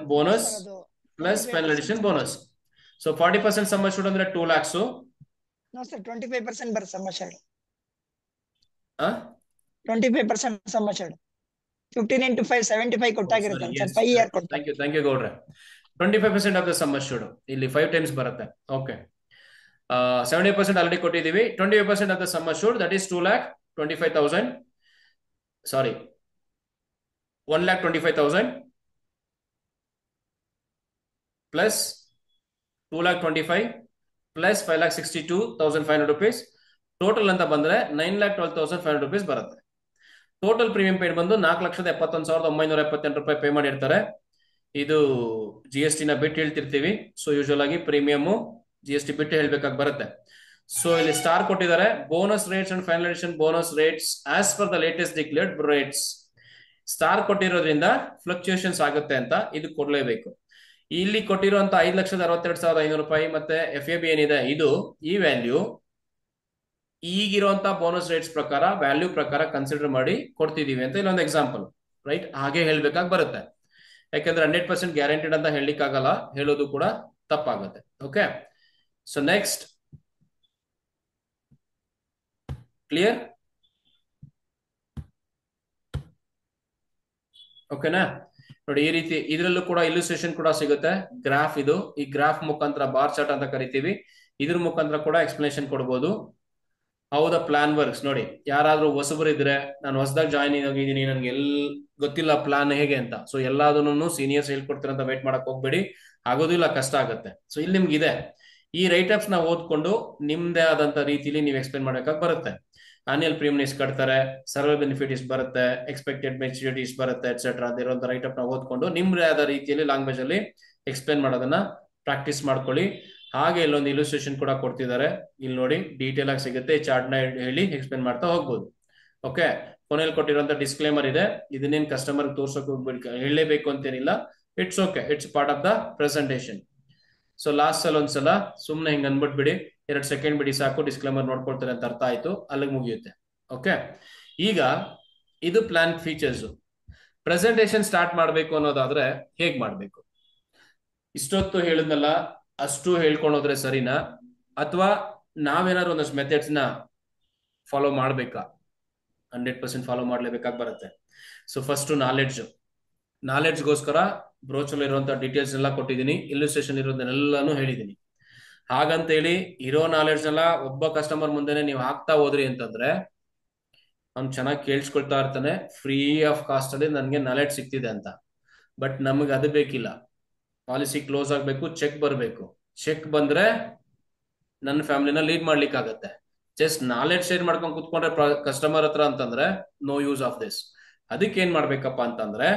bonus plus final addition bonus. So 40% sum assured ಅಂದ್ರೆ 2 lakhs. No sir, 25% ಬರ್ ಸಮ್ ಅಶ್ಯೂರ್ಡ್. ಆ 25% ಸಮ್ ಅಶ್ಯೂರ್ಡ್. 15 into 5 75 ಕೊಟ್ಟಾಗಿರುತ್ತೆ ಸರ್. 5 year ಕೊಟ್ಟ. ಥ್ಯಾಂಕ್ ಯು ಗೌಡ್ರೆ. 25% ಆಫ್ ದ ಸಮ್ ಅಶ್ಯೂರ್ಡ್ ಇಲ್ಲಿ 5 times ಬರುತ್ತೆ. ಓಕೆ, 70% ಆಲ್ರೆಡಿ ಕೊಟ್ಟಿದ್ದೀವಿ. 25% of the sum assured, that is 2,25,000. Sorry, 1,25,000 plus 2,25,000 plus 5,62,500 rupees. Total ಅಂತ ಬಂದ್ರೆ 9,12,500 rupees ಬರುತ್ತೆ. ಟೋಟಲ್ ಪ್ರೀಮಿಯಂ ಪೇಡ್ ಬಂದು 4,71,978 ರೂಪಾಯಿ ಪೇ ಮಾಡಿರ್ತಾರೆ. ಇದು GST ನ ಬಿಟ್ಟು ಹೇಳ್ತಿರ್ತೀವಿ. ಸೊ ಯೂಶುವಲ್ ಆಗಿ ಪ್ರೀಮಿಯಂ GST ಬಿಟ್ಟು ಹೇಳ್ಬೇಕಾಗಿ ಬರುತ್ತೆ. ಸೊ ಇಲ್ಲಿ ಸ್ಟಾರ್ ಕೊಟ್ಟಿದ್ದಾರೆ. Bonus rates and final addition bonus rates as per the latest declared rates. Star ಕೊಟ್ಟಿರೋದ್ರಿಂದ ಫ್ಲಕ್ಚುಯೇಷನ್ಸ್ ಆಗುತ್ತೆ ಅಂತ ಇದು ಕೊಡ್ಲೇಬೇಕು. ಇಲ್ಲಿ ಕೊಟ್ಟಿರುವಂತ 5,62,500 ರೂಪಾಯಿ ಮತ್ತೆ FAB ಏನಿದೆ ಇದು ಈ ವ್ಯಾಲ್ಯೂ ಈಗಿರುವಂತ ಬೋನಸ್ ರೇಟ್ಸ್ ಪ್ರಕಾರ ವ್ಯಾಲ್ಯೂ ಪ್ರಕಾರ ಕನ್ಸಿಡರ್ ಮಾಡಿ ಕೊಡ್ತಿದೀವಿ ಅಂತ ಇಲ್ಲೊಂದು ಎಕ್ಸಾಂಪಲ್, ರೈಟ್? ಹಾಗೆ ಹೇಳ್ಬೇಕಾಗಿ ಬರುತ್ತೆ. ಯಾಕಂದ್ರೆ 100% ಗ್ಯಾರಂಟಿಡ್ ಅಂತ ಹೇಳಲಿಕ್ಕಾಗಲ್ಲ, ಹೇಳೋದು ಕೂಡ ತಪ್ಪಾಗುತ್ತೆ. Okay, so next clear? ಓಕೆನಾ? ನೋಡಿ, ಈ ರೀತಿ ಇದರಲ್ಲೂ ಕೂಡ ಇಲ್ಯುಸ್ಟ್ರೇಷನ್ ಕೂಡ ಸಿಗುತ್ತೆ. ಗ್ರಾಫ್ ಇದು, ಈ ಗ್ರಾಫ್ ಮುಖಾಂತರ ಬಾರ್ ಚಾರ್ಟ್ ಅಂತ ಕರಿತೀವಿ. ಇದ್ರ ಮುಖಾಂತರ ಕೂಡ ಎಕ್ಸ್ಪ್ಲನೇಷನ್ ಕೊಡ್ಬೋದು. ಹೌ ದ ಪ್ಲಾನ್ ವರ್ಕ್ಸ್ ನೋಡಿ. ಯಾರಾದ್ರೂ ಹೊಸಬರು ಇದ್ರೆ, ನಾನು ಹೊಸದಾಗಿ ಜಾಯ್ನ್ ಆಗಿದ್ದೀನಿ, ನನ್ಗೆ ಗೊತ್ತಿಲ್ಲ ಪ್ಲಾನ್ ಹೇಗೆ ಅಂತ, ಸೊ ಎಲ್ಲದನ್ನು ಸೀನಿಯರ್ಸ್ ಹೇಳ್ಕೊಡ್ತಾರೆ ಅಂತ ವೇಟ್ ಮಾಡಕ್ ಹೋಗ್ಬೇಡಿ, ಆಗೋದಿಲ್ಲ, ಕಷ್ಟ ಆಗುತ್ತೆ. ಸೊ ಇಲ್ಲಿ ನಿಮ್ಗಿದೆ ಈ ರೈಟ್ ಅಪ್ಸ್ ನ ಓದ್ಕೊಂಡು ನಿಮ್ದೇ ಆದಂತ ರೀತಿಲಿ ನೀವು ಎಕ್ಸ್ಪ್ಲೇನ್ ಮಾಡಬೇಕಾಗಿ ಬರುತ್ತೆ. ಆನ್ಯಲ್ ಪ್ರೀಮಿಯಂ ಎಷ್ಟು ಕಟ್ತಾರೆ, ಸರ್ವೈವಲ್ ಬೆನಿಫಿಟ್ ಎಷ್ಟು ಬರುತ್ತೆ, ಎಕ್ಸ್ಪೆಕ್ಟೆಡ್ ಮೆಚುರಿಟಿ ಎಷ್ಟು ಬರುತ್ತೆ, ಎಟ್ಸೆಟ್ರಾ ಅದಿರುವಂತ ರೈಟ್ ಅಪ್ ನ ಓದ್ಕೊಂಡು ನಿಮ್ದೇ ಆದ ರೀತಿಯಲ್ಲಿ ಲ್ಯಾಂಗ್ವೇಜ್ ಅಲ್ಲಿ ಎಕ್ಸ್ಪ್ಲೇನ್ ಮಾಡೋದನ್ನ ಪ್ರಾಕ್ಟೀಸ್ ಮಾಡ್ಕೊಳ್ಳಿ. ಹಾಗೆ ಇಲ್ಲೊಂದು ಇಲ್ಯುಸ್ಟ್ರೇಷನ್ ಕೂಡ ಕೊಡ್ತಿದ್ದಾರೆ, ಇಲ್ಲಿ ನೋಡಿ ಡೀಟೇಲ್ ಆಗಿ ಸಿಗುತ್ತೆ. ಚಾರ್ಟ್ ನ ಹೇಳಿ ಎಕ್ಸ್ಪ್ಲೇನ್ ಮಾಡ್ತಾ ಹೋಗ್ಬೋದು. ಓಕೆ, ಕೊನೆಯಲ್ಲಿ ಕೊಟ್ಟಿರುವಂತ ಡಿಸ್ಕ್ಲೇಮರ್ ಇದೆ. ಇದನ್ನೇನು ಕಸ್ಟಮರ್ ತೋರ್ಸೋಕೆ ಹೋಗ್ಬೇಕು, ಹೇಳಲೇಬೇಕು ಅಂತೇನಿಲ್ಲ. It's okay, it's part of the presentation. So last ಅಲ್ಲಿ ಒಂದ್ಸಲ ಸುಮ್ನೆ ಹಿಂಗ್ ಅನ್ಬಿಟ್ಬಿಡಿ, 2 ಸೆಕೆಂಡ್ ಬಿಡಿ ಸಾಕು, ಡಿಸ್ಕ್ಲೇಮರ್ ನೋಡ್ಕೊಳ್ತಾರೆ ಅಂತ ಅರ್ಥ ಆಯ್ತು, ಅಲ್ಲಿಗೆ ಮುಗಿಯುತ್ತೆ. ಓಕೆ, ಈಗ ಇದು ಪ್ಲಾನ್ ಫೀಚರ್ಸ್. ಪ್ರೆಸೆಂಟೇಶನ್ ಸ್ಟಾರ್ಟ್ ಮಾಡ್ಬೇಕು ಅನ್ನೋದಾದ್ರೆ ಹೇಗ್ ಮಾಡ್ಬೇಕು? ಇಷ್ಟೊತ್ತು ಹೇಳಿದ್ನಲ್ಲ ಅಷ್ಟು ಹೇಳ್ಕೊಂಡೋದ್ರೆ ಸರಿನಾ, ಅಥವಾ ನಾವೇನಾದ್ರು ಒಂದಷ್ಟು ಮೆಥಡ್ಸ್ ನ ಫಾಲೋ ಮಾಡ್ಬೇಕಾ? 100% ಫಾಲೋ ಮಾಡ್ಲೇಬೇಕಾಗಿ ಬರುತ್ತೆ. ಸೊ ಫಸ್ಟ್ ನಾಲೆಡ್ಜ್ಗೋಸ್ಕರ ಬ್ರೋಚಲ್ಲಿ ಇರುವಂತಹ ಡೀಟೇಲ್ಸ್ ಎಲ್ಲ ಕೊಟ್ಟಿದ್ದೀನಿ, ಇಲ್ಲುಸ್ಟ್ರೇಷನ್ ಇರೋದನ್ನೆಲ್ಲಾನು ಹೇಳಿದ್ದೀನಿ. ಹಾಗಂತೇಳಿ ಇರೋ ನಾಲೆಡ್ಜ್ ಎಲ್ಲ ಒಬ್ಬ ಕಸ್ಟಮರ್ ಮುಂದೆನೆ ನೀವು ಹಾಕ್ತಾ ಹೋದ್ರಿ ಅಂತಂದ್ರೆ ಅವ್ನು ಚೆನ್ನಾಗಿ ಕೇಳಿಸ್ಕೊಳ್ತಾ ಇರ್ತಾನೆ, ಫ್ರೀ ಆಫ್ ಕಾಸ್ಟ್ ಅಲ್ಲಿ ನನಗೆ ನಾಲೆಡ್ಜ್ ಸಿಗ್ತಿದೆ ಅಂತ. ಬಟ್ ನಮಗೆ ಅದು ಬೇಕಿಲ್ಲ. ಪಾಲಿಸಿ ಕ್ಲೋಸ್ ಆಗಬೇಕು, ಚೆಕ್ ಬರಬೇಕು. ಚೆಕ್ ಬಂದ್ರೆ ನನ್ನ ಫ್ಯಾಮಿಲಿನ ಲೀಡ್ ಮಾಡ್ಲಿಕ್ಕೆ ಆಗತ್ತೆ. ಜಸ್ಟ್ ನಾಲೆಡ್ಜ್ ಶೇರ್ ಮಾಡ್ಕೊಂಡು ಕುತ್ಕೊಂಡ್ರೆ ಕಸ್ಟಮರ್ ಹತ್ರ ಅಂತಂದ್ರೆ ನೋ ಯೂಸ್ ಆಫ್ ದಿಸ್. ಅದಕ್ಕೆ ಏನ್ ಮಾಡ್ಬೇಕಪ್ಪ ಅಂತಂದ್ರೆ,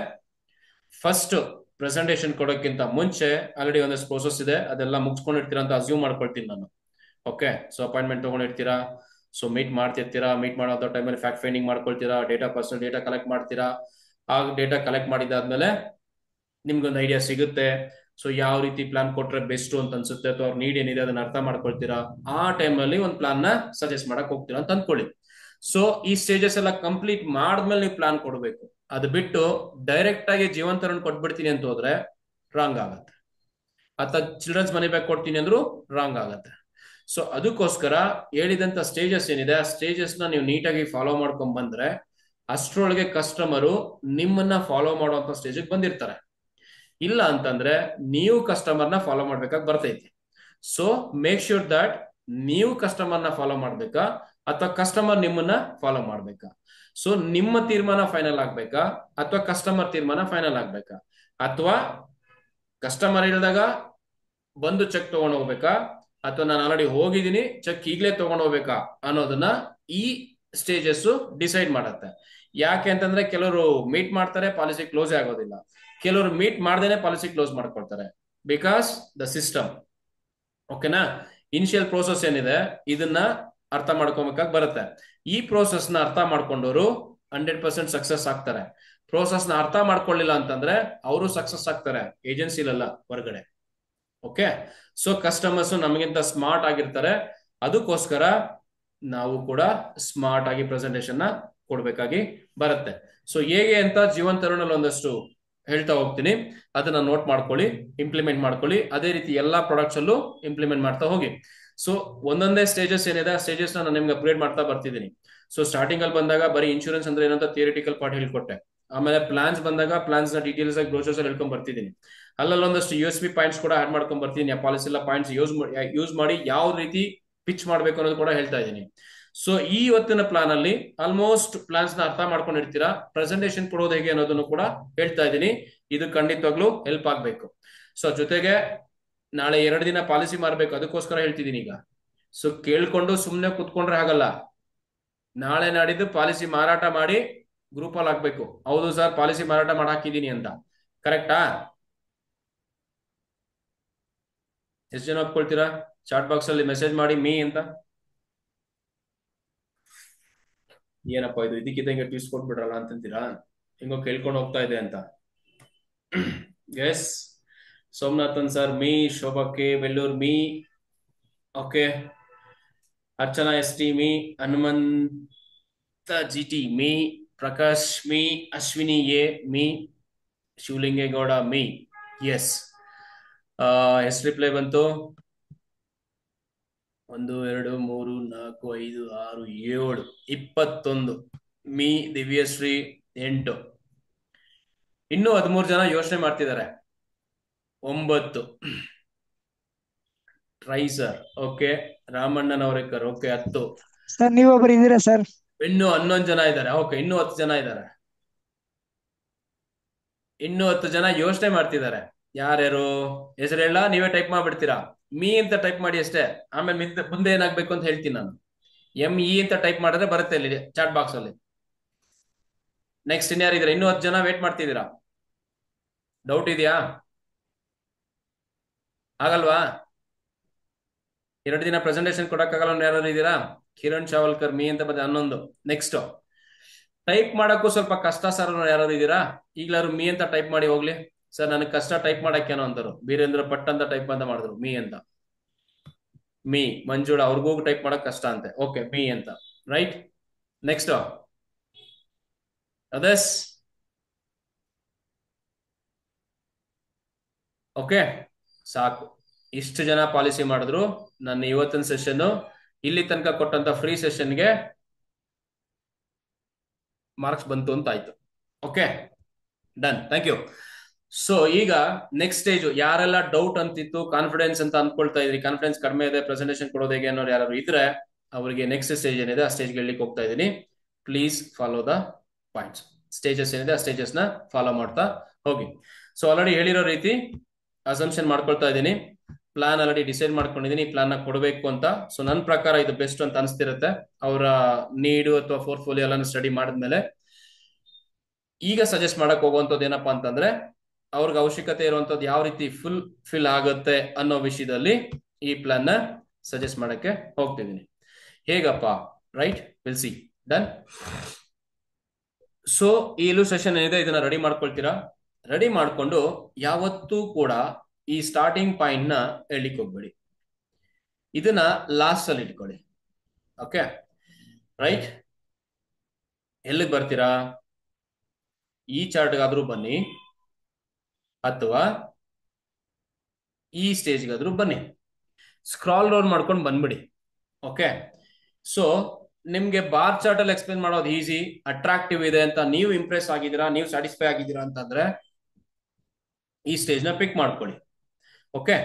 ಫಸ್ಟ್ ಪ್ರೆಸೆಂಟೇಶನ್ ಕೊಡೋಕ್ಕಿಂತ ಮುಂಚೆ ಆಲ್ರೆಡಿ ಒಂದಷ್ಟು ಪ್ರೋಸೆಸ್ ಇದೆ, ಅದೆಲ್ಲ ಮುಗಿಸ್ಕೊಂಡಿರ್ತೀರಾ ಅಂತ ಅಸ್ಯೂಮ್ ಮಾಡ್ಕೊಳ್ತೀನಿ ನಾನು. ಓಕೆ, ಸೊ ಅಪಾಯಿಂಟ್ಮೆಂಟ್ ತಗೊಂಡಿರ್ತೀರಾ, ಸೊ ಮೀಟ್ ಮಾಡ್ತಿರ್ತೀರಾ, ಮೀಟ್ ಮಾಡೋ ಟೈಮಲ್ಲಿ ಫ್ಯಾಕ್ಟ್ ಫೈಂಡಿಂಗ್ ಮಾಡ್ಕೊಳ್ತೀರಾ, ಪರ್ಸನಲ್ ಡೇಟಾ ಕಲೆಕ್ಟ್ ಮಾಡ್ತೀರಾ. ಆ ಡೇಟಾ ಕಲೆಕ್ಟ್ ಮಾಡಿದಾದ್ಮೇಲೆ ನಿಮ್ಗೊಂದು ಐಡಿಯಾ ಸಿಗುತ್ತೆ. ಸೊ ಯಾವ ರೀತಿ ಪ್ಲಾನ್ ಕೊಟ್ರೆ ಬೆಸ್ಟ್ ಅಂತ ಅನ್ಸುತ್ತೆ, ಅಥವಾ ಅವ್ರ ನೀಡ್ ಏನಿದೆ ಅದನ್ನ ಅರ್ಥ ಮಾಡ್ಕೊಳ್ತೀರಾ. ಆ ಟೈಮಲ್ಲಿ ಒಂದು ಪ್ಲಾನ್ ನ ಸಜೆಸ್ಟ್ ಮಾಡಕ್ ಹೋಗ್ತೀರಾ ಅಂತ ಅಂದ್ಕೊಳ್ಳಿ. ಸೊ ಈ ಸ್ಟೇಜಸ್ ಎಲ್ಲ ಕಂಪ್ಲೀಟ್ ಮಾಡಿದ್ಮೇಲೆ ನೀವು ಪ್ಲಾನ್ ಕೊಡಬೇಕು. ಅದು ಬಿಟ್ಟು ಡೈರೆಕ್ಟ್ ಆಗಿ ಜೀವಂತರನ್ನು ಕೊಟ್ಬಿಡ್ತೀನಿ ಅಂತ ಹೋದ್ರೆ ರಾಂಗ್ ಆಗತ್ತೆ. ಅಥವಾ ಚಿಲ್ಡ್ರನ್ಸ್ ಮನಿ ಬ್ಯಾಗ್ ಕೊಡ್ತೀನಿ ಅಂದ್ರೂ ರಾಂಗ್ ಆಗತ್ತೆ. ಸೊ ಅದಕ್ಕೋಸ್ಕರ ಹೇಳಿದಂತ ಸ್ಟೇಜಸ್ ಏನಿದೆ ಆ ಸ್ಟೇಜಸ್ ನ ನೀವು ನೀಟಾಗಿ ಫಾಲೋ ಮಾಡ್ಕೊಂಡ್ ಬಂದ್ರೆ ಅಷ್ಟ್ರೊಳಗೆ ಕಸ್ಟಮರು ನಿಮ್ಮನ್ನ ಫಾಲೋ ಮಾಡುವಂತ ಸ್ಟೇಜಿಗೆ ಬಂದಿರ್ತಾರೆ. ಇಲ್ಲ ಅಂತಂದ್ರೆ ನೀವು ಕಸ್ಟಮರ್ನ ಫಾಲೋ ಮಾಡ್ಬೇಕಾಗಿ ಬರ್ತೈತಿ. ಸೊ ಮೇಕ್ ಶ್ಯೂರ್ ದಟ್ ನೀವು ಕಸ್ಟಮರ್ನ ಫಾಲೋ ಮಾಡ್ಬೇಕಾ ಅಥವಾ ಕಸ್ಟಮರ್ ನಿಮ್ಮನ್ನ ಫಾಲೋ ಮಾಡ್ಬೇಕಾ? ಸೊ ನಿಮ್ಮ ತೀರ್ಮಾನ ಫೈನಲ್ ಆಗ್ಬೇಕಾ ಅಥವಾ ಕಸ್ಟಮರ್ ತೀರ್ಮಾನ ಫೈನಲ್ ಆಗ್ಬೇಕಾ? ಅಥವಾ ಕಸ್ಟಮರ್ ಹೇಳಿದಾಗ ಬಂದು ಚೆಕ್ ತಗೊಂಡು ಹೋಗ್ಬೇಕಾ ಅಥವಾ ನಾನು ಆಲ್ರೆಡಿ ಹೋಗಿದ್ದೀನಿ ಚೆಕ್ ಈಗಲೇ ತಗೊಂಡು ಹೋಗ್ಬೇಕಾ ಅನ್ನೋದನ್ನ ಈ ಸ್ಟೇಜಸ್ ಡಿಸೈಡ್ ಮಾಡತ್ತೆ. ಯಾಕೆ ಅಂತಂದ್ರೆ ಕೆಲವರು ಮೀಟ್ ಮಾಡ್ತಾರೆ, ಪಾಲಿಸಿ ಕ್ಲೋಸ್ ಆಗೋದಿಲ್ಲ. ಕೆಲವರು ಮೀಟ್ ಮಾಡ್ದೇನೆ ಪಾಲಿಸಿ ಕ್ಲೋಸ್ ಮಾಡ್ಕೊಳ್ತಾರೆ, ಬಿಕಾಸ್ ದ ಸಿಸ್ಟಮ್. ಓಕೆನಾ? ಇನಿಷಿಯಲ್ ಪ್ರೋಸೆಸ್ ಏನಿದೆ ಇದನ್ನ ಅರ್ಥ ಮಾಡ್ಕೊಬೇಕಾಗಿ ಬರುತ್ತೆ. ಈ ಪ್ರೋಸೆಸ್ ನ ಅರ್ಥ ಮಾಡ್ಕೊಂಡವರು 100% ಸಕ್ಸಸ್ ಆಗ್ತಾರೆ. ಪ್ರೋಸೆಸ್ ನ ಅರ್ಥ ಮಾಡ್ಕೊಳ್ಳಿಲ್ಲ ಅಂತಂದ್ರೆ ಅವರು ಸಕ್ಸಸ್ ಆಗ್ತಾರೆ ಏಜೆನ್ಸಿಲಲ್ಲ, ಹೊರಗಡೆ. ಓಕೆ, ಸೊ ಕಸ್ಟಮರ್ಸ್ ನಮಗಿಂತ ಸ್ಮಾರ್ಟ್ ಆಗಿರ್ತಾರೆ. ಅದಕ್ಕೋಸ್ಕರ ನಾವು ಕೂಡ ಸ್ಮಾರ್ಟ್ ಆಗಿ ಪ್ರೆಸೆಂಟೇಶನ್ ನ ಕೊಡ್ಬೇಕಾಗಿ ಬರುತ್ತೆ. ಸೊ ಹೇಗೆ ಅಂತ ಜೀವನ್ ತರುಣಲ್ಲಿ ಒಂದಷ್ಟು ಹೇಳ್ತಾ ಹೋಗ್ತೀನಿ, ಅದನ್ನ ನೋಟ್ ಮಾಡ್ಕೊಳ್ಳಿ, ಇಂಪ್ಲಿಮೆಂಟ್ ಮಾಡ್ಕೊಳ್ಳಿ. ಅದೇ ರೀತಿ ಎಲ್ಲಾ ಪ್ರಾಡಕ್ಟ್ಸ್ ಅಲ್ಲೂ ಇಂಪ್ಲಿಮೆಂಟ್ ಮಾಡ್ತಾ ಹೋಗಿ. ಸೊ ಒಂದೊಂದೇ ಸ್ಟೇಜಸ್ ಏನಿದೆ ಆ ಸ್ಟೇಜಸ್ ನಾನು ನಿಮ್ಗೆ ಅಪ್ಗ್ರೇಡ್ ಮಾಡ್ತಾ ಬರ್ತಿದ್ದೀನಿ. ಸೊ ಸ್ಟಾರ್ಟಿಂಗ್ ಅಲ್ಲಿ ಬಂದಾಗ ಬರೀ ಇನ್ಶೂರೆನ್ಸ್ ಅಂದ್ರೆ ಏನಂತ ಥಿಯರಿಟಿಕಲ್ ಪಾರ್ಟ್ ಹೇಳ್ಕೊಟ್ಟೆ. ಆಮೇಲೆ ಪ್ಲಾನ್ಸ್ ಬಂದಾಗ ಪ್ಲಾನ್ಸ್ ನ ಡೀಟೇಲ್ಸ್ ಆಗಿ ಬ್ರೋಚರ್ಸ್ ಅಲ್ಲಿ ಹೇಳ್ಕೊಂಡ್ ಬರ್ತಿದ್ದೀನಿ. ಅಲ್ಲೊಂದಷ್ಟು USP ಪಾಯಿಂಟ್ಸ್ ಕೂಡ ಆಡ್ ಮಾಡ್ಕೊಂಡ್ ಬರ್ತೀನಿ. ಆ ಪಾಲಿಸಿ ಎಲ್ಲ ಪಾಯಿಂಟ್ಸ್ ಯೂಸ್ ಮಾಡಿ ಯಾವ ರೀತಿ ಪಿಚ್ ಮಾಡ್ಬೇಕು ಅನ್ನೋದು ಕೂಡ ಹೇಳ್ತಾ ಇದ್ದೀನಿ. ಸೊ ಈ ಇವತ್ತಿನ ಪ್ಲಾನ್ ಅಲ್ಲಿ ಆಲ್ಮೋಸ್ಟ್ ಪ್ಲಾನ್ಸ್ ನ ಅರ್ಥ ಮಾಡ್ಕೊಂಡಿರ್ತೀರಾ. ಪ್ರೆಸೆಂಟೇಶನ್ ಕೊಡೋದು ಹೇಗೆ ಅನ್ನೋದನ್ನು ಕೂಡ ಹೇಳ್ತಾ ಇದ್ದೀನಿ. ಇದು ಖಂಡಿತವಾಗ್ಲೂ ಹೆಲ್ಪ್ ಆಗ್ಬೇಕು. ಸೊ ಜೊತೆಗೆ ನಾಳೆ 2 ದಿನ ಪಾಲಿಸಿ ಮಾರ್ಬೇಕು, ಅದಕ್ಕೋಸ್ಕರ ಹೇಳ್ತಿದ್ದೀನಿ ಈಗ. ಸೊ ಕೇಳ್ಕೊಂಡು ಸುಮ್ನೆ ಕುತ್ಕೊಂಡ್ರೆ ಆಗಲ್ಲ. ನಾಳೆ ನಾಡಿದ್ದು ಪಾಲಿಸಿ ಮಾರಾಟ ಮಾಡಿ ಗ್ರೂಪ್ ಅಲ್ಲಿ ಹಾಕ್ಬೇಕು. ಹೌದು ಸರ್, ಪಾಲಿಸಿ ಮಾರಾಟ ಮಾಡಿ ಹಾಕಿದೀನಿ ಅಂತ. ಕರೆಕ್ಟಾ? ಎಷ್ಟು ಜನ ಒಪ್ಕೊಳ್ತೀರಾ? ಚಾಟ್ ಬಾಕ್ಸ್ ಅಲ್ಲಿ ಮೆಸೇಜ್ ಮಾಡಿ ಮೀ ಅಂತ. ಏನಪ್ಪಾ ಇದು ಇದಕ್ಕಿದ್ದಂಗೆ ಟ್ವಿಸ್ಟ್ ಕೊಟ್ಬಿಡ್ರಲ್ಲ ಅಂತಂತೀರಾ? ಹಿಂಗೋ ಕೇಳ್ಕೊಂಡು ಹೋಗ್ತಾ ಇದೆ ಅಂತ. ಎಸ್, ಸೋಮನಾಥನ್ ಸರ್ ಮೀ, ಶೋಭಕ್ಕೆ Bellur me, okay, Archana ST me, Hanumantha GT me, Prakash me, Ashwini A me, Shivalingegowda me. Yes, ಎಷ್ಟು ರಿಪ್ಲೈ ಬಂತು? 1 2 3 4 5 6 7 21 ಮೀ, ದಿವ್ಯಶ್ರೀ 8. ಇನ್ನು 13 ಜನ ಯೋಚನೆ ಮಾಡ್ತಿದ್ದಾರೆ. 9 ಟ್ರೈ ಸರ್, ಓಕೆ. ರಾಮಣ್ಣನವರೇಕರ್, ಓಕೆ 10. ಸರ್ ನೀವೊಬ್ರು ಇದ್ದೀರಾ ಸರ್? ಇನ್ನು 11 ಜನ ಇದ್ದಾರೆ. ಓಕೆ, ಇನ್ನು 10 ಜನ ಇದ್ದಾರೆ. ಇನ್ನು 10 ಜನ ಯೋಚನೆ ಮಾಡ್ತಿದ್ದಾರೆ. ಯಾರ್ಯಾರು ಹೆಸರು ಹೇಳ? ನೀವೇ ಟೈಪ್ ಮಾಡ್ಬಿಡ್ತೀರಾ. ಮೀ ಅಂತ ಟೈಪ್ ಮಾಡಿ ಅಷ್ಟೇ. ಆಮೇಲೆ ಮುಂದೆ ಏನಾಗ್ಬೇಕು ಅಂತ ಹೇಳ್ತೀನಿ ನಾನು. ME ಅಂತ ಟೈಪ್ ಮಾಡಿದ್ರೆ ಬರುತ್ತೆ ಇಲ್ಲಿ ಚಾಟ್ ಬಾಕ್ಸ್ ಅಲ್ಲಿ. ನೆಕ್ಸ್ಟ್ ಇನ್ಯಾರಿದ್ರೆ? ಇನ್ನು 10 ಜನ ವೇಟ್ ಮಾಡ್ತಿದ್ದೀರಾ. ಡೌಟ್ ಇದೆಯಾ? ಆಗಲ್ವಾ? 2 ದಿನ ಪ್ರೆಸೆಂಟೇಶನ್ ಕೊಡಕ್ಕಾಗಲ್ಲ ಯಾರು ಇದ್ದೀರಾ? ಕಿರಣ್ ಚಾವಲ್ಕರ್ ಮೀ ಅಂತ ಬಂದ 11. ನೆಕ್ಸ್ಟ್ ಟೈಪ್ ಮಾಡಕ್ಕೂ ಸ್ವಲ್ಪ ಕಷ್ಟ ಸರ್ ಯಾರು ಇದ್ದೀರಾ? ಈಗ್ಲಾರು ಮೀ ಅಂತ ಟೈಪ್ ಮಾಡಿ ಹೋಗ್ಲಿ. ಸರ್ ನನಗೆ ಕಷ್ಟ ಟೈಪ್ ಮಾಡಕ್ಕೇನೋ ಅಂದರು. ಬೀರೇಂದ್ರ ಪಟ್ ಅಂತ ಟೈಪ್ ಅಂತ ಮಾಡಿದ್ರು ಮೀ ಅಂತ. ಮೀ ಮಂಜುಳ, ಅವ್ರಿಗೂ ಟೈಪ್ ಮಾಡಕ್ ಕಷ್ಟ ಅಂತೆ. ಓಕೆ, ಮೀ ಅಂತ. Right, next others. ಓಕೆ, ಸಾಕು. ಇಷ್ಟು ಜನ ಪಾಲಿಸಿ ಮಾಡಿದ್ರು. ನನ್ನ ಇವತ್ತಿನ ಸೆಷನ್ ಇಲ್ಲಿ ತನಕ ಕೊಟ್ಟಂತ ಫ್ರೀ ಸೆಷನ್ಗೆ ಮಾರ್ಕ್ಸ್ ಬಂತು ಅಂತ ಆಯ್ತು. Okay, done, thank you. So ಈಗ ನೆಕ್ಸ್ಟ್ ಸ್ಟೇಜ್, ಯಾರೆಲ್ಲ ಡೌಟ್ ಅಂತಿತ್ತು, ಕಾನ್ಫಿಡೆನ್ಸ್ ಅಂತ ಅಂದ್ಕೊಳ್ತಾ ಇದ್ರಿ, ಕಾನ್ಫಿಡೆನ್ಸ್ ಕಡಿಮೆ ಇದೆ, ಪ್ರೆಸೆಂಟೇಷನ್ ಕೊಡೋದು ಹೇಗೆ ಅನ್ನೋರು ಯಾರು ಇದ್ರೆ ಅವರಿಗೆ ನೆಕ್ಸ್ಟ್ ಸ್ಟೇಜ್ ಏನಿದೆ ಆ ಸ್ಟೇಜ್ಗೆ ಹೇಳಲಿಕ್ಕೆ ಹೋಗ್ತಾ ಇದ್ದೀನಿ. Please follow the points. Stages ಏನಿದೆ ಆ ಸ್ಟೇಜಸ್ ನ ಫಾಲೋ ಮಾಡ್ತಾ ಹೋಗಿ. ಸೊ ಆಲ್ರೆಡಿ ಹೇಳಿರೋ ರೀತಿ ಅಸಂಪ್ಷನ್ ಮಾಡ್ಕೊಳ್ತಾ ಇದ್ದೀನಿ. ಪ್ಲಾನ್ ಆಲ್ರೆಡಿ ಡಿಸೈಡ್ ಮಾಡ್ಕೊಂಡಿದ್ದೀನಿ, ಈ ಪ್ಲಾನ್ ನ ಕೊಡಬೇಕು ಅಂತ. ಸೊ ನನ್ನ ಪ್ರಕಾರ ಇದು ಬೆಸ್ಟ್ ಅಂತ ಅನಿಸ್ತಿರುತ್ತೆ. ಅವರ ನೀಡು ಅಥವಾ ಪೋರ್ಟ್ಫೋಲಿಯೋ ಎಲ್ಲ ಸ್ಟಡಿ ಮಾಡಿದ್ಮೇಲೆ ಈಗ ಸಜೆಸ್ಟ್ ಮಾಡಕ್ ಹೋಗುವಂಥದ್ದು ಏನಪ್ಪಾ ಅಂತಂದ್ರೆ, ಅವ್ರಿಗೆ ಅವಶ್ಯಕತೆ ಇರುವಂತದ್ದು ಯಾವ ರೀತಿ ಫಿಲ್ ಆಗುತ್ತೆ ಅನ್ನೋ ವಿಷಯದಲ್ಲಿ ಈ ಪ್ಲಾನ್ ನ ಸಜೆಸ್ಟ್ ಮಾಡಕ್ಕೆ ಹೋಗ್ತಿದ್ದೀನಿ. ಹೇಗಪ್ಪ, right, will see. Done. So ಈ ಇಲ್ಲುಸ್ಟ್ರೇಷನ್ ಏನಿದೆ ಇದನ್ನ ರೆಡಿ ಮಾಡ್ಕೊಳ್ತೀರಾ. ರೆಡಿ ಮಾಡ್ಕೊಂಡು ಯಾವತ್ತೂ ಕೂಡ ಈ ಸ್ಟಾರ್ಟಿಂಗ್ ಪಾಯಿಂಟ್ ನ ಹೇಳಿಕ್ ಹೋಗ್ಬೇಡಿ, ಇದನ್ನ ಲಾಸ್ಟ್ ಅಲ್ಲಿ ಇಟ್ಕೊಳ್ಳಿ. Okay, right. ಎಲ್ಲಿಗೆ ಬರ್ತೀರಾ? ಈ ಚಾರ್ಟ್ಗಾದ್ರೂ ಬನ್ನಿ ಅಥವಾ ಈ ಸ್ಟೇಜ್ಗಾದ್ರೂ ಬನ್ನಿ, ಸ್ಕ್ರಾಲ್ ಡೌನ್ ಮಾಡ್ಕೊಂಡು ಬಂದ್ಬಿಡಿ. ಓಕೆ, ಸೊ ನಿಮ್ಗೆ ಬಾರ್ ಚಾರ್ಟ್ ಅಲ್ಲಿ ಎಕ್ಸ್ಪ್ಲೇನ್ ಮಾಡೋದು ಈಸಿ, ಅಟ್ರಾಕ್ಟಿವ್ ಇದೆ ಅಂತ ನೀವು ಇಂಪ್ರೆಸ್ ಆಗಿದ್ದೀರಾ, ನೀವು ಸ್ಯಾಟಿಸ್ಫೈ ಆಗಿದ್ದೀರಾ ಅಂತಂದ್ರೆ ಈ ಸ್ಟೇಜ್ ನ ಪಿಕ್ ಮಾಡ್ಕೊಳ್ಳಿ. ಓಕೆ,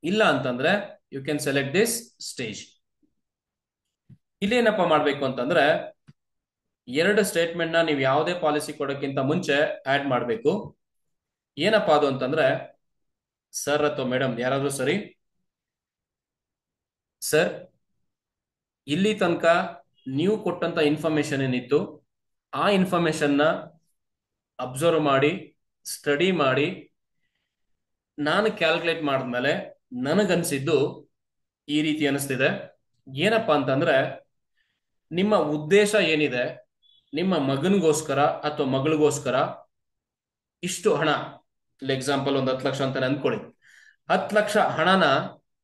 ಇಲ್ಲ ಅಂತಂದ್ರೆ you can select this stage. ಇಲ್ಲೇನಪ್ಪ ಮಾಡ್ಬೇಕು ಅಂತಂದ್ರೆ, ಎರಡು ಸ್ಟೇಟ್ಮೆಂಟ್ ನ ನೀವು ಯಾವುದೇ ಪಾಲಿಸಿ ಕೊಡೋಕ್ಕಿಂತ ಮುಂಚೆ ಆಡ್ ಮಾಡಬೇಕು. ಏನಪ್ಪಾ ಅದು ಅಂತಂದ್ರೆ, ಸರ್ ಅಥವಾ ಮೇಡಮ್ ಯಾರಾದ್ರೂ ಸರಿ, ಸರ್ ಇಲ್ಲಿ ತನಕ ನೀವು ಕೊಟ್ಟಂತ ಇನ್ಫಾರ್ಮೇಶನ್ ಏನಿತ್ತು ಆ ಇನ್ಫಾರ್ಮೇಶನ್ ನ ಅಬ್ಸರ್ವ್ ಮಾಡಿ, ಸ್ಟಡಿ ಮಾಡಿ, ನಾನು ಕ್ಯಾಲ್ಕುಲೇಟ್ ಮಾಡಿದ್ಮೇಲೆ ನನಗನ್ಸಿದ್ದು ಈ ರೀತಿ ಅನಿಸ್ತಿದೆ. ಏನಪ್ಪಾ ಅಂತಂದ್ರೆ, ನಿಮ್ಮ ಉದ್ದೇಶ ಏನಿದೆ, ನಿಮ್ಮ ಮಗನಿಗೋಸ್ಕರ ಅಥವಾ ಮಗಳಿಗೋಸ್ಕರ ಇಷ್ಟು ಹಣ, ಎಕ್ಸಾಂಪಲ್ ಒಂದು 10 ಲಕ್ಷ ಅಂತ ಅಂದ್ಕೊಳ್ಳಿ, 10 ಲಕ್ಷ ಹಣನ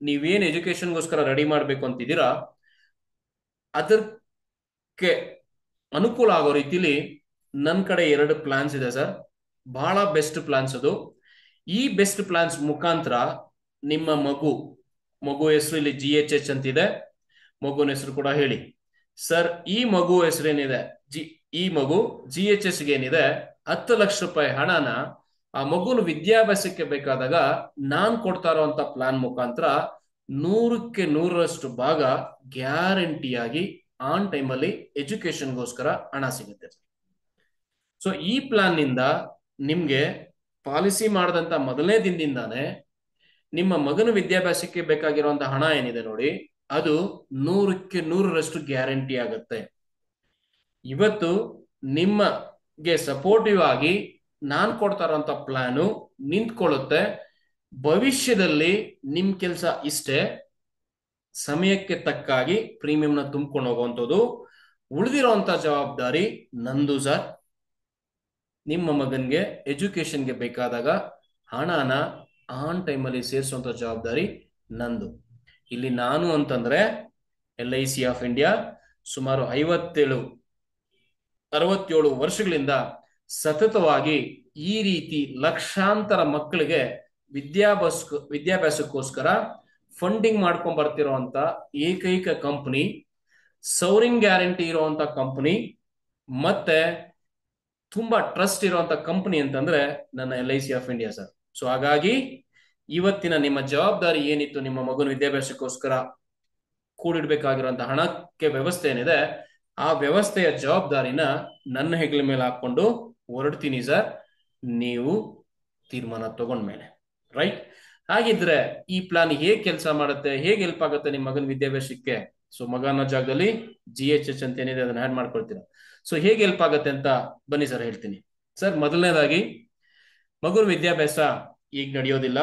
ನೀವೇನ್ ಎಜುಕೇಶನ್ಗೋಸ್ಕರ ರೆಡಿ ಮಾಡ್ಬೇಕು ಅಂತಿದ್ದೀರಾ ಅದಕ್ಕೆ ಅನುಕೂಲ ಆಗೋ ರೀತಿಲಿ ನನ್ನ ಕಡೆ 2 ಪ್ಲಾನ್ಸ್ ಇದೆ ಸರ್. ಬಹಳ ಬೆಸ್ಟ್ ಪ್ಲಾನ್ಸ್ ಅದು. ಈ ಬೆಸ್ಟ್ ಪ್ಲಾನ್ಸ್ ಮುಖಾಂತರ ನಿಮ್ಮ ಮಗು ಹೆಸರು ಇಲ್ಲಿ GHH ಅಂತಿದೆ, ಮಗುನ ಹೆಸರು ಕೂಡ ಹೇಳಿ ಸರ್. ಈ ಮಗು ಹೆಸರೇನಿದೆ, ಈ ಮಗು GHS ಗೆ ಏನಿದೆ 10 ಲಕ್ಷ ರೂಪಾಯಿ ಹಣನ ಆ ಮಗುನ ವಿದ್ಯಾಭ್ಯಾಸಕ್ಕೆ ಬೇಕಾದಾಗ ನಾನ್ ಕೊಡ್ತಾ ಇರೋಂತ ಪ್ಲಾನ್ ಮುಖಾಂತರ 100ಕ್ಕೆ 100ರಷ್ಟು ಭಾಗ ಗ್ಯಾರಂಟಿಯಾಗಿ ಆನ್ ಟೈಮಲ್ಲಿ ಎಜುಕೇಶನ್ಗೋಸ್ಕರ ಹಣ ಸಿಗುತ್ತೆ. ಸೊ ಈ ಪ್ಲಾನ್ ನಿಂದ ನಿಮ್ಗೆ ಪಾಲಿಸಿ ಮಾಡದಂತ ಮೊದಲನೇ ದಿನದಿಂದಾನೆ ನಿಮ್ಮ ಮಗನ ವಿದ್ಯಾಭ್ಯಾಸಕ್ಕೆ ಬೇಕಾಗಿರುವಂತಹ ಹಣ ಏನಿದೆ ನೋಡಿ, ಅದು 100ಕ್ಕೆ 100ರಷ್ಟು ಗ್ಯಾರಂಟಿ ಆಗುತ್ತೆ. ಇವತ್ತು ನಿಮಗೆ ಸಪೋರ್ಟಿವ್ ಆಗಿ ನಾನ್ ಕೊಡ್ತಾ ಇರೋಂಥ ಪ್ಲಾನು ನಿಂತ್ಕೊಳ್ಳುತ್ತೆ. ಭವಿಷ್ಯದಲ್ಲಿ ನಿಮ್ ಕೆಲಸ ಇಷ್ಟೇ, ಸಮಯಕ್ಕೆ ತಕ್ಕಾಗಿ ಪ್ರೀಮಿಯಂನ ತುಂಬಿಕೊಂಡು ಹೋಗುವಂಥದ್ದು. ಉಳಿದಿರುವಂತ ಜವಾಬ್ದಾರಿ ನಂದು ಸರ್. ನಿಮ್ಮ ಮಗನ್ಗೆ ಎಜುಕೇಶನ್ಗೆ ಬೇಕಾದಾಗ ಹಣನ ಆನ್ ಟೈಮಲ್ಲಿ ಸೇರಿಸುವಂತ ಜವಾಬ್ದಾರಿ ನಂದು. ಇಲ್ಲಿ ನಾನು ಅಂತಂದ್ರೆ LIC ಆಫ್ ಇಂಡಿಯಾ ಸುಮಾರು 67 ವರ್ಷಗಳಿಂದ ಸತತವಾಗಿ ಈ ರೀತಿ ಲಕ್ಷಾಂತರ ಮಕ್ಕಳಿಗೆ ವಿದ್ಯಾಭ್ಯಾಸಕ್ಕೋಸ್ಕರ ಫಂಡಿಂಗ್ ಮಾಡ್ಕೊಂಡ್ ಬರ್ತಿರೋಂತ ಏಕೈಕ ಕಂಪನಿ, ಸೌರಿಂಗ್ ಗ್ಯಾರಂಟಿ ಇರುವಂತ ಕಂಪನಿ, ಮತ್ತೆ ತುಂಬಾ ಟ್ರಸ್ಟ್ ಇರುವಂತ ಕಂಪನಿ ಅಂತಂದ್ರೆ ನನ್ನ LIC of India sir. So ಹಾಗಾಗಿ ಇವತ್ತಿನ ನಿಮ್ಮ ಜವಾಬ್ದಾರಿ ಏನಿತ್ತು, ನಿಮ್ಮ ಮಗನ ವಿದ್ಯಾಭ್ಯಾಸಕ್ಕೋಸ್ಕರ ಕೂಡಿಡ್ಬೇಕಾಗಿರುವಂತ ಹಣಕ್ಕೆ ವ್ಯವಸ್ಥೆ ಏನಿದೆ, ಆ ವ್ಯವಸ್ಥೆಯ ಜವಾಬ್ದಾರಿನ ನನ್ನ ಹೆಗಲ ಮೇಲೆ ಹಾಕೊಂಡು ಹೊರಡ್ತೀನಿ ಸರ್, ನೀವು ತೀರ್ಮಾನ ತಗೊಂಡ್ಮೇಲೆ. ರೈಟ್? ಹಾಗಿದ್ರೆ ಈ ಪ್ಲಾನ್ ಹೇಗೆ ಕೆಲಸ ಮಾಡುತ್ತೆ, ಹೇಗೆ ಹೆಲ್ಪ್ ಆಗುತ್ತೆ ನಿಮ್ಮ ಮಗನ ವಿದ್ಯಾಭ್ಯಾಸಕ್ಕೆ? ಸೊ ಮಗ ಅನ್ನೋ ಜಾಗದಲ್ಲಿ GHH ಅಂತ ಏನಿದೆ ಅದನ್ನ ಆಡ್ ಮಾಡ್ಕೊಳ್ತೀರಾ. ಸೊ ಹೇಗೆ ಹೆಲ್ಪ್ ಆಗುತ್ತೆ ಅಂತ ಬನ್ನಿ ಸರ್ ಹೇಳ್ತೀನಿ. ಸರ್, ಮೊದಲನೇದಾಗಿ ಮಗುನ ವಿದ್ಯಾಭ್ಯಾಸ ಈಗ ನಡೆಯೋದಿಲ್ಲ,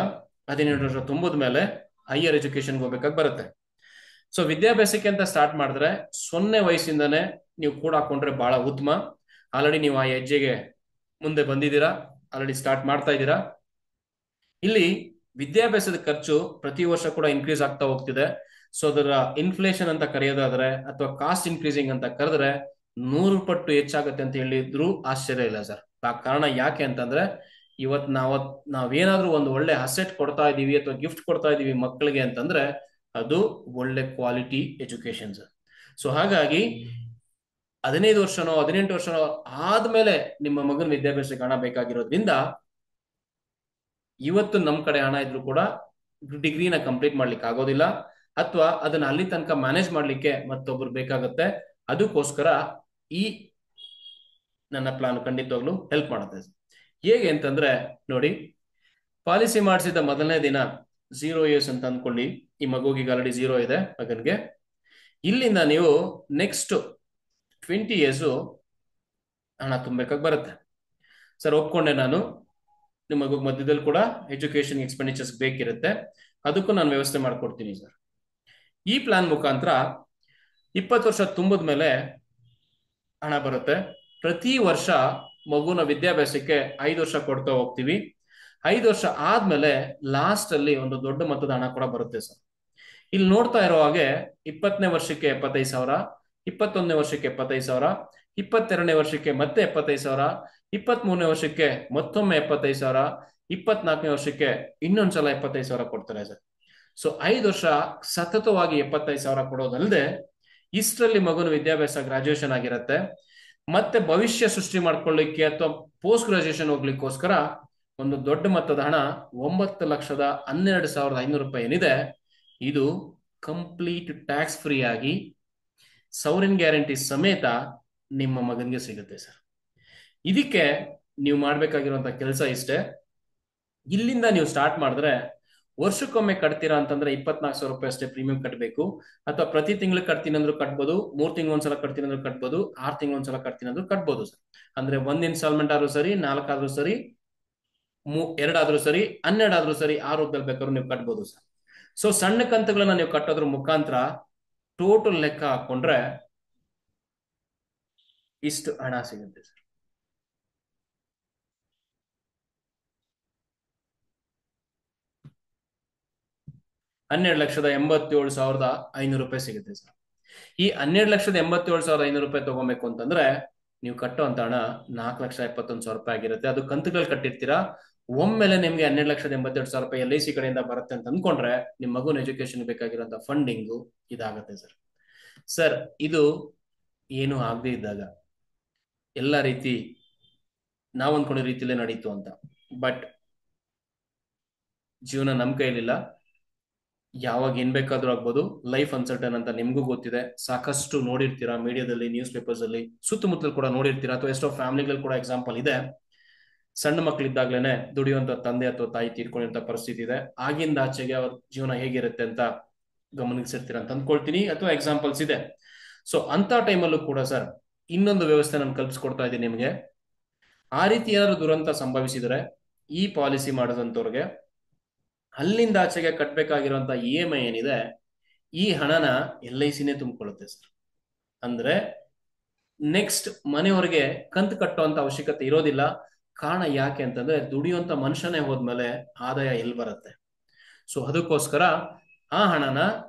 17 ವರ್ಷ ತುಂಬಿದ ಮೇಲೆ ಹೈಯರ್ ಎಜುಕೇಶನ್ಗೆ ಹೋಗ್ಬೇಕಾಗಿ ಬರುತ್ತೆ. ಸೊ ವಿದ್ಯಾಭ್ಯಾಸಕ್ಕೆ ಅಂತ ಸ್ಟಾರ್ಟ್ ಮಾಡಿದ್ರೆ 0 ವಯಸ್ಸಿಂದನೇ ನೀವು ಕೂಡ ಹಾಕೊಂಡ್ರೆ ಬಹಳ ಉತ್ತಮ. ಆಲ್ರೆಡಿ ನೀವು ಆ ಹೆಜ್ಜೆಗೆ ಮುಂದೆ ಬಂದಿದ್ದೀರಾ, ಆಲ್ರೆಡಿ ಸ್ಟಾರ್ಟ್ ಮಾಡ್ತಾ ಇದ್ದೀರಾ. ಇಲ್ಲಿ ವಿದ್ಯಾಭ್ಯಾಸದ ಖರ್ಚು ಪ್ರತಿ ವರ್ಷ ಕೂಡ ಇನ್ಕ್ರೀಸ್ ಆಗ್ತಾ ಹೋಗ್ತಿದೆ. ಸೊ ಅದರ ಇನ್ಫ್ಲೇಷನ್ ಅಂತ ಕರೆಯೋದಾದ್ರೆ ಅಥವಾ ಕಾಸ್ಟ್ ಇನ್ಕ್ರೀಸಿಂಗ್ ಅಂತ ಕರೆದ್ರೆ 100 ಪಟ್ಟು ಹೆಚ್ಚಾಗುತ್ತೆ ಅಂತ ಹೇಳಿದ್ರು ಆಶ್ಚರ್ಯ ಇಲ್ಲ ಸರ್. ಕಾರಣ ಯಾಕೆ ಅಂತಂದ್ರೆ, ಇವತ್ತು ನಾವೇನಾದ್ರೂ ಒಂದು ಒಳ್ಳೆ ಅಸೆಟ್ ಕೊಡ್ತಾ ಇದೀವಿ ಅಥವಾ ಗಿಫ್ಟ್ ಕೊಡ್ತಾ ಇದೀವಿ ಮಕ್ಕಳಿಗೆ ಅಂತಂದ್ರೆ ಅದು ಒಳ್ಳೆ ಕ್ವಾಲಿಟಿ ಎಜುಕೇಶನ್ ಸರ್. ಸೊ ಹಾಗಾಗಿ 15 ವರ್ಷನೋ 18 ವರ್ಷನೋ ಆದ್ಮೇಲೆ ನಿಮ್ಮ ಮಗನ ವಿದ್ಯಾಭ್ಯಾಸಕ್ಕೆ ಹಣ ಬೇಕಾಗಿರೋದ್ರಿಂದ ಇವತ್ತು ನಮ್ಮ ಕಡೆ ಹಣ ಇದ್ರು ಕೂಡ ಡಿಗ್ರಿನ ಕಂಪ್ಲೀಟ್ ಮಾಡ್ಲಿಕ್ಕೆ ಆಗೋದಿಲ್ಲ, ಅಥವಾ ಅದನ್ನ ಅಲ್ಲಿ ತನಕ ಮ್ಯಾನೇಜ್ ಮಾಡ್ಲಿಕ್ಕೆ ಮತ್ತೊಬ್ರು ಬೇಕಾಗುತ್ತೆ. ಅದಕ್ಕೋಸ್ಕರ ಈ ನನ್ನ ಪ್ಲಾನ್ ಖಂಡಿತವಾಗ್ಲೂ ಹೆಲ್ಪ್ ಮಾಡುತ್ತೆ. ಹೇಗೆ ಅಂತಂದ್ರೆ ನೋಡಿ, ಪಾಲಿಸಿ ಮಾಡಿಸಿದ ಮೊದಲನೇ ದಿನ 0 years ಅಂತ ಅಂದ್ಕೊಳ್ಳಿ. ಈ ಮಗುವಿಗೆ ಆಲ್ರೆಡಿ 0 ಇದೆ ಮಗನ್ಗೆ. ಇಲ್ಲಿಂದ ನೀವು ನೆಕ್ಸ್ಟ್ 20 years ಹಣ ತುಂಬಬೇಕಾಗಿ ಬರುತ್ತೆ. ಸರ್ ಒಪ್ಕೊಂಡೆ ನಾನು, ನಿಮ್ಮ ಮಗುಗೆ ಮಧ್ಯದಲ್ಲಿ ಕೂಡ ಎಜುಕೇಶನ್ ಎಕ್ಸ್ಪೆಂಡಿಚರ್ಸ್ ಬೇಕಿರುತ್ತೆ, ಅದಕ್ಕೂ ನಾನು ವ್ಯವಸ್ಥೆ ಮಾಡ್ಕೊಡ್ತೀನಿ ಸರ್. ಈ ಪ್ಲಾನ್ ಮುಖಾಂತರ 20 ವರ್ಷ ತುಂಬಿದ ಮೇಲೆ ಹಣ ಬರುತ್ತೆ. ಪ್ರತಿ ವರ್ಷ ಮಗುನ ವಿದ್ಯಾಭ್ಯಾಸಕ್ಕೆ 5 ವರ್ಷ ಕೊಡ್ತಾ ಹೋಗ್ತೀವಿ. 5 ವರ್ಷ ಆದ್ಮೇಲೆ ಲಾಸ್ಟ್ ಅಲ್ಲಿ ಒಂದು ದೊಡ್ಡ ಮೊತ್ತದ ಹಣ ಕೂಡ ಬರುತ್ತೆ ಸರ್. ಇಲ್ಲಿ ನೋಡ್ತಾ ಇರೋ ಹಾಗೆ 20ನೇ ವರ್ಷಕ್ಕೆ 75,000, 21ನೇ ವರ್ಷಕ್ಕೆ 75,000, 22ನೇ ವರ್ಷಕ್ಕೆ ಮತ್ತೆ 75,000, 23ನೇ ವರ್ಷಕ್ಕೆ ಮತ್ತೊಮ್ಮೆ 75,000, 24ನೇ ವರ್ಷಕ್ಕೆ ಇನ್ನೊಂದ್ಸಲ 75,000 ಕೊಡ್ತಾರೆ ಸರ್. ಸೊ 5 ವರ್ಷ ಸತತವಾಗಿ 75,000 ಕೊಡೋದಲ್ಲದೆ ಇಷ್ಟರಲ್ಲಿ ಮಗುನ ವಿದ್ಯಾಭ್ಯಾಸ ಗ್ರಾಜುಯೇಷನ್ ಆಗಿರುತ್ತೆ. ಮತ್ತೆ ಭವಿಷ್ಯ ಸೃಷ್ಟಿ ಮಾಡ್ಕೊಳ್ಳಿಕ್ಕೆ ಅಥವಾ ಪೋಸ್ಟ್ ಗ್ರಾಜುಯೇಷನ್ ಹೋಗ್ಲಿಕ್ಕೋಸ್ಕರ ಒಂದು ದೊಡ್ಡ ಮೊತ್ತದ ಹಣ 9,12,500 ರೂಪಾಯಿ ಏನಿದೆ, ಇದು ಕಂಪ್ಲೀಟ್ ಟ್ಯಾಕ್ಸ್ ಫ್ರೀ ಆಗಿ ಸೌರಿನ್ ಗ್ಯಾರಂಟಿ ಸಮೇತ ನಿಮ್ಮ ಮಗನಿಗೆ ಸಿಗುತ್ತೆ ಸರ್. ಇದಕ್ಕೆ ನೀವು ಮಾಡ್ಬೇಕಾಗಿರುವಂತ ಕೆಲಸ ಇಷ್ಟೇ. ಇಲ್ಲಿಂದ ನೀವು ಸ್ಟಾರ್ಟ್ ಮಾಡಿದ್ರೆ ವರ್ಷಕ್ಕೊಮ್ಮೆ ಕಟ್ತೀರಾ ಅಂತಂದ್ರೆ 24,000 ರೂಪಾಯಿ ಅಷ್ಟೇ ಪ್ರೀಮಿಯಂ ಕಟ್ಟಬೇಕು, ಅಥವಾ ಪ್ರತಿ ತಿಂಗಳು ಕಟ್ತೀನಿ ಅಂದ್ರೂ ಕಟ್ಬೋದು, 3 ತಿಂಗಳು ಒಂದ್ಸಲ ಕಟ್ತೀನಿ ಅಂದ್ರೂ ಕಟ್ಬೋದು, 6 ತಿಂಗಳು ಒಂದ್ಸಲ ಕಟ್ತೀನಿ ಅಂದ್ರೂ ಕಟ್ಬೋದು ಸರ್. ಅಂದ್ರೆ 1 ಇನ್ಸ್ಟಾಲ್ಮೆಂಟ್ ಆದ್ರೂ ಸರಿ, 4 ಆದ್ರೂ ಸರಿ, 2 ಆದ್ರೂ ಸರಿ, 12 ಆದ್ರೂ ಸರಿ, ಆ ರೂಪದಲ್ಲಿ ಬೇಕಾದ್ರೂ ನೀವು ಕಟ್ಬೋದು ಸರ್. ಸೊ ಸಣ್ಣ ಕಂತುಗಳನ್ನ ನೀವು ಕಟ್ಟೋದ್ರ ಮುಖಾಂತರ ಟೋಟಲ್ ಲೆಕ್ಕ ಹಾಕೊಂಡ್ರೆ ಇಷ್ಟು ಹಣ ಸಿಗುತ್ತೆ ಸರ್. $12,87,500 ರೂಪಾಯಿ ಸಿಗುತ್ತೆ ಸರ್. ಈ 12,87,500 ರೂಪಾಯಿ ತಗೋಬೇಕು ಅಂತಂದ್ರೆ ನೀವು ಕಟ್ಟುವಂತ ಹಣ 4,71,000 ರೂಪಾಯಿ ಆಗಿರುತ್ತೆ. ಅದು ಕಂತುಗಳು ಕಟ್ಟಿರ್ತೀರಾ. ಒಮ್ಮೆಲೆ ನಿಮ್ಗೆ 12,82,000 ರೂಪಾಯಿ LIC ಕಡೆಯಿಂದ ಬರುತ್ತೆ ಅಂತ ಅಂದ್ಕೊಂಡ್ರೆ ನಿಮ್ಮ ಮಗುನ ಎಜುಕೇಶನ್ ಬೇಕಾಗಿರುವಂತ ಫಂಡಿಂಗು ಇದಾಗುತ್ತೆ ಸರ್. ಸರ್ ಇದು ಏನು ಆಗದೆ ಇದ್ದಾಗ ಎಲ್ಲ ರೀತಿ ನಾವು ಅಂದ್ಕೊಂಡ ರೀತಿಲೇ ನಡೀತು ಅಂತ, ಬಟ್ ಜೀವನ ನಮ್ಮ ಕೈಲಿಲ್ಲ. ಯಾವಾಗ ಏನ್ ಬೇಕಾದ್ರೂ ಆಗ್ಬೋದು. ಲೈಫ್ ಅನ್ಸರ್ಟನ್ ಅಂತ ನಿಮ್ಗೂ ಗೊತ್ತಿದೆ, ಸಾಕಷ್ಟು ನೋಡಿರ್ತೀರಾ ಮೀಡಿಯಾದಲ್ಲಿ, ನ್ಯೂಸ್ ಪೇಪರ್ಸ್ ಅಲ್ಲಿ, ಸುತ್ತಮುತ್ತಲು ಕೂಡ ನೋಡಿರ್ತೀರಾ, ಅಥವಾ ಎಷ್ಟೋ ಫ್ಯಾಮಿಲಿಗಳು ಕೂಡ ಎಕ್ಸಾಂಪಲ್ ಇದೆ. ಸಣ್ಣ ಮಕ್ಕಳಿದ್ದಾಗ್ಲೇನೆ ದುಡಿಯುವಂತ ತಂದೆ ಅಥವಾ ತಾಯಿ ತೀರ್ಕೊಂಡಿರೋ ಪರಿಸ್ಥಿತಿ ಇದೆ. ಆಗಿಂದ ಆಚೆಗೆ ಅವ್ರ ಜೀವನ ಹೇಗಿರುತ್ತೆ ಅಂತ ಗಮನಿಸಿರ್ತೀರ ಅಂತ ಅಂದ್ಕೊಳ್ತೀನಿ, ಅಥವಾ ಎಕ್ಸಾಂಪಲ್ಸ್ ಇದೆ. ಸೊ ಅಂತ ಟೈಮಲ್ಲೂ ಕೂಡ ಸರ್ ಇನ್ನೊಂದು ವ್ಯವಸ್ಥೆ ನಾನು ಕಲ್ಪಿಸ್ಕೊಡ್ತಾ ಇದ್ದೀನಿ ನಿಮಗೆ. ಆ ರೀತಿ ಏನಾದ್ರು ದುರಂತ ಸಂಭವಿಸಿದರೆ ಈ ಪಾಲಿಸಿ ಮಾಡೋದಂತವ್ರಿಗೆ ಅಲ್ಲಿಂದ ಆಚೆಗೆ ಕಟ್ಬೇಕಾಗಿರುವಂತ EMI ಏನಿದೆ, ಈ ಹಣನ LICನೇ ತುಂಬಿಕೊಳ್ಳುತ್ತೆ ಸರ್. ಅಂದ್ರೆ ನೆಕ್ಸ್ಟ್ ಮನೆಯವರಿಗೆ ಕಂತು ಕಟ್ಟುವಂತ ಅವಶ್ಯಕತೆ ಇರೋದಿಲ್ಲ. ಕಾರಣ ಯಾಕೆ ಅಂತಂದ್ರೆ ದುಡಿಯುವಂತ ಮನುಷ್ಯನೇ ಹೋದ್ಮೇಲೆ ಆದಾಯ ಎಲ್ಲಿ ಬರುತ್ತೆ? ಸೊ ಅದಕ್ಕೋಸ್ಕರ ಆ ಹಣನ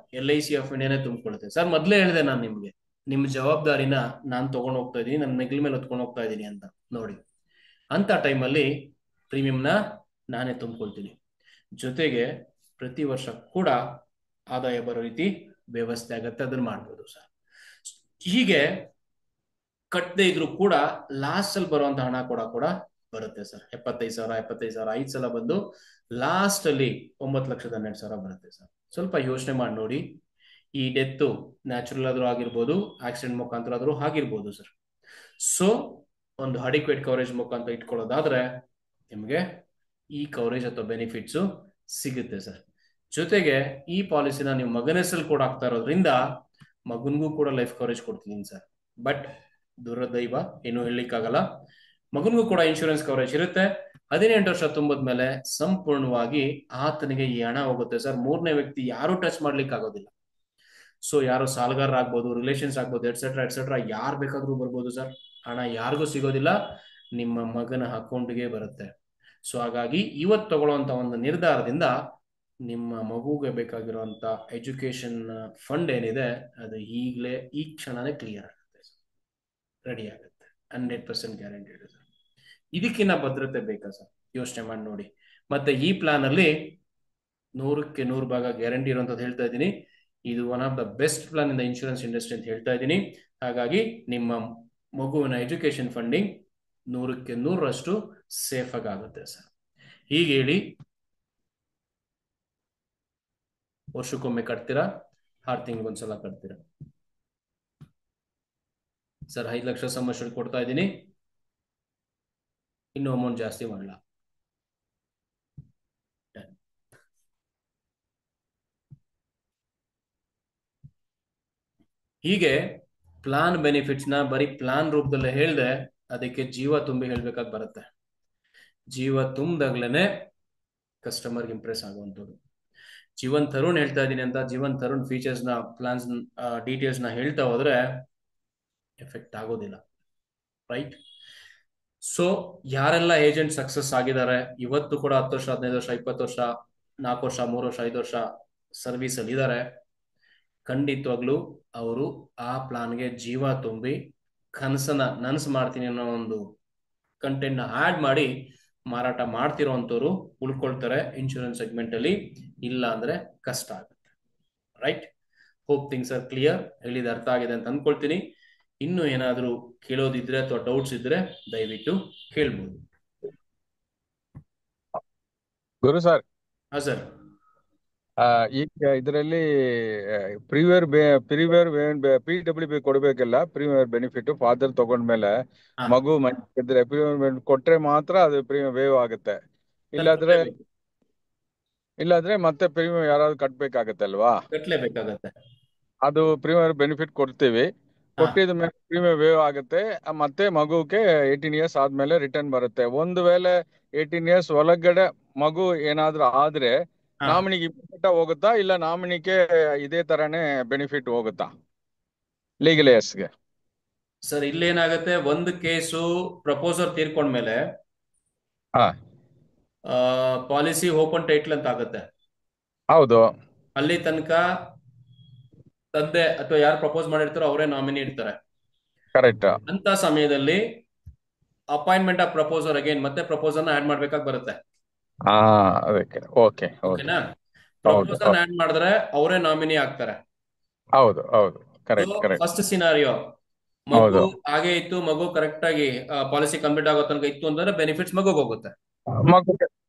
LIC ಆಫ್ ಇಂಡಿಯಾನೇ ತುಂಬಿಕೊಳ್ಳುತ್ತೆ ಸರ್. ಮೊದ್ಲೇ ಹೇಳಿದೆ ನಾನು ನಿಮ್ಗೆ, ನಿಮ್ ಜವಾಬ್ದಾರಿನ ನಾನು ತಗೊಂಡು ಹೋಗ್ತಾ ಇದ್ದೀನಿ, ನನ್ನ ಮೆಗ್ಲ ಮೇಲೆ ಹೊತ್ಕೊಂಡು ಹೋಗ್ತಾ ಇದ್ದೀನಿ ಅಂತ. ನೋಡಿ, ಅಂತ ಟೈಮಲ್ಲಿ ಪ್ರೀಮಿಯಂನ ನಾನೇ ತುಂಬಿಕೊಳ್ತೀನಿ. ಜೊತೆಗೆ ಪ್ರತಿ ವರ್ಷ ಕೂಡ ಆದಾಯ ಬರೋ ರೀತಿ ವ್ಯವಸ್ಥೆ ಆಗತ್ತೆ, ಅದನ್ನ ಮಾಡ್ಬೋದು ಸರ್. ಹೀಗೆ ಕಟ್ಟದೆ ಇದ್ರು ಕೂಡ ಲಾಸ್ಟ್ ಅಲ್ಲಿ ಬರುವಂತ ಹಣ ಕೂಡ ಬರುತ್ತೆ ಸರ್. 75,000 5 ಸಲ ಬಂದು ಲಾಸ್ಟ್ ಅಲ್ಲಿ 9,12,000 ಬರುತ್ತೆ ಸರ್. ಸ್ವಲ್ಪ ಯೋಚನೆ ಮಾಡಿ ನೋಡಿ. ಈ ಡೆತ್ ನ್ಯಾಚುರಲ್ ಆದ್ರೂ ಆಗಿರ್ಬೋದು, ಆಕ್ಸಿಡೆಂಟ್ ಮುಖಾಂತರ ಆದ್ರೂ ಆಗಿರ್ಬೋದು ಸರ್. ಸೊ ಒಂದು ಅಡಿಕ್ವೇಟ್ ಕವರೇಜ್ ಮುಖಾಂತರ ಇಟ್ಕೊಳ್ಳೋದಾದ್ರೆ ನಿಮ್ಗೆ ಈ ಕವರೇಜ್ ಅಥವಾ ಬೆನಿಫಿಟ್ಸು ಸಿಗುತ್ತೆ ಸರ್. ಜೊತೆಗೆ ಈ ಪಾಲಿಸಿನ ನೀವು ಮಗನ ಹೆಸರಲ್ಲಿ ಕೂಡ ಆಗ್ತಾ ಇರೋದ್ರಿಂದ ಮಗನ್ಗೂ ಕೂಡ ಲೈಫ್ ಕವರೇಜ್ ಕೊಡ್ತೀನಿ ಸರ್. ಬಟ್ ದುರದೈವ ಏನು ಹೇಳಲಿಕ್ಕಾಗಲ್ಲ, ಮಗನ್ಗೂ ಕೂಡ ಇನ್ಶೂರೆನ್ಸ್ ಕವರೇಜ್ ಇರುತ್ತೆ. 18 ವರ್ಷ ತುಂಬಿದ್ಮೇಲೆ ಸಂಪೂರ್ಣವಾಗಿ ಆತನಿಗೆ ಈ ಹಣ ಹೋಗುತ್ತೆ ಸರ್. ಮೂರನೇ ವ್ಯಕ್ತಿ ಯಾರು ಟಚ್ ಮಾಡ್ಲಿಕ್ಕೆ ಆಗೋದಿಲ್ಲ. ಸೊ ಯಾರು ಸಾಲಗಾರರಾಗ್ಬೋದು, ರಿಲೇಷನ್ಸ್ ಆಗ್ಬೋದು, ಎಟ್ಸೆಟ್ರಾ ಯಾರು ಬೇಕಾದ್ರೂ ಬರ್ಬೋದು ಸರ್. ಹಣ ಯಾರಿಗೂ ಸಿಗೋದಿಲ್ಲ, ನಿಮ್ಮ ಮಗನ ಅಕೌಂಟ್ಗೆ ಬರುತ್ತೆ. ಸೊ ಹಾಗಾಗಿ ಇವತ್ತು ತಗೊಳ್ಳುವಂತ ಒಂದು ನಿರ್ಧಾರದಿಂದ ನಿಮ್ಮ ಮಗುಗೆ ಬೇಕಾಗಿರುವಂತ ಎಜುಕೇಶನ್ ಫಂಡ್ ಏನಿದೆ ಅದು ಈಗಲೇ ಈ ಕ್ಷಣನೇ ಕ್ಲಿಯರ್ ಆಗುತ್ತೆ, ರೆಡಿ ಆಗುತ್ತೆ. 100% ಗ್ಯಾರಂಟಿಡ್ ಸರ್. ಇದಕ್ಕಿನ್ನ ಭದ್ರತೆ ಬೇಕಾ ಸರ್? ಯೋಚನೆ ಮಾಡಿ ನೋಡಿ. ಮತ್ತೆ ಈ ಪ್ಲಾನ್ ಅಲ್ಲಿ 100ಕ್ಕೆ 100 ಭಾಗ ಗ್ಯಾರಂಟಿ ಇರುವಂತದ್ದು ಹೇಳ್ತಾ ಇದ್ದೀನಿ. ಇದು one of the best plan in the insurance industry ಅಂತ ಹೇಳ್ತಾ ಇದ್ದೀನಿ. ಹಾಗಾಗಿ ನಿಮ್ಮ ಮಗುವಿನ ಎಜುಕೇಶನ್ ಫಂಡಿಂಗ್ 100% ಸೇಫ್ ಆಗುತ್ತೆ ಸರ್. ಹೀಗೆ ಹೇಳಿ ವರ್ಷಕ್ಕೊಮ್ಮೆ ಕಟ್ತೀರಾ, 6 ತಿಂಗಳಿಗೊಂದ್ಸಲ ಕಟ್ತೀರಾ? ಸರ್ 5 ಲಕ್ಷ ಸಮ್ ಅಶ್ಯೂರ್ಡ್ ಕೊಡ್ತಾ ಇದ್ದೀನಿ, ಇನ್ನು ಅಮೌಂಟ್ ಜಾಸ್ತಿ ಮಾಡಲ್ಲ. ಹೀಗೆ ಪ್ಲಾನ್ ಬೆನಿಫಿಟ್ಸ್ ನ ಬರೀ ಪ್ಲಾನ್ ರೂಪದಲ್ಲೇ ಹೇಳ್ದೆ, ಅದಕ್ಕೆ ಜೀವ ತುಂಬಿ ಹೇಳ್ಬೇಕಾಗಿ ಬರುತ್ತೆ. ಜೀವ ತುಂಬ್ದಾಗ್ಲೇನೆ ಕಸ್ಟಮರ್ಗೆ ಇಂಪ್ರೆಸ್ ಆಗುವಂಥದ್ದು. ಜೀವನ್ ತರುಣ್ ಹೇಳ್ತಾ ಇದ್ದೀನಿ ಅಂತ ಜೀವನ್ ತರುಣ್ ಫೀಚರ್ಸ್ ನ ಪ್ಲಾನ್ಸ್ ಡೀಟೇಲ್ಸ್ ನ ಹೇಳ್ತಾ ಹೋದ್ರೆ ಎಫೆಕ್ಟ್ ಆಗೋದಿಲ್ಲ, ರೈಟ್? ಸೊ ಯಾರೆಲ್ಲ ಏಜೆಂಟ್ ಸಕ್ಸಸ್ ಆಗಿದ್ದಾರೆ, ಇವತ್ತು ಕೂಡ 10 ವರ್ಷ 15 ವರ್ಷ 20 ವರ್ಷ 4 ವರ್ಷ 3 ವರ್ಷ 5 ವರ್ಷ ಸರ್ವಿಸ್ ಅಲ್ಲಿ ಇದ್ದಾರೆ, ಖಂಡಿತವಾಗ್ಲೂ ಅವರು ಆ ಪ್ಲಾನ್ಗೆ ಜೀವ ತುಂಬಿ ನನಸು ಮಾಡ್ತೀನಿ ಅನ್ನೋ ಒಂದು ಕಂಟೆಂಟ್ ನ ಆಡ್ ಮಾಡಿ ಮಾರಾಟ ಮಾಡ್ತಿರೋಂಥವ್ರು ಉಳ್ಕೊಳ್ತಾರೆ ಇನ್ಶೂರೆನ್ಸ್ ಸೆಗ್ಮೆಂಟ್ ಅಲ್ಲಿ. ಇಲ್ಲ ಅಂದ್ರೆ ಕಷ್ಟ ಆಗುತ್ತೆ, right? Hope things are clear. ಹೇಳಿದ ಅರ್ಥ ಆಗಿದೆ ಅಂತ ಅನ್ಕೊಳ್ತೀನಿ. ಇನ್ನು ಏನಾದ್ರೂ ಕೇಳೋದಿದ್ರೆ ಅಥವಾ ಡೌಟ್ಸ್ ಇದ್ರೆ ದಯವಿಟ್ಟು ಕೇಳ್ಬೋದು. ಗುರು ಸರ್, ಹಾ ಸರ್. ಈಗ ಇದರಲ್ಲಿ ಪ್ರೀಮಿಯರ್ PWB ಕೊಡ್ಬೇಕಲ್ಲ, ಪ್ರೀಮಿಯರ್ ಬೆನಿಫಿಟ್ ಫಾದರ್ ತಗೊಂಡ್ಮೇಲೆ ಮಗು ಇದ್ರೆ ಪ್ರೀಮಿಯರ್ ಕೊಟ್ರೆ ಮಾತ್ರ ಅದು ಪ್ರೀಮಿಯರ್ ವೇವ್ ಆಗುತ್ತೆ. ಇಲ್ಲಾಂದ್ರೆ ಮತ್ತೆ ಪ್ರೀಮಿಯರ್ ಯಾರಾದ್ರೂ ಕಟ್ಬೇಕಾಗತ್ತೆ ಅಲ್ವಾ? ಕಟ್ಲೇಬೇಕಾಗತ್ತೆ. ಅದು ಪ್ರೀಮಿಯರ್ ಬೆನಿಫಿಟ್ ಕೊಡ್ತೀವಿ, ಕೊಟ್ಟಿದ ಮೇಲೆ ಪ್ರೀಮಿಯರ್ ವೇವ್ ಆಗುತ್ತೆ, ಮತ್ತೆ ಮಗುಗೆ 18 ಇಯರ್ಸ್ ಆದ್ಮೇಲೆ ರಿಟರ್ನ್ ಬರುತ್ತೆ. ಒಂದು ವೇಳೆ 18 ಇಯರ್ಸ್ ಒಳಗಡೆ ಮಗು ಏನಾದ್ರೂ ಆದ್ರೆ ನಾಮಿನಿಗೆ ಹೋಗುತ್ತಾ, ಇಲ್ಲ ನಾಮಿನಿಗೆ ಇದೇ ತರನೇ ಬೆನಿಫಿಟ್ ಹೋಗುತ್ತಾ ಲೀಗಲ್ ಏರ್ಸ್ಗೆ? ಸರ್ ಇಲ್ಲೇನಾಗತ್ತೆ, ಒಂದು case propose her ತೀರ್ಕೊಂಡ್ಮೇಲೆ policy open title ಅಂತ ಆಗುತ್ತೆ. ಹೌದು. ಅಲ್ಲಿ ತನಕ ತಂದೆ ಅಥವಾ ಯಾರು ಪ್ರಪೋಸ್ ಮಾಡಿರ್ತಾರೋ ಅವರೇ ನಾಮಿನಿ ಇರ್ತಾರೆ. ಕರೆಕ್ಟ್. ಅಂತ ಸಮಯದಲ್ಲಿ ಅಪಾಯಿಂಟ್ಮೆಂಟ್ ಆಫ್ ಪ್ರಪೋಸರ್ ಅಗೇನ್ ಮತ್ತೆ ಪ್ರಪೋಸಲ್ ಆಡ್ ಮಾಡ್ಬೇಕಾಗಿ ಬರುತ್ತೆ. ಓಕೆನಾ? ಪ್ರಪೋಸಲ್ ಆಡ್ ಮಾಡಿದ್ರೆ ಅವರೇ ನಾಮಿನಿ ಆಗ್ತಾರೆ. ಹೌದು ಹೌದು, ಕರೆಕ್ಟ್. ಫಸ್ಟ್ ಸಿನಾರಿಯೋ ಮಗು ಹಾಗೆ ಇತ್ತು, ಮಗು ಕರೆಕ್ಟ್ ಆಗಿ ಪಾಲಿಸಿ ಕಂಪ್ಲೀಟ್ ಆಗೋ ತನಕ ಇತ್ತು ಅಂತಂದ್ರೆ ಬೆನಿಫಿಟ್ಸ್ ಮಗುಗೆ ಹೋಗುತ್ತೆ,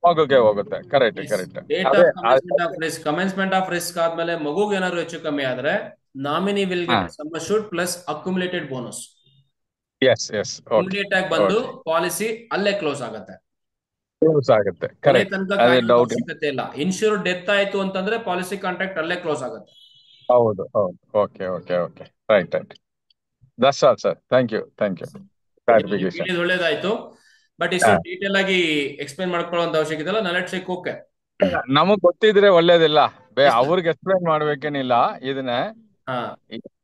ಮಗುಗೆ ಹೋಗುತ್ತೆ. Correct. Date of commencement of risk ಆದ್ಮೇಲೆ ಮಗುಗೆ ಏನಾದ್ರು ಹೆಚ್ಚು ಕಮ್ಮಿ ಆದ್ರೆ nominee will get sum assured plus accumulated bonus. Immediate ಆಗಿ ಬಂದು ಪಾಲಿಸಿ ಅಲ್ಲೇ ಕ್ಲೋಸ್ ಆಗುತ್ತೆ. ಅವಶ್ಯಕತೆ ಇಲ್ಲ. ಇನ್ಶೂರ್ಡ್ ಡೆತ್ ಆಯ್ತು ಅಂತಂದ್ರೆ ಪಾಲಿಸಿ ಕಾಂಟ್ರಾಕ್ಟ್ ಅಲ್ಲೇ ಕ್ಲೋಸ್ ಆಗುತ್ತೆ. ಹೌದು. Okay. Right. That's all sir. Thank you. Clarification ಒಳ್ಳೇದಾಯ್ತು. ಬಟ್ ಇಷ್ಟು ಡೀಟೇಲ್ ಆಗಿ ಎಕ್ಸ್ಪ್ಲೈನ್ ಮಾಡ್ಕೊಳ್ಳುವಂತ ಅವಶ್ಯಕತೆ ಇಲ್ಲ. ನಾಲೆಡ್ಜ್ ಚೆಕ್ ಓಕೆ, ನಮಗ್ ಗೊತ್ತಿದ್ರೆ ಒಳ್ಳೇದಿಲ್ಲ, ಅವ್ರಿಗೆ ಎಕ್ಸ್ಪ್ಲೈನ್ ಮಾಡ್ಬೇಕೇನಿಲ್ಲ. ಇದನ್ನ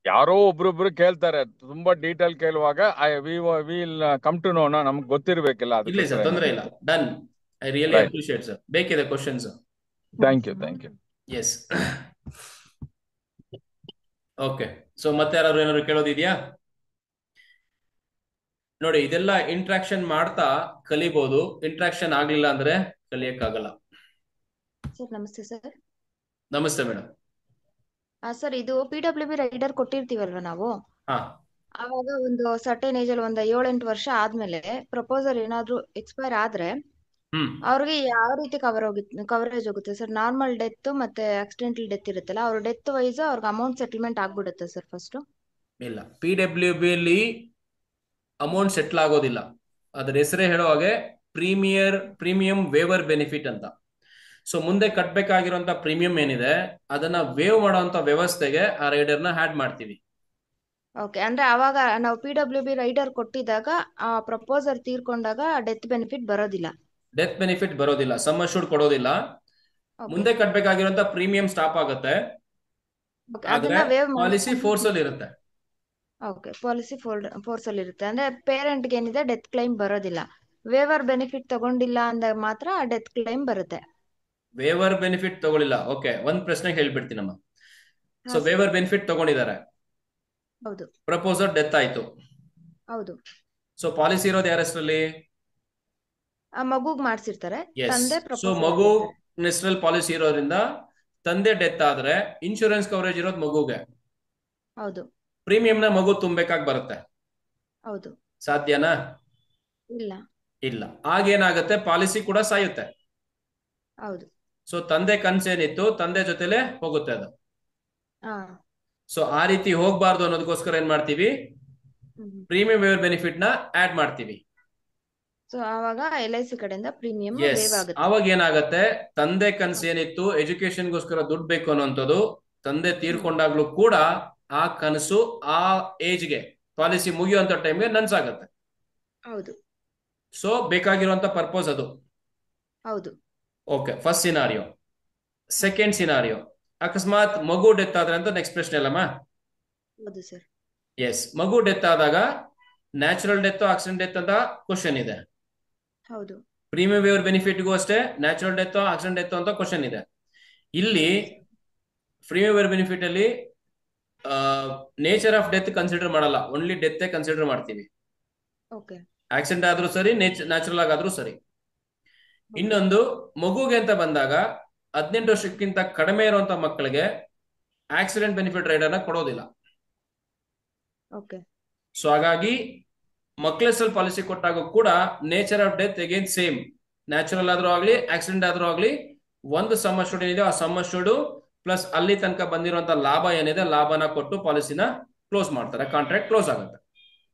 ಯಾರೋ ಒಬ್ರೊಬ್ರು ಕೇಳ್ತಾರೆ, ತುಂಬಾ ಡೀಟೇಲ್ ಕೇಳುವಾಗ ವಿಲ್ ಕಮ್ ಟು ನೋ, ನಮ್ಗೆ ಗೊತ್ತಿರ್ಬೇಕಿಲ್ಲ. ಇಲ್ಲ ಸರ್, ತೊಂದರೆ ಇಲ್ಲ. Done. I really appreciate sir. ಬೇಕಿದೆ questions? Thank you. Yes. Okay. So ಮತ್ತೆ ಯಾರು ಏನಾದ್ರು ಕೇಳೋದಿದ್ಯಾ? ನೋಡಿ, ಇದೆಲ್ಲ ಇಂಟ್ರಾಕ್ಷನ್ ಮಾಡ್ತಾ ಕಲಿಬಹುದು. ಇಂಟ್ರಾಕ್ಷನ್ ಆಗ್ಲಿಲ್ಲ ಅಂದ್ರೆ ಕಲಿಯಕ್ಕಾಗಲ್ಲ. ಸರ್ ನಮಸ್ತೆ ಸರ್. ನಮಸ್ತೆ ಮೇಡಮ್. ಸರ್, ಇದು PWB ರೈಡರ್ ಕೊಟ್ಟಿರ್ತೀವಲ್ವಾ ನಾವು, ಆವಾಗ ಒಂದು ಸರ್ಟೇನ್ ಏಜ್ ಅಲ್ಲಿ ಒಂದು 7-8 ವರ್ಷ ಆದ್ಮೇಲೆ ಪ್ರಪೋಸಲ್ ಏನಾದ್ರು ಎಕ್ಸ್ಪೈರ್ ಆದ್ರೆ ಅವ್ರಿಗೆ ಯಾವ ರೀತಿ ಕವರೇಜ್ ಹೋಗುತ್ತೆ ಸರ್? ನಾರ್ಮಲ್ ಡೆತ್ ಮತ್ತೆ ಆಕ್ಸಿಡೆಂಟಲ್ ಡೆತ್ ಇರುತ್ತಲ್ಲ, ಅವ್ರ ಡೆತ್ ವೈಸ್ ಅವ್ರಿಗೆ ಅಮೌಂಟ್ ಸೆಟಲ್ಮೆಂಟ್ ಆಗ್ಬಿಡುತ್ತೆ ಸರ್ ಫಸ್ಟ್? ಇಲ್ಲ, PWB ಅಲ್ಲಿ ಅಮೌಂಟ್ ಸೆಟ್ಲ್ ಆಗೋದಿಲ್ಲ. ಅದ್ರ ಹೆಸರೇ ಹೇಳೋ ಹಾಗೆ ಪ್ರೀಮಿಯಂ ವೇವರ್ ಬೆನಿಫಿಟ್ ಅಂತ. ಸೊ ಮುಂದೆ ಕಟ್ಬೇಕಾಗಿರುವಂತ ಪ್ರೀಮಿಯಂ ಏನಿದೆ ಅದನ್ನ ವೇವ್ ಮಾಡುವಂತ ವ್ಯವಸ್ಥೆಗೆ ಆ ರೈಡರ್ ನ ಆಡ್ ಮಾಡ್ತೀವಿ. ಓಕೆ, ಅಂದ್ರೆ ಅವಾಗ ನಾವು PWB ರೈಡರ್ ಕೊಟ್ಟಿದಾಗ ಆ ಪ್ರಪೋಸರ್ ತೀರ್ಕೊಂಡಾಗ ಡೆತ್ ಬೆನಿಫಿಟ್ ಬರೋದಿಲ್ಲ. ಸಮ್ ಅಶ್ಯೂರ್ಡ್ ಕೊಡೋದಿಲ್ಲ. ಮುಂದೆ ಕಟ್ಬೇಕಾಗಿರುವಂತ ಪ್ರೀಮಿಯಂ ಸ್ಟಾಪ್ ಆಗುತ್ತೆ. ಪಾಲಿಸಿ ಫೋರ್ಸ್ ಅಲ್ಲಿ ಇರುತ್ತೆ. ಓಕೆ, ಪಾಲಿಸಿ ಫೋರ್ಸ್ ಅಲ್ಲಿ ಇರುತ್ತೆ. ಅಂದ್ರೆ ಪೇರೆಂಟ್ ಗೆ ಏನಿದೆ ಡೆತ್ ಕ್ಲೈಮ್ ಬರೋದಿಲ್ಲ. ವೇವರ್ ಬೆನಿಫಿಟ್ ತಗೊಂಡಿಲ್ಲ ಅಂದಾಗ ಮಾತ್ರ ಡೆತ್ ಕ್ಲೈಮ್ ಬರುತ್ತೆ. ವೇವರ್ ಬೆನಿಫಿಟ್ ತಗೊಳ್ಳಿಲ್ಲ, ಓಕೆ, ಒಂದ್ ಪ್ರಶ್ನೆ ಹೇಳ್ಬಿಡ್ತೀನಮ್ಮ. ಸೊ ವೇವರ್ ಬೆನಿಫಿಟ್ ತಗೊಂಡಿದ್ದಾರೆ, ಹೌದು, ಪ್ರಪೋಸರ್ ಡೆತ್ ಆಯ್ತು, ಹೌದು. ಸೊ ಪಾಲಿಸಿ ಇರೋದು ಯಾರ ಹೆಸರಲ್ಲಿ? ಮಗುಗ್ ಮಾಡ್ಸಿರ್ತಾರೆ, ತಂದೆ ಸೊ ಮಗು ಹೆಸರಲ್ಲಿ ಪಾಲಿಸಿ ಇರೋದ್ರಿಂದ ತಂದೆ ಡೆತ್ ಆದ್ರೆ ಇನ್ಶೂರೆನ್ಸ್ ಕವರೇಜ್ ಇರೋದು ಮಗುಗೆ, ಹೌದು ಪ್ರೀಮಿಯಂನ ಮಗು ತುಂಬಬೇಕಾಗಿ ಬರುತ್ತೆ. ಹೌದು. ಸಾಧ್ಯನಾ? ಇಲ್ಲ. ಇಲ್ಲ. ಆಗೇನಾಗತ್ತೆ, ಪಾಲಿಸಿ ಕೂಡ ಸಾಯುತ್ತೆ. ಹೌದು. ಸೊ ತಂದೆ ಕನ್ಸೇನಿತ್ತು ತಂದೆ ಜೊತೆಲೆ ಹೋಗುತ್ತೆ ಅದು. ಹಾ. ಸೊ ಆ ರೀತಿ ಹೋಗ್ಬಾರ್ದು ಅನ್ನೋದಕ್ಕೋಸ್ಕರ ಏನ್ ಮಾಡ್ತೀವಿ, ಪ್ರೀಮಿಯಂ ವೇವರ್ ಬೆನಿಫಿಟ್ ನ ಆಡ್ ಮಾಡ್ತೀವಿ. ಸೊ ಆವಾಗ LIC ಕಡೆಯಿಂದ ಪ್ರೀಮಿಯಂ ಎಸ್, ವೇವ್ ಆಗುತ್ತೆ. ಅವಾಗ ಏನಾಗತ್ತೆ, ತಂದೆ ಕನ್ಸೇನಿತ್ತು ಎಜುಕೇಶನ್ಗೋಸ್ಕರ ದುಡ್ಡು ಬೇಕು ಅನ್ನೋಂಥದ್ದು ತಂದೆ ತೀರ್ಕೊಂಡಾಗ್ಲೂ ಕೂಡ ಆ ಕನಸು ಆ ಏಜ್ಗೆ ಪಾಲಿಸಿ ಮುಗಿಯುವಂತ ಟೈಮ್ಗೆ ನನ್ಸಾಗತ್ತೆ. ಹೌದು. ಸೊ ಬೇಕಾಗಿರುವಂತ ಪರ್ಪೋಸ್ ಅದು. ಹೌದು. Okay, first scenario. Second scenario, ಅಕಸ್ಮಾತ್ ಮಗು ಡೆತ್ ಆದ್ರೆ ಅಂತ ನೆಕ್ಸ್ಟ್ ಪ್ರಶ್ನೆ ಅಲ್ಲಮ್ಮ. ಹೌದು ಸರ್. ಎಸ್, ಮಗು ಡೆತ್ ಆದಾಗ ನ್ಯಾಚುರಲ್ ಡೆತ್ ಆಕ್ಸಿಡೆಂಟ್ ಡೆತ್ ಅಂತ ಕ್ವಶನ್ ಇದೆ. ಹೌದು. ಪ್ರೀಮಿಯಂ ವೇವರ್ ಬೆನಿಫಿಟ್ಗೂ ಅಷ್ಟೇ ನ್ಯಾಚುರಲ್ ಡೆತ್ ಆಕ್ಸಿಡೆಂಟ್ ಡೆತ್ ಅಂತ ಕ್ವಶನ್ ಇದೆ. ಇಲ್ಲಿ ಪ್ರೀಮಿಯಂ ವೇವರ್ ಬೆನಿಫಿಟ್ ಅಲ್ಲಿ ನೇಚರ್ ಆಫ್ ಡೆತ್ ಕನ್ಸಿಡರ್ ಮಾಡಲ್ಲ, ಓನ್ಲಿ ಡೆತ್ ಕನ್ಸಿಡರ್ ಮಾಡ್ತೀವಿ. ಓಕೆ. ಆಕ್ಸಿಡೆಂಟ್ ಆದ್ರೂ ಸರಿ, ನ್ಯಾಚುರಲ್ ಆಗಾದ್ರೂ ಸರಿ. ಇನ್ನೊಂದು, ಮಗುಗೆ ಅಂತ ಬಂದಾಗ 18 ವರ್ಷಕ್ಕಿಂತ ಕಡಿಮೆ ಇರುವಂತ ಮಕ್ಕಳಿಗೆ ಆಕ್ಸಿಡೆಂಟ್ ಬೆನಿಫಿಟ್ ರೈಡರ್ನ ಕೊಡೋದಿಲ್ಲ. ಓಕೆ. ಸೊ ಹಾಗಾಗಿ ಮಕ್ಕಳ ಹೆಸರು ಪಾಲಿಸಿ ಕೊಟ್ಟಾಗ ಕೂಡ nature of death again same, natural ಆದ್ರೂ ಆಗ್ಲಿ ಆಕ್ಸಿಡೆಂಟ್ ಆದ್ರೂ ಆಗ್ಲಿ, ಒಂದು ಸಮ್ ಅಶ್ಯೂರ್ಡ್ ಏನಿದೆ ಆ ಸಮ್ ಅಶ್ಯೂರ್ಡ್ ಪ್ಲಸ್ ಅಲ್ಲಿ ತನಕ ಬಂದಿರುವಂತ ಲಾಭ ಏನಿದೆ ಲಾಭನ ಕೊಟ್ಟು ಪಾಲಿಸಿನ ಕ್ಲೋಸ್ ಮಾಡ್ತಾರೆ, ಕಾಂಟ್ರಾಕ್ಟ್ ಕ್ಲೋಸ್ ಆಗುತ್ತೆ.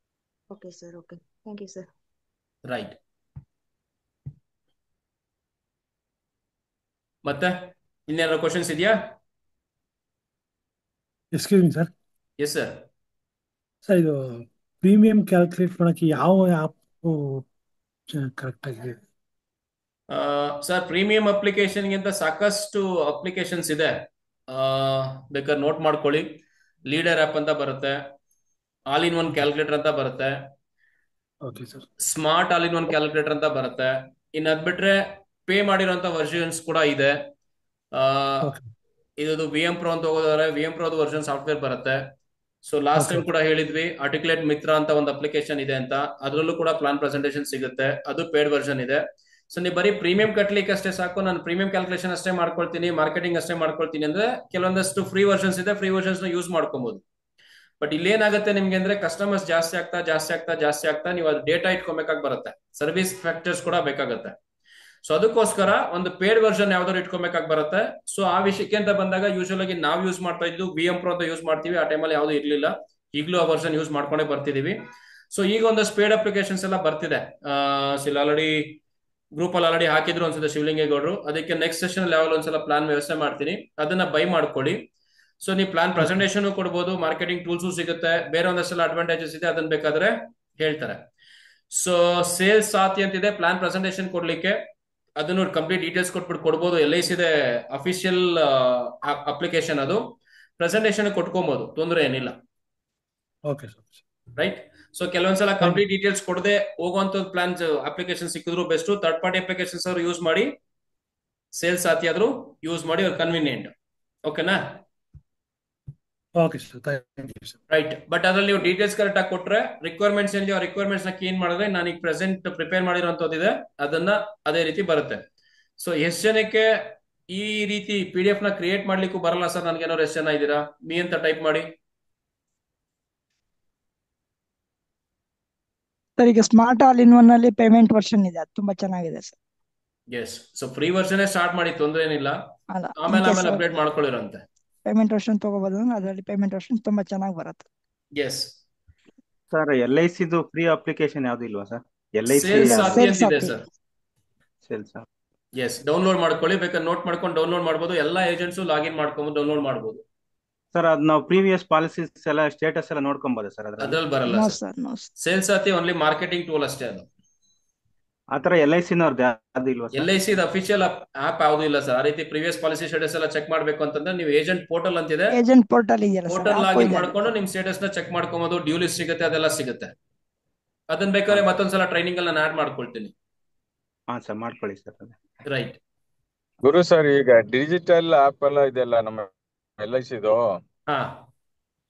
Okay sir. Okay, thank you sir. Right. ಮತ್ತೆ ಇನ್ನೇನಾದ್ರು ಕ್ವಶನ್ಸ್ ಇದೆಯಾ? Excuse me sir. Yes sir. Sir, ಇದು ಪ್ರೀಮಿಯಂ ಕ್ಯಾಲ್ಕುಲೇಟ್ ಮಾಡಕ್ಕೆ ಯಾವ ಆ್ಯಪ್ ಕರೆಕ್ಟ್ ಆಗಿದೆ? ಸರ್, ಪ್ರೀಮಿಯಂ ಅಪ್ಲಿಕೇಶನ್ಗಿಂತ ಸಾಕಷ್ಟು ಅಪ್ಲಿಕೇಶನ್ಸ್ ಇದೆ, ಬೇಕಾದ್ರೆ ನೋಟ್ ಮಾಡ್ಕೊಳ್ಳಿ. ಲೀಡರ್ ಆ್ಯಪ್ ಅಂತ ಬರುತ್ತೆ, ಆಲ್ ಇನ್ ಒನ್ ಕ್ಯಾಲ್ಕುಲೇಟರ್ ಅಂತ ಬರುತ್ತೆ, okay sir. Smart all in one calculator ಅಂತ ಬರುತ್ತೆ. ಇನ್ನು ಅದ್ ಬಿಟ್ರೆ ಪೇ ಮಾಡಿರೋಂಥ ವರ್ಷನ್ಸ್ ಕೂಡ ಇದೆ. ಇದು VM Pro ಅಂತ ಹೋಗೋದಾದ್ರೆ VM Pro ವರ್ಷನ್ ಸಾಫ್ಟ್ವೇರ್ ಬರುತ್ತೆ. ಸೊ ಲಾಸ್ಟ್ ಟೈಮ್ ಕೂಡ ಹೇಳಿದ್ವಿ, ಆರ್ಟಿಕ್ಯುಲೇಟ್ ಮಿತ್ರ ಅಂತ ಒಂದು ಅಪ್ಲಿಕೇಶನ್ ಇದೆ ಅಂತ, ಅದರಲ್ಲೂ ಕೂಡ ಪ್ಲಾನ್ ಪ್ರೆಸೆಂಟೇಷನ್ ಸಿಗುತ್ತೆ, ಅದು ಪೇಡ್ ವರ್ಷನ್ ಇದೆ. ಸೊ ನೀವು ಬರೀ ಪ್ರೀಮಿಯಂ ಕಟ್ಲಿಕ್ಕೆ ಅಷ್ಟೇ ಸಾಕು, ನಾನು ಪ್ರೀಮಿಯಂ ಕ್ಯಾಲ್ಕುಲೇಷನ್ ಅಷ್ಟೇ ಮಾಡ್ಕೊಳ್ತೀನಿ, ಮಾರ್ಕೆಟಿಂಗ್ ಅಷ್ಟೇ ಮಾಡ್ಕೊಳ್ತೀನಿ ಅಂದ್ರೆ ಕೆಲವೊಂದಷ್ಟು ಫ್ರೀ ವರ್ಷನ್ಸ್ ಇದೆ, ಫ್ರೀ ವರ್ಷನ್ಸ್ ನ ಯೂಸ್ ಮಾಡ್ಕೊಬಹುದು. ಬಟ್ ಇಲ್ಲೇನಾಗುತ್ತೆ ನಿಮ್ಗೆ ಅಂದ್ರೆ ಕಸ್ಟಮರ್ಸ್ ಜಾಸ್ತಿ ಆಗ್ತಾ ನೀವು ಅದು ಡೇಟಾ ಇಟ್ಕೊಬೇಕಾಗಿ ಬರುತ್ತೆ, ಸರ್ವಿಸ್ ಫ್ಯಾಕ್ಟರ್ಸ್ ಕೂಡ ಬೇಕಾಗುತ್ತೆ. ಸೊ ಅದಕ್ಕೋಸ್ಕರ ಒಂದು ಪೇಡ್ ವರ್ಷನ್ ಯಾವ್ದಾದ್ರು ಇಟ್ಕೊಬೇಕಾಗಿ ಬರುತ್ತೆ. ಸೊ ಆ ವಿಷಯಕ್ಕೆ ಅಂತ ಬಂದಾಗ ಯೂಶುವಲ್ ಆಗಿ ನಾವು ಯೂಸ್ ಮಾಡ್ತಾ ಇದ್ದು VM Pro ಅಂತ ಯೂಸ್ ಮಾಡ್ತೀವಿ, ಆ ಟೈಮಲ್ಲಿ ಯಾವ್ದು ಇರ್ಲಿಲ್ಲ, ಈಗಲೂ ಆ ವರ್ಷನ್ ಯೂಸ್ ಮಾಡ್ಕೊಂಡೇ ಬರ್ತಿದೀವಿ. ಸೊ ಈಗ ಒಂದಷ್ಟು ಪೇಡ್ ಅಪ್ಲಿಕೇಶನ್ಸ್ ಎಲ್ಲ ಬರ್ತಿದೆ, ಆಲ್ರೆಡಿ ಗ್ರೂಪ್ ಅಲ್ಲಿ ಆಲ್ರೆಡಿ ಹಾಕಿದ್ರು ಅನ್ಸುತ್ತೆ ಶಿವಲಿಂಗೇಗೌಡರು, ಅದಕ್ಕೆ ನೆಕ್ಸ್ಟ್ ಸೆಷನ್ ಲೆವೆಲ್ ಒಂದ್ಸಲ ಪ್ಲಾನ್ ವ್ಯವಸ್ಥೆ ಮಾಡ್ತೀನಿ, ಅದನ್ನ ಬೈ ಮಾಡ್ಕೊಳ್ಳಿ. ಸೊ ನೀವು ಪ್ಲಾನ್ ಪ್ರೆಸೆಂಟೇಷನ್ ಕೊಡ್ಬೋದು, ಮಾರ್ಕೆಟಿಂಗ್ ಟೂಲ್ಸು ಸಿಗುತ್ತೆ, ಬೇರೆ ಒಂದಷ್ಟೆಲ್ಲ ಅಡ್ವಾಂಟೇಜಸ್ ಇದೆ, ಅದನ್ನ ಬೇಕಾದ್ರೆ ಹೇಳ್ತಾರೆ. ಸೊ ಸೇಲ್ಸ್ ಸಾಥಿ ಅಂತಿದೆ ಪ್ಲಾನ್ ಪ್ರೆಸೆಂಟೇಷನ್ ಕೊಡ್ಲಿಕ್ಕೆ, ಅದನ್ನು ಕಂಪ್ಲೀಟ್ ಡೀಟೇಲ್ಸ್ ಕೊಟ್ಬಿಟ್ಟು ಕೊಡ್ಬೋದು. LIC ಇದೆ ಅಫಿಷಿಯಲ್ ಅಪ್ಲಿಕೇಶನ್, ಅದು ಪ್ರೆಸೆಂಟೇಷನ್ ಕೊಟ್ಕೊಬಹುದು, ತೊಂದರೆ ಏನಿಲ್ಲ. Okay sir. ರೈಟ್. ಸೊ ಕೆಲವೊಂದ್ಸಲ ಕಂಪ್ಲೀಟ್ ಡೀಟೇಲ್ಸ್ ಕೊಡದೆ ಹೋಗುವಂತ ಪ್ಲಾನ್ ಅಪ್ಲಿಕೇಶನ್ ಸಿಕ್ಕಿದ್ರು ಬೆಸ್ಟ್. ಥರ್ಡ್ ಪಾರ್ಟಿ ಅಪ್ಲಿಕೇಶನ್ಸ್ ಅವರು ಯೂಸ್ ಮಾಡಿ, ಸೇಲ್ಸ್ ಸಾಥಿ ಆದ್ರೂ ಯೂಸ್ ಮಾಡಿ, ಅವ್ರು ಕನ್ವೀನಿಯಂಟ್. ಓಕೆನಾ? Okay sir, thank you sir. Right. But ಅದ್ರಲ್ಲಿ ನೀವು ಡೀಟೇಲ್ಸ್ ಕರೆಕ್ಟ್ ಆಗಿ ಕೊಟ್ರೆ, ರಿಕ್ವೈರ್ಮೆಂಟ್ಸ್ ಏನಿದೆ ಆ ರಿಕ್ವೈರ್ಮೆಂಟ್ಸ್ ನ ಕ್ಲೀನ್ ಮಾಡಿದ್ರೆ, ನಾನು ಈಗ ಪ್ರೆಸೆಂಟ್ ಪ್ರಿಪೇರ್ ಮಾಡಿರೋಂಥದ್ದಿದೆ, ಅದನ್ನ ಅದೇ ರೀತಿ ಬರುತ್ತೆ. ಸೊ ಎಷ್ಟು ಜನಕ್ಕೆ ಈ ರೀತಿ PDF ನ ಕ್ರಿಯೇಟ್ ಮಾಡ್ಲಿಕ್ಕೂ ಬರಲ್ಲ ಸರ್ ನನ್ಗೇನಾದ್ರು ಎಷ್ಟು ಜನ ಇದ್ದೀರಾ? ಮೀ ಅಂತ ಟೈಪ್ ಮಾಡಿ. ಸರ್, ಈಗ ಸ್ಮಾರ್ಟ್ ಆಲ್ ಇನ್ ಒನ್ ಅಲ್ಲಿ ಪೇಮೆಂಟ್ ವರ್ಷನ್ ಇದೆ, ಅದು ತುಂಬಾ ಚೆನ್ನಾಗಿದೆ sir. Yes. So free version start ಮಾಡಿ, ತೊಂದರೆ ಏನಿಲ್ಲ, ಆಮೇಲೆ ಅಪ್ಡೇಟ್ ಮಾಡ್ಕೊಳ್ಳಿರಂತೆ. ಪೇಮೆಂಟ್ ವರ್ಷನ್ ತಗೋಬಹುದು, ಅದರಲ್ಲಿ ಪೇಮೆಂಟ್ ವರ್ಷನ್ ತುಂಬಾ ಚೆನ್ನಾಗಿ ಬರುತ್ತೆ. Yes sir, LIC free application ಯಾವ್ದು ಇಲ್ವಾ ಸರ್? LIC ಸೇಲ್ಸ್ ಸಾಥಿ ಅಂತ ಇದೆ ಸರ್. ಸೇಲ್ಸ್. ಎಸ್, ಡೌನ್ಲೋಡ್ ಮಾಡ್ಕೊಳ್ಳಿ, ಬೇಕಾದ್ರೆ ನೋಟ್ ಮಾಡ್ಕೊಂಡು ಡೌನ್ಲೋಡ್ ಮಾಡ್ಬೋದು, ಎಲ್ಲಾ ಏಜೆಂಟ್ಸು ಲಾಗಿನ್ ಮಾಡ್ಕೊಂಡು ಡೌನ್ಲೋಡ್ ಮಾಡ್ಬೋದು. ಸರ್, ಅದ್ ನಾವು ಪ್ರೀವಿಯಸ್ ಪಾಲಿಸೀಸ್ ಎಲ್ಲ ಸ್ಟೇಟಸ್ ಎಲ್ಲ ನೋಡ್ಕೊಬಹುದು ಸರ್? ಅದ್ರಲ್ಲಿ ಬರಲ್ಲ sir. Sales Saathi only marketing tool ಅಷ್ಟೇ ಅದು. ಆತರ LIC ನವ್ರದ್ದು ಯಾವ್ದು ಇಲ್ವಾ ಸರ್? LIC ಅಫಿಷಿಯಲ್ ಆಪ್ ಯಾವ್ದು ಇಲ್ಲ ಸರ್. ಆ ರೀತಿ ಪ್ರೀವಿಯಸ್ ಪಾಲಿಸಿ ಸ್ಟೇಟಸ್ ಎಲ್ಲ ಚೆಕ್ ಮಾಡ್ಬೇಕು ಅಂತಂದ್ರೆ ನೀವು ಏಜೆಂಟ್ ಪೋರ್ಟಲ್ ಅಂತಿದೆ, ಏಜೆಂಟ್ ಪೋರ್ಟಲ್ ಇದೆಯಲ್ಲ ಸರ್, ಪೋರ್ಟಲ್ ಲಾಗಿನ್ ಮಾಡ್ಕೊಂಡು ನಿಮ್ ಸ್ಟೇಟಸ್ ನ ಚೆಕ್ ಮಾಡ್ಕೊಬಹುದು, ಡ್ಯೂ ಲಿಸ್ಟ್ ಸಿಗುತ್ತೆ, ಅದೆಲ್ಲ ಸಿಗುತ್ತೆ. ಅದನ್ನ ಬೇಕಾದ್ರೆ ಮತ್ತೊಂದ್ಸಲ ಟ್ರೈನಿಂಗ್ ಅಲ್ಲಿ ನಾನು ಆಡ್ ಮಾಡ್ಕೊಳ್ತೀನಿ. ಹಾ ಸರ್, ಮಾಡ್ಕೊಳ್ಳಿ ಸರ್. ರೈಟ್. ಗುರು ಸರ್, ಈಗ ಡಿಜಿಟಲ್ ಆಪ್ ಎಲ್ಲ ಇದೆಲ್ಲ ನಮ್ಮ LICದು,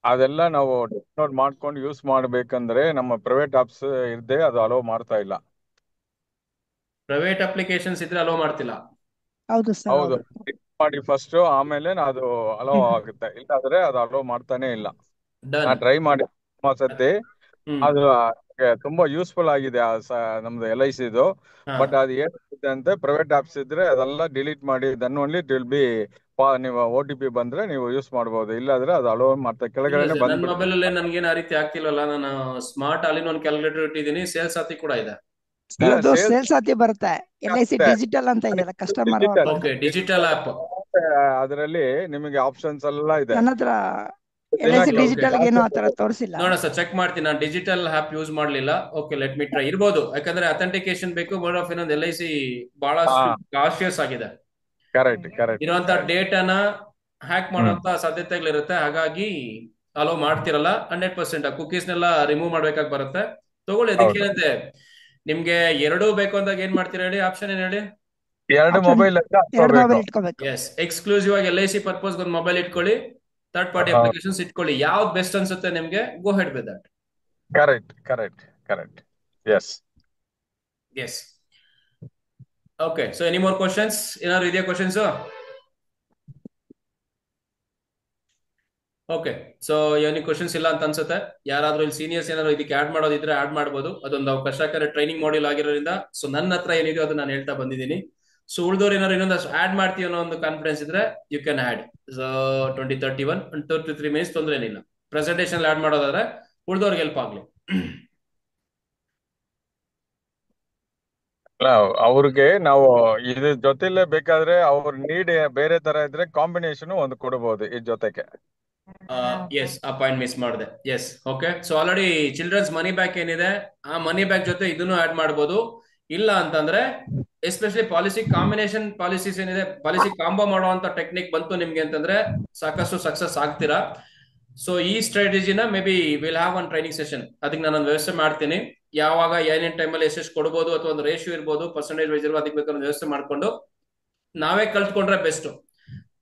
ಅದೆಲ್ಲ ನಾವು ಡೌನ್ಲೋಡ್ ಮಾಡ್ಕೊಂಡು ಯೂಸ್ ಮಾಡ್ಬೇಕಂದ್ರೆ ನಮ್ಮ ಪ್ರೈವೇಟ್ ಆಪ್ಸ್ ಇರ್ದೆ ಅದು ಅಲೋ ಮಾಡ್ತಾ ಇಲ್ಲ. ಪ್ರೈವೇಟ್ ಅಪ್ಲಿಕೇಶನ್ಸ್ ಇದ್ರೆ ಅಲೋ ಮಾಡ್ತಿಲ್ಲ. ಹೌದು ಸರ್. ಹೌದು, ಮಾಡಿ ಫಸ್ಟ್, ಆಮೇಲೆ ಅದು ಅಲೋ ಆಗುತ್ತೆ. ಇಲ್ಲಾಂದ್ರೆ ಅದು ಅಲೋ ಮಾಡ್ತಾನೆ ಇಲ್ಲ. ನಾ ಡನ್. ಟ್ರೈ ಮಾಡಿ ಸತಿ ಹ್ಮ್ ಅದು ತುಂಬಾ ಯೂಸ್ಫುಲ್ ಆಗಿದೆ ನಮ್ದು LIC ಇದು. ಹಾ ಬಟ್ ಅದು ಏನಾಗುತ್ತೆ ಅಂತ ಪ್ರೈವೇಟ್ ಆಪ್ಸ್ ಇದ್ರೆ ಅದೆಲ್ಲ ಡಿಲೀಟ್ ಮಾಡಿ then only it will be ನೀವು OTP ಬಂದ್ರೆ ನೀವು ಯೂಸ್ ಮಾಡಬಹುದು. ಇಲ್ಲಾಂದ್ರೆ ಅದು ಅಲೋ ಮಾಡ್ತಾ ಇಲ್ಲ ಕೆಳಗಡೆನೆ ಸರ್, ನನ್ನ ಬಂದ್ಬಿಡುತ್ತೆ. ಮೊಬೈಲ್ ಅಲ್ಲೇ ನನ್ಗೇನು ಆ ರೀತಿ ಆಗ್ತಿಲ್ವಲ್ಲ. ನಾನು smart all in one calculator ಇಟ್ಟಿದ್ದೀನಿ, ಸೇಲ್ಸ್ ಸಾಥಿ ಕೂಡ ಇದೆ. ಅದು ಸೇಲ್ಸ್ ಸಾಥಿ ಬರುತ್ತೆ. LIC ಡಿಜಿಟಲ್ ಅಂತ ಇದೆಯಲ್ಲ, ಕಸ್ಟಮರ್ ಓಕೆ, ಡಿಜಿಟಲ್ ಆಪ್. ಅದರಲ್ಲಿ ನಿಮಗೆ ಆಪ್ಷನ್ಸ್ ಎಲ್ಲ ಇದೆ. ನನ್ನ ಹತ್ರ LIC ಡಿಜಿಟಲ್ ಏನು ಆತರ ತೋರಿಸಿಲ್ಲ. ನೋಡ ಸರ್, ಚೆಕ್ ಮಾಡ್ತೀನಿ. ನಾನು ಡಿಜಿಟಲ್ ಆಪ್ ಯೂಸ್ ಮಾಡ್ಲಿಲ್ಲ. Okay, let me try. ಇರ್ಬೋದು, ಯಾಕಂದ್ರೆ ಅಥೆಂಟಿಕೇಶನ್ ಬೇಕು. ಬೋರ್ಡ್ ಆಫ್ ಇನ್ನೊಂದು LIC ಬಹಳಷ್ಟು ಕಾಶಿಯಸ್ ಆಗಿದೆ. ಕರೆಕ್ಟ್ ಇರುವಂತ ಡೇಟಾನ ಹ್ಯಾಕ್ ಮಾಡುವಂತ ಸಾಧ್ಯತೆಗಳಿರುತ್ತೆ. ಹಾಗಾಗಿ ಅಲೋ ಮಾಡ್ತಿರಲ್ಲ. 100% ಆ ಕುಕೀಸ್ನೆಲ್ಲ ರಿಮೂವ್ ಮಾಡ್ಬೇಕಾಗಿ ಬರುತ್ತೆ. ತಗೊಳ್ಳಿ, ಅದಕ್ಕೇನಂತೆ. ನಿಮ್ಗೆ ಎರಡೂ ಬೇಕು ಅಂದಾಗ ಏನ್ ಮಾಡ್ತೀರಾ ಹೇಳಿ? ಆಪ್ಷನ್ ಏನ್ ಹೇಳಿ? ಎರಡು ಮೊಬೈಲ್ ಇಟ್ಕೋಬೇಕು. ಎಸ್, ಎಕ್ಸ್ಕ್ಲೂಸಿವ್ ಆಗಿ LIC ಪರ್ಪಸ್ ಒಂದು ಮೊಬೈಲ್ ಇಟ್ಕೊಳ್ಳಿ, ಥರ್ಡ್ ಪಾರ್ಟಿ ಅಪ್ಲಿಕೇಶನ್ಸ್ ಇಟ್ಕೊಳ್ಳಿ. ಯಾವ್ದು ಬೆಸ್ಟ್ ಅನ್ಸುತ್ತೆ ನಿಮ್ಗೆ, go ahead with that. Correct. Yes. Okay, so any more questions? ಏನಾದ್ರು ಇದೆಯಾ questions? Okay, so any questions ಇಲ್ಲ ಅಂತ ಅನ್ಸುತ್ತೆ. ಯಾರಾದ್ರೂ ಇಲ್ಲಿ ಸೀನಿಯರ್ಸ್ ಏನಾದ್ರು ಇದಕ್ಕೆ ಆಡ್ ಮಾಡೋದಿದ್ರೆ ಆಡ್ ಮಾಡ್ಬೋದು. ಅದೊಂದು ಅವಕಾಶ, ಯಾಕಂದ್ರೆ ಟ್ರೈನಿಂಗ್ ಮಾಡ್ಯೂಲ್ ಆಗಿರೋದ್ರಿಂದ. ಸೊ ನನ್ನ ಹತ್ರ ಏನಿದೆಯೋ ಅದು ನಾನು ಹೇಳ್ತಾ ಬಂದಿದ್ದೀನಿ. ಸೊ ಉಳಿದವ್ರು ಏನಾದ್ರು ಇನ್ನೊಂದಷ್ಟು ಆಡ್ ಮಾಡ್ತೀವಿ ಅನ್ನೋ ಒಂದು ಕಾನ್ಫಿಡೆನ್ಸ್ ಇದ್ರೆ you can add. So 2031 2-3 minutes ತೊಂದ್ರೆ ಏನಿಲ್ಲ. ಪ್ರೆಸೆಂಟೇಷನ್ ಆಡ್ ಮಾಡೋದಾದ್ರೆ ಉಳಿದವ್ರಿಗೆ ಹೆಲ್ಪ್ ಆಗ್ಲಿ. ಅವ್ರಿಗೆ ನಾವು ಇದ್ರ ಜೊತೆಲೇ ಬೇಕಾದ್ರೆ ಅವ್ರ ನೀಡ್ ಬೇರೆ ತರ ಇದ್ರೆ ಕಾಂಬಿನೇಷನ್ ಒಂದು ಕೊಡಬಹುದು ಈ ಜೊತೆಗೆ. ಎಸ್, ಆ ಪಾಯಿಂಟ್ ಮಿಸ್ ಮಾಡಿದೆ. Yes, okay. So already children's money back ಏನಿದೆ, ಆ ಮನಿ ಬ್ಯಾಕ್ ಜೊತೆ ಇದನ್ನು ಆಡ್ ಮಾಡ್ಬೋದು. ಇಲ್ಲ ಅಂತಂದ್ರೆ ಎಸ್ಪೆಷಲಿ ಪಾಲಿಸಿ ಕಾಂಬಿನೇಷನ್ ಪಾಲಿಸೀಸ್ ಏನಿದೆ, ಪಾಲಿಸಿ ಕಾಂಬೋ ಮಾಡುವಂತ ಟೆಕ್ನಿಕ್ ಬಂತು ನಿಮ್ಗೆ ಅಂತಂದ್ರೆ ಸಾಕಷ್ಟು ಸಕ್ಸಸ್ ಆಗ್ತೀರಾ. ಸೊ ಈ ಸ್ಟ್ರಾಟಜಿನ maybe will have one training session. ಅದಕ್ಕೆ ನಾನೊಂದು ವ್ಯವಸ್ಥೆ ಮಾಡ್ತೀನಿ. ಯಾವಾಗ ಏನೇನ್ ಟೈಮಲ್ಲಿ ಎಷ್ಟು ಕೊಡ್ಬೋದು, ಅಥವಾ ಒಂದು ರೇಷಿಯೋ ಇರ್ಬೋದು, ಪರ್ಸೆಂಟೇಜ್ ವೈಸ್ ಇರ್ಬೋದು, ಅದಕ್ಕೆ ಬೇಕಾದ್ರೆ ವ್ಯವಸ್ಥೆ ಮಾಡ್ಕೊಂಡು ನಾವೇ ಕಲ್ತ್ಕೊಂಡ್ರೆ ಬೆಸ್ಟ್.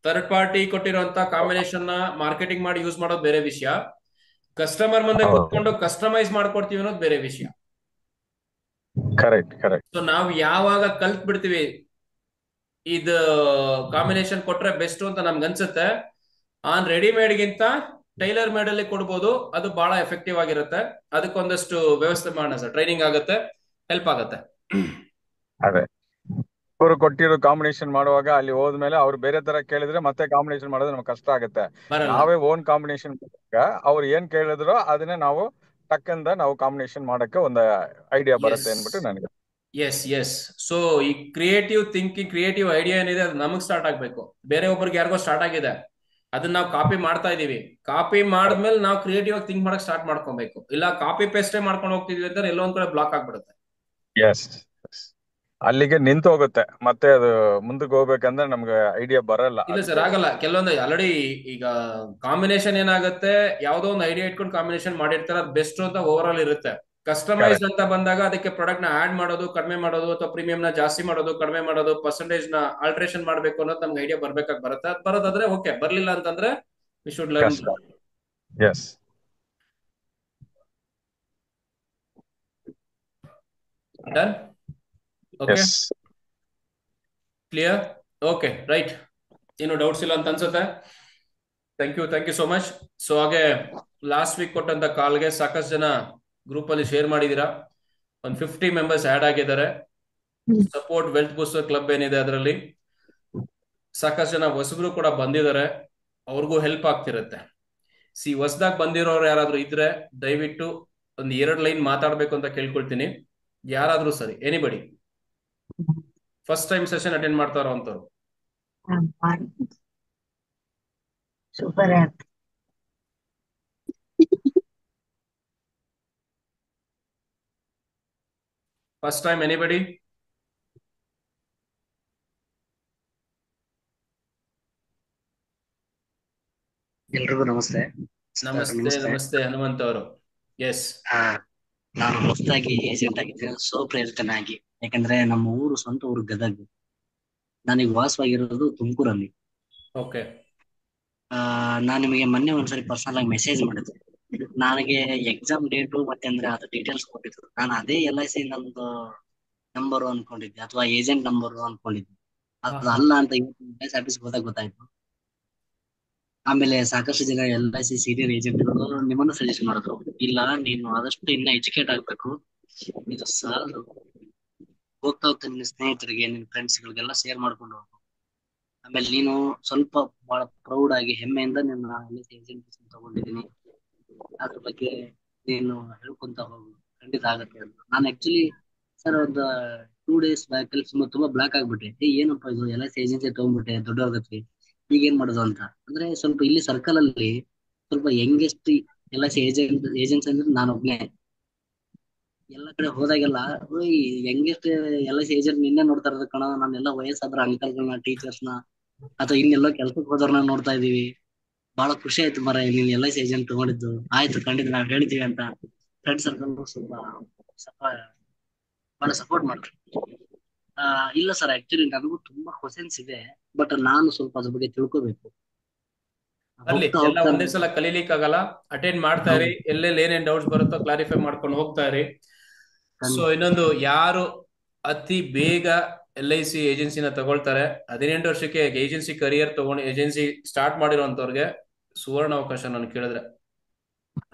ಥರ್ಡ್ ಪಾರ್ಟಿ ಕೊಟ್ಟಿರುವಂತ ಕಾಂಬಿನೇಷನ್ ನ ಮಾರ್ಕೆಟಿಂಗ್ ಮಾಡಿ ಯೂಸ್ ಮಾಡೋದು ಬೇರೆ ವಿಷಯ. ಕಸ್ಟಮರ್ ಮುಂದೆ ಕೂತ್ಕೊಂಡು ಕಸ್ಟಮೈಸ್ ಮಾಡ್ಕೊಡ್ತೀವಿ ಅನ್ನೋದು ಬೇರೆ ವಿಷಯ. ಕರೆಕ್ಟ್. ಸೊ ನಾವು ಯಾವಾಗ ಕಲ್ತ್ ಬಿಡ್ತೀವಿ ಇದು ಕಾಂಬಿನೇಷನ್ ಕೊಟ್ರೆ ಬೆಸ್ಟ್ ಅಂತ ನಮ್ಗೆ ಅನ್ಸುತ್ತೆ, ಆನ್ ರೆಡಿಮೇಡ್ ಗಿಂತ ಟೈಲರ್ ಮೇಡ್ ಅಲ್ಲಿ ಕೊಡ್ಬೋದು. ಅದು ಬಹಳ ಎಫೆಕ್ಟಿವ್ ಆಗಿರುತ್ತೆ. ಅದಕ್ಕೊಂದಷ್ಟು ವ್ಯವಸ್ಥೆ ಮಾಡೋಣ ಸರ್, ಟ್ರೈನಿಂಗ್ ಆಗುತ್ತೆ, ಹೆಲ್ಪ್ ಆಗುತ್ತೆ. ಅದೇ ಅವರು ಕೊಟ್ಟಿರೋ ಕಾಂಬಿನೇಷನ್ ಮಾಡುವಾಗ ಅಲ್ಲಿ ಹೋದ್ಮೇಲೆ ಅವ್ರು ಬೇರೆ ತರ ಕೇಳಿದ್ರೆ ಮತ್ತೆ ಕಾಂಬಿನೇಷನ್ ಮಾಡೋದು ನಮ್ಗೆ ಕಷ್ಟ ಆಗುತ್ತೆ. ನಾವೇ ಓನ್ ಕಾಂಬಿನೇಷನ್ ಅವ್ರು ಏನ್ ಕೇಳಿದ್ರು ಅದನ್ನೇ ನಾವು ಟಕ್ಕಂದ ನಾವು ಕಾಂಬಿನೇಷನ್ ಮಾಡಕ್ಕೆ ಒಂದು ಐಡಿಯಾ ಬರುತ್ತೆ ಅನ್ಬಿಟ್ಟು ನನಗೆ. ಎಸ್. ಸೊ ಈ ಕ್ರಿಯೇಟಿವ್ ಥಿಂಕಿಂಗ್, ಕ್ರಿಯೇಟಿವ್ ಐಡಿಯಾ ಏನಿದೆ ಅದು ನಮಗ್ ಸ್ಟಾರ್ಟ್ ಆಗ್ಬೇಕು. ಬೇರೆ ಒಬ್ಬರಿಗೆ ಯಾರಿಗೋ ಸ್ಟಾರ್ಟ್ ಆಗಿದೆ, ಅದನ್ನ ನಾವು ಕಾಪಿ ಮಾಡ್ತಾ ಇದೀವಿ. ಕಾಪಿ ಮಾಡಿದ್ಮೇಲೆ ನಾವು ಕ್ರಿಯೇಟಿವ್ ಆಗಿ ಥಿಂಕ್ ಮಾಡಕ್ ಸ್ಟಾರ್ಟ್ ಮಾಡ್ಕೊಬೇಕು. ಇಲ್ಲ ಕಾಪಿ ಪೇಸ್ಟೇ ಮಾಡ್ಕೊಂಡು ಹೋಗ್ತಿದ್ವಿ ಅಂದ್ರೆ ಎಲ್ಲೋ ಒಂದ್ ಕಡೆ ಬ್ಲಾಕ್ ಆಗ್ಬಿಡುತ್ತೆ. ಎಸ್, ಅಲ್ಲಿಗೆ ನಿಂತು ಹೋಗುತ್ತೆ. ಮತ್ತೆ ಅದು ಮುಂದಕ್ಕೆ ಹೋಗ್ಬೇಕಂದ್ರೆ ನಮ್ಗೆ ಐಡಿಯಾ ಬರಲ್ಲ. ಇಲ್ಲ ಸರ್, ಆಗಲ್ಲ. ಕೆಲವೊಂದು ಆಲ್ರೆಡಿ ಈಗ ಕಾಂಬಿನೇಷನ್ ಏನಾಗುತ್ತೆ, ಯಾವ್ದೋ ಒಂದು ಐಡಿಯಾ ಇಟ್ಕೊಂಡು ಕಾಂಬಿನೇಷನ್ ಮಾಡಿರ್ತಾರೆ, ಅದು ಬೆಸ್ಟ್ ಅಂತ ಓವರ್ ಆಲ್ ಇರುತ್ತೆ. ಕಸ್ಟಮೈಸ್ ಅಂತ ಬಂದಾಗ ಅದಕ್ಕೆ ಪ್ರಾಡಕ್ಟ್ ನ ಆಡ್ ಮಾಡೋದು, ಕಡಿಮೆ ಮಾಡೋದು, ಅಥವಾ ಪ್ರೀಮಿಯಂ ನ ಜಾಸ್ತಿ ಮಾಡೋದು, ಕಡಿಮೆ ಮಾಡೋದು, ಪರ್ಸೆಂಟೇಜ್ ನ ಆಲ್ಟ್ರೇಷನ್ ಮಾಡ್ಬೇಕು ಅನ್ನೋದು ನಮ್ಗೆ ಐಡಿಯಾ ಬರ್ಬೇಕಾಗಿ ಬರುತ್ತೆ. ಬರೋದಾದ್ರೆ ಓಕೆ, ಬರ್ಲಿಲ್ಲ ಅಂತಂದ್ರೆ we should learn. Yes. Done. Okay, clear. Okay, right. ಏನು ಡೌಟ್ಸ್ ಇಲ್ಲ ಅಂತ ಅನ್ಸುತ್ತೆ. Thank you so much. So ಹಾಗೆ ಲಾಸ್ಟ್ ವೀಕ್ ಕೊಟ್ಟಂತ ಕಾಲ್ಗೆ ಸಾಕಷ್ಟು ಜನ ಗ್ರೂಪ್ ಅಲ್ಲಿ ಶೇರ್ ಮಾಡಿದೀರಾ. ಒಂದು 50 ಮೆಂಬರ್ಸ್ ಆಡ್ ಆಗಿದ್ದಾರೆ. ಸಪೋರ್ಟ್ ವೆಲ್ತ್ ಬೂಸ್ಟರ್ ಕ್ಲಬ್ ಏನಿದೆ ಅದರಲ್ಲಿ ಸಾಕಷ್ಟು ಜನ ಹೊಸಬ್ರು ಕೂಡ ಬಂದಿದ್ದಾರೆ. ಅವ್ರಿಗೂ ಹೆಲ್ಪ್ ಆಗ್ತಿರುತ್ತೆ. ಹೊಸದಾಗಿ ಬಂದಿರೋರು ಯಾರಾದ್ರೂ ಇದ್ರೆ ದಯವಿಟ್ಟು ಒಂದು 2 ಲೈನ್ ಮಾತಾಡ್ಬೇಕು ಅಂತ ಕೇಳ್ಕೊಳ್ತೀನಿ. ಯಾರಾದ್ರೂ ಸರಿ, anybody first time session attend ಮಾಡ್ತಾರೋ ಅಂತವ್ರು. Super app. First time anybody? ಎಲ್ರಿಗೂ ನಮಸ್ತೆ. ನಮಸ್ತೆ ಹನುಮಂತ್ ಅವರು. ಎಸ್, ನಾನು ಹೊಸದಾಗಿ ಏಜೆಂಟ್ ಆಗಿದ್ದೇನೆ, ಸ್ವಪ್ರೇರಿತನಾಗಿ. ಯಾಕಂದ್ರೆ ನಮ್ಮ ಸ್ವಂತ ಊರು ಗದಗ. ನನಗೆ ವಾಸವಾಗಿರೋದು ತುಮಕೂರಲ್ಲಿ. ಓಕೆ. ನಾನು ನಿಮಗೆ ಮೊನ್ನೆ ಒಂದ್ಸರಿ ಪರ್ಸನಲ್ ಆಗಿ ಮೆಸೇಜ್ ಮಾಡಿದ್ದೆ. ನನಗೆ ಎಕ್ಸಾಮ್ ಡೇಟು ಮತ್ತೆ ಅಂದ್ರೆ ಅದು ಡೀಟೇಲ್ಸ್ ಕೊಟ್ಟಿದ್ರು. ನಾನು ಅದೇ LIC ನಮ್ದು ನಂಬರು ಅನ್ಕೊಂಡಿದ್ದೆ, ಅಥವಾ ಏಜೆಂಟ್ ನಂಬರು ಅನ್ಕೊಂಡಿದ್ದೆ. ಅದು ಅಲ್ಲ ಅಂತ ಇವತ್ತು ಆಫೀಸ್ ಹೋದಾಗ ಗೊತ್ತಾಯ್ತು. ಆಮೇಲೆ ಸಾಕಷ್ಟು ಜನ LIC ಸೀನಿಯರ್ ಏಜೆಂಟ್ಗಳು ನಿಮ್ಮನ್ನು ಸಜೆಸ್ಟ್ ಮಾಡಿದ್ರು, ಇಲ್ಲ ನೀನು ಆದಷ್ಟು ಇನ್ನ ಎಜುಕೇಟ್ ಆಗ್ಬೇಕು, ಇದು ಸಾಲದು, ಹೋಗ್ತಾ ಹೋಗ್ತಾ ನಿನ್ನ ಸ್ನೇಹಿತರಿಗೆ ನಿನ್ನ ಫ್ರೆಂಡ್ಸ್ ಗಳಿಗೆಲ್ಲ ಶೇರ್ ಮಾಡ್ಕೊಂಡು ಹೋಗು. ಆಮೇಲೆ ನೀನು ಸ್ವಲ್ಪ ಬಹಳ ಪ್ರೌಡ್ ಆಗಿ ಹೆಮ್ಮೆಯಿಂದ ನಿನ್ನ LIC ಏಜೆಂಟ್ ತಗೊಂಡಿದ್ದೀನಿ, ಅದ್ರ ಬಗ್ಗೆ ನೀನು ಹೇಳ್ಕೊಂತ ಹೋಗು, ಖಂಡಿತ ಆಗತ್ತೆ ಅಂತ. ನಾನು ಆಕ್ಚುಲಿ ಸರ್ ಒಂದು 2 days ಬ್ಯಾಕ್ ಅಲ್ಲಿ ತುಂಬಾ ಬ್ಲಾಕ್ ಆಗ್ಬಿಟ್ಟೆ. ಏನಪ್ಪಾ ಇದು LIC ಏಜೆನ್ಸಿ ತಗೊಂಡ್ಬಿಟ್ಟೆ, ದೊಡ್ಡವ್ರಗತ್ತಿ, ಈಗ ಏನ್ ಮಾಡೋದು ಅಂತ. ಅಂದ್ರೆ ಸ್ವಲ್ಪ ಇಲ್ಲಿ ಸರ್ಕಲ್ ಅಲ್ಲಿ ಸ್ವಲ್ಪ ಯಂಗೆಸ್ಟ್ LIC ಏಜೆನ್ಸಿ ಅಂದ್ರೆ ನಾನು ಒಬ್ನೇ. ಎಲ್ಲ ಕಡೆ ಹೋದಾಗೆಲ್ಲ ಯಂಗೆಸ್ಟ್ LIC ಏಜೆಂಟ್ ನಿನ್ನೆ ನೋಡ್ತಾ ಇರೋದು ಕಣ, ನಾನೆಲ್ಲ ವಯಸ್ಸಾದ್ರ ಅಂಕಲ್ಗಳನ್ನ, ಟೀಚರ್ಸ್ನ ಅಥವಾ ಇನ್ನೆಲ್ಲೋ ಕೆಲ್ಸಕ್ಕೆ ಹೋದವ್ರನ್ನ ನೋಡ್ತಾ ಇದೀವಿ. ಬಹಳ ಖುಷಿ ಆಯ್ತು ಮರ, ನೀನ್ LIC ಏಜೆಂಟ್ ತಗೊಂಡಿದ್ದು. ಆಯ್ತು, ಖಂಡಿತ ನಾವ್ ಹೇಳ್ತೀವಿ ಅಂತ ಫ್ರೆಂಡ್ ಸರ್ಕಲ್ ಸ್ವಲ್ಪ ಸ್ವಲ್ಪ ಬಹಳ ಸಪೋರ್ಟ್ ಮಾಡ್ರಿ. ಇಲ್ಲ ಸರ್, ಆಕ್ಚುಲಿ ನನಗೂ ತುಂಬಾ ಕ್ವಶನ್ಸ್ ಇದೆ, ಬಟ್ ನಾನು ಸ್ವಲ್ಪ ಅದ್ರ ಬಗ್ಗೆ ತಿಳ್ಕೊಬೇಕು. ಅಲ್ಲಿ ಹೋಗ್ತಾ ಎಲ್ಲ ಹೋಗ್ತಾ ಒಂದೇ ಸಲ ಕಲೀಲಿಕ್ಕೆ ಆಗಲ್ಲ. ಅಟೆಂಡ್ ಮಾಡ್ತಾ ಇರಿ, ಎಲ್ಲೆಲ್ಲಿ ಏನೇನ್ ಡೌಟ್ಸ್ ಬರುತ್ತೋ ಕ್ಲಾರಿಫೈ ಮಾಡ್ಕೊಂಡು ಹೋಗ್ತಾ ಇರಿ. ಸೊ ಇನ್ನೊಂದು, ಯಾರು ಅತಿ ಬೇಗ LIC ಏಜೆನ್ಸಿನ ತಗೊಳ್ತಾರೆ, 18 ವರ್ಷಕ್ಕೆ ಏಜೆನ್ಸಿ ಕರಿಯರ್ ತಗೊಂಡು ಏಜೆನ್ಸಿ ಸ್ಟಾರ್ಟ್ ಮಾಡಿರೋಂಥವ್ರಿಗೆ ಸುವರ್ಣ ಅವಕಾಶ. ನಾನು ಕೇಳಿದ್ರೆ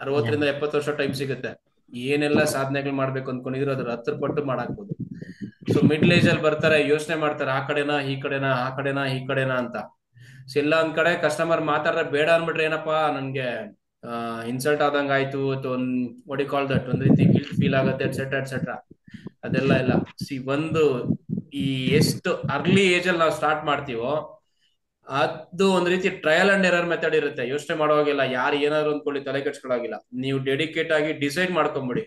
60 ರಿಂದ 70 ವರ್ಷ ಟೈಮ್ ಸಿಗುತ್ತೆ. ಏನೆಲ್ಲ ಸಾಧನೆಗಳು ಮಾಡ್ಬೇಕು ಅನ್ಕೊಂಡಿದ್ರು ಅದ್ರ 10 ಪಟ್ಟು ಮಾಡಾಕ್ಬೋದು. ಸೊ ಮಿಡ್ಲ್ ಏಜ್ ಅಲ್ಲಿ ಬರ್ತಾರೆ, ಯೋಚನೆ ಮಾಡ್ತಾರೆ, ಆ ಕಡೆನಾ ಈ ಕಡೆನಾ, ಆ ಕಡೆನಾ ಈ ಕಡೆನಾ ಅಂತ. ಸೊ ಎಲ್ಲ ಒಂದ್ ಕಡೆ ಕಸ್ಟಮರ್ ಮಾತಾಡ್ರೆ ಬೇಡ ಅನ್ಬಿಟ್ರೆ ಏನಪ್ಪಾ ನನ್ಗೆ ಇನ್ಸಲ್ಟ್ ಆದಂಗ ಆಯ್ತು, ವಾಟ್ ಯು ಕಾಲ್ ದಟ್, ಒಂದ್ ರೀತಿ ಗಿಲ್ಟ್ ಫೀಲ್ ಆಗುತ್ತೆ, ಎಟ್ಸೆಟ್ರಾ ಎಟ್ಸೆಟ್ರಾ. ಅದೆಲ್ಲ ಇಲ್ಲ. ಒಂದು ಈ ಎಷ್ಟು ಅರ್ಲಿ ಏಜ್ ಅಲ್ಲಿ ನಾವು ಸ್ಟಾರ್ಟ್ ಮಾಡ್ತೀವೋ ಅದು ಒಂದ್ ರೀತಿ ಟ್ರಯಲ್ ಅಂಡ್ ಎರರ್ ಮೆಥಡ್ ಇರುತ್ತೆ. ಯೋಚನೆ ಮಾಡುವಾಗಿಲ್ಲ, ಯಾರು ಏನಾದ್ರು ಅಂದ್ಕೊಳ್ಳಿ, ತಲೆ ಕೆಡ್ಸ್ಕೊಳಾಗಿಲ್ಲ. ನೀವು ಡೆಡಿಕೇಟ್ ಆಗಿ ಡಿಸೈಡ್ ಮಾಡ್ಕೊಂಬಿಡಿ,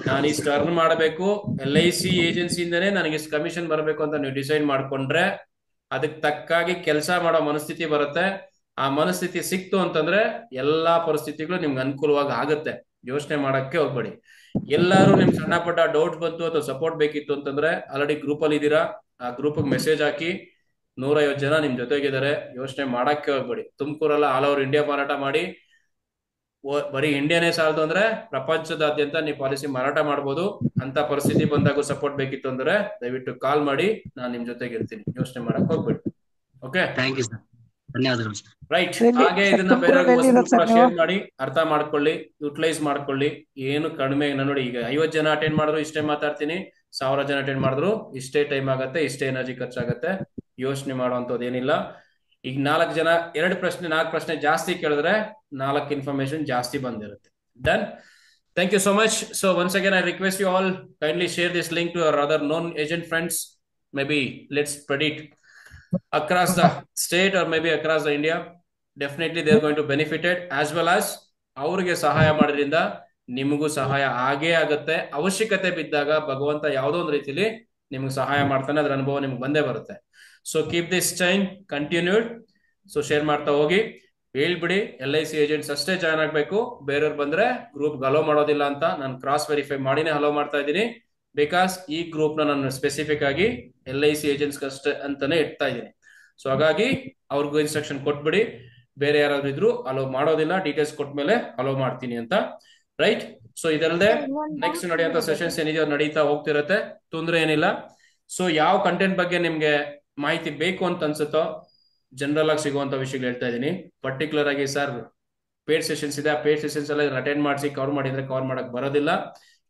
ನಾನು ಇಷ್ಟು ಅರ್ನ್ ಮಾಡಬೇಕು, LIC ಏಜೆನ್ಸಿಯಿಂದನೇ ನನಗೆ ಇಷ್ಟು ಕಮಿಷನ್ ಬರಬೇಕು ಅಂತ ನೀವು ಡಿಸೈಡ್ ಮಾಡ್ಕೊಂಡ್ರೆ ಅದಕ್ಕೆ ತಕ್ಕಾಗಿ ಕೆಲಸ ಮಾಡೋ ಮನಸ್ಥಿತಿ ಬರುತ್ತೆ. ಆ ಮನಸ್ಥಿತಿ ಸಿಕ್ತು ಅಂತಂದ್ರೆ ಎಲ್ಲಾ ಪರಿಸ್ಥಿತಿಗಳು ನಿಮ್ಗೆ ಅನುಕೂಲವಾಗಿ ಆಗುತ್ತೆ. ಯೋಚನೆ ಮಾಡಕ್ಕೆ ಹೋಗ್ಬೇಡಿ. ಎಲ್ಲಾರು ನಿಮ್ ಸಣ್ಣ ಪುಟ್ಟ ಡೌಟ್ಸ್ ಬಂತು ಅಥವಾ ಸಪೋರ್ಟ್ ಬೇಕಿತ್ತು ಅಂತಂದ್ರೆ ಆಲ್ರೆಡಿ ಗ್ರೂಪ್ ಅಲ್ಲಿ ಇದ್ದೀರಾ, ಆ ಗ್ರೂಪ್ ಮೆಸೇಜ್ ಹಾಕಿ. 150 ಜನ ನಿಮ್ ಜೊತೆಗಿದ್ದಾರೆ. ಯೋಚನೆ ಮಾಡಕ್ಕೆ ಹೋಗ್ಬೇಡಿ. ತುಮಕೂರಲ್ಲ ಆಲ್ ಓವರ್ ಇಂಡಿಯಾ ಮಾರಾಟ ಮಾಡಿ. ಬರೀ ಇಂಡಿಯಾನೇ ಸಾಲದು ಅಂದ್ರೆ ಪ್ರಪಂಚದಾದ್ಯಂತ ನೀವು ಪಾಲಿಸಿ ಮಾರಾಟ ಮಾಡ್ಬೋದು. ಅಂತ ಪರಿಸ್ಥಿತಿ ಬಂದಾಗ ಸಪೋರ್ಟ್ ಬೇಕಿತ್ತು ಅಂದ್ರೆ ದಯವಿಟ್ಟು ಕಾಲ್ ಮಾಡಿ, ನಾನು ನಿಮ್ ಜೊತೆಗೆ ಇರ್ತೀನಿ. ಯೋಚನೆ ಮಾಡಕ್ ಹೋಗ್ಬೇಡಿ. ಓಕೆ, ಥ್ಯಾಂಕ್ ಯು ಸರ್, ಧನ್ಯವಾದಗಳು ಸರ್. ರೈಟ್. ಹಾಗೆ ಇದನ್ನ ಬೇರೆ ಶೇರ್ ಮಾಡಿ, ಅರ್ಥ ಮಾಡ್ಕೊಳ್ಳಿ, ಯುಟಿಲೈಸ್ ಮಾಡ್ಕೊಳ್ಳಿ. ಏನು ಕಡಿಮೆ ಇಲ್ಲ ನೋಡಿ. ಈಗ 50 ಜನ ಅಟೆಂಡ್ ಮಾಡಿದ್ರು ಇಷ್ಟೇ ಮಾತಾಡ್ತೀನಿ, 1000 ಜನ ಅಟೆಂಡ್ ಮಾಡಿದ್ರು ಇಷ್ಟೇ ಟೈಮ್ ಆಗತ್ತೆ, ಇಷ್ಟೇ ಎನರ್ಜಿ ಖರ್ಚಾಗತ್ತೆ. ಯೋಚನೆ ಮಾಡುವಂತದ್ದು ಏನಿಲ್ಲ. ಈಗ 4 ಪ್ರಶ್ನೆ ಜಾಸ್ತಿ ಕೇಳಿದ್ರೆ 4 ಇನ್ಫಾರ್ಮೇಶನ್ ಜಾಸ್ತಿ ಬಂದಿರುತ್ತೆ. Done. Thank you so much. So once again, I request you all kindly share this link to your other known agent friends. Maybe let's spread it across the state or maybe across the India. Definitely they are going to benefit it, as well as ಅವ್ರಿಗೆ ಸಹಾಯ ಮಾಡೋದ್ರಿಂದ ನಿಮಗೂ ಸಹಾಯ ಆಗೇ ಆಗುತ್ತೆ. ಅವಶ್ಯಕತೆ ಬಿದ್ದಾಗ ಭಗವಂತ ಯಾವುದೋ ಒಂದು ರೀತಿಲಿ ನಿಮ್ಗೆ ಸಹಾಯ ಮಾಡ್ತಾನೆ, ಅದ್ರ ಅನುಭವ ನಿಮ್ಗೆ ಬಂದೇ ಬರುತ್ತೆ. So keep this chain continued. So share ಮಾಡ್ತಾ ಹೋಗಿ. ಹೇಳ್ಬಿಡಿ, LIC ಏಜೆಂಟ್ಸ್ ಅಷ್ಟೇ ಜಾಯ್ನ್ ಆಗ್ಬೇಕು, ಬೇರೆಯವ್ರು ಬಂದ್ರೆ ಗ್ರೂಪ್ ಅಲೋ ಮಾಡೋದಿಲ್ಲ ಅಂತ ನಾನು ಕ್ರಾಸ್ ವೆರಿಫೈ ಮಾಡಿನೇ ಅಲೋ ಮಾಡ್ತಾ ಇದ್ದೀನಿ. ಬಿಕಾಸ್ ಈ ಗ್ರೂಪ್ ನಾನು ಸ್ಪೆಸಿಫಿಕ್ ಆಗಿ LIC ಏಜೆಂಟ್ಸ್ ಅಷ್ಟೇ ಅಂತಾನೆ ಇಡ್ತಾ ಇದ್ದೀನಿ. ಸೊ ಹಾಗಾಗಿ ಅವ್ರಿಗೂ ಇನ್ಸ್ಟ್ರಕ್ಷನ್ ಕೊಟ್ಬಿಡಿ, ಬೇರೆ ಯಾರಾದ್ರೂ ಇದ್ರು ಅಲೋ ಮಾಡೋದಿಲ್ಲ, ಡೀಟೇಲ್ಸ್ ಕೊಟ್ಮೇಲೆ ಅಲೋ ಮಾಡ್ತೀನಿ ಅಂತ. ರೈಟ್. ಸೊ ಇದಲ್ಲದೆ ನೆಕ್ಸ್ಟ್ ನಡೆಯುವಂತ ಸೆಷನ್ಸ್ ಏನಿದೆಯೋ ನಡೀತಾ ಹೋಗ್ತಿರತ್ತೆ, ತೊಂದ್ರೆ ಏನಿಲ್ಲ. ಸೊ ಯಾವ ಕಂಟೆಂಟ್ ಬಗ್ಗೆ ನಿಮ್ಗೆ ಮಾಹಿತಿ ಬೇಕು ಅಂತ ಅನ್ಸುತ್ತೋ ಜನರಲ್ ಆಗಿ ಸಿಗುವಂತ ವಿಷಯಗಳು ಹೇಳ್ತಾ ಇದ್ದೀನಿ. ಪರ್ಟಿಕ್ಯುಲರ್ ಆಗಿ ಸರ್ ಪೇಡ್ ಸೆಷನ್ಸ್ ಇದೆ, ಆ ಪೇಡ್ ಸೆಷನ್ಸ್ ಎಲ್ಲ ಅಟೆಂಡ್ ಮಾಡಿಸಿ ಕವರ್ ಮಾಡಿದ್ರೆ ಕವರ್ ಮಾಡಕ್ ಬರೋದಿಲ್ಲ.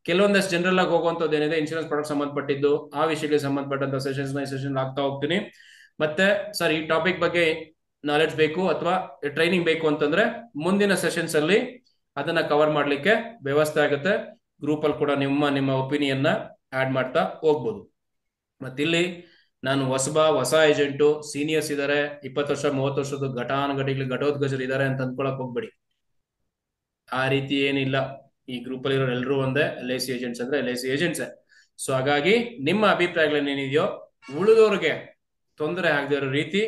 ಕೆಲವೊಂದಷ್ಟು ಜನರಲ್ ಆಗಿ ಹೋಗುವಂತದ್ದು ಏನಿದೆ, ಇನ್ಶೂರೆನ್ಸ್ ಪ್ರಾಡಕ್ಟ್ ಸಂಬಂಧಪಟ್ಟಿದ್ದು, ಆ ವಿಷಯಗಳಿಗೆ ಸಂಬಂಧಪಟ್ಟಂತ ಸೆಷನ್ ಆಗ್ತಾ ಹೋಗ್ತೀನಿ. ಮತ್ತೆ ಸರ್ ಈ ಟಾಪಿಕ್ ಬಗ್ಗೆ ನಾಲೆಡ್ಜ್ ಬೇಕು ಅಥವಾ ಟ್ರೈನಿಂಗ್ ಬೇಕು ಅಂತಂದ್ರೆ ಮುಂದಿನ ಸೆಷನ್ಸ್ ಅಲ್ಲಿ ಅದನ್ನ ಕವರ್ ಮಾಡ್ಲಿಕ್ಕೆ ವ್ಯವಸ್ಥೆ ಆಗುತ್ತೆ. ಗ್ರೂಪ್ ಅಲ್ಲಿ ಕೂಡ ನಿಮ್ಮ ಒಪಿನಿಯನ್ ನ ಆಡ್ ಮಾಡ್ತಾ ಹೋಗ್ಬೋದು. ಮತ್ತಿಲ್ಲಿ ನಾನು ಹೊಸ ಏಜೆಂಟು, ಸೀನಿಯರ್ಸ್ ಇದಾರೆ, 20 ವರ್ಷ 30 ವರ್ಷದ ಘಟೋದ್ಗಜರು ಇದಾರೆ ಅಂತ ಅಂದ್ಕೊಳಕ್ ಹೋಗ್ಬೇಡಿ. ಆ ರೀತಿ ಏನಿಲ್ಲ. ಈ ಗ್ರೂಪ್ ಅಲ್ಲಿ ಇರೋರು ಎಲ್ಲರೂ ಒಂದೇ. LIC ಏಜೆಂಟ್ಸ್ ಅಂದ್ರೆ LIC ಏಜೆಂಟ್ಸ್. ಸೊ ಹಾಗಾಗಿ ನಿಮ್ಮ ಅಭಿಪ್ರಾಯಗಳೇನಿದೆಯೋ ಉಳಿದವ್ರಿಗೆ ತೊಂದರೆ ಆಗದೆ ಇರೋ ರೀತಿ,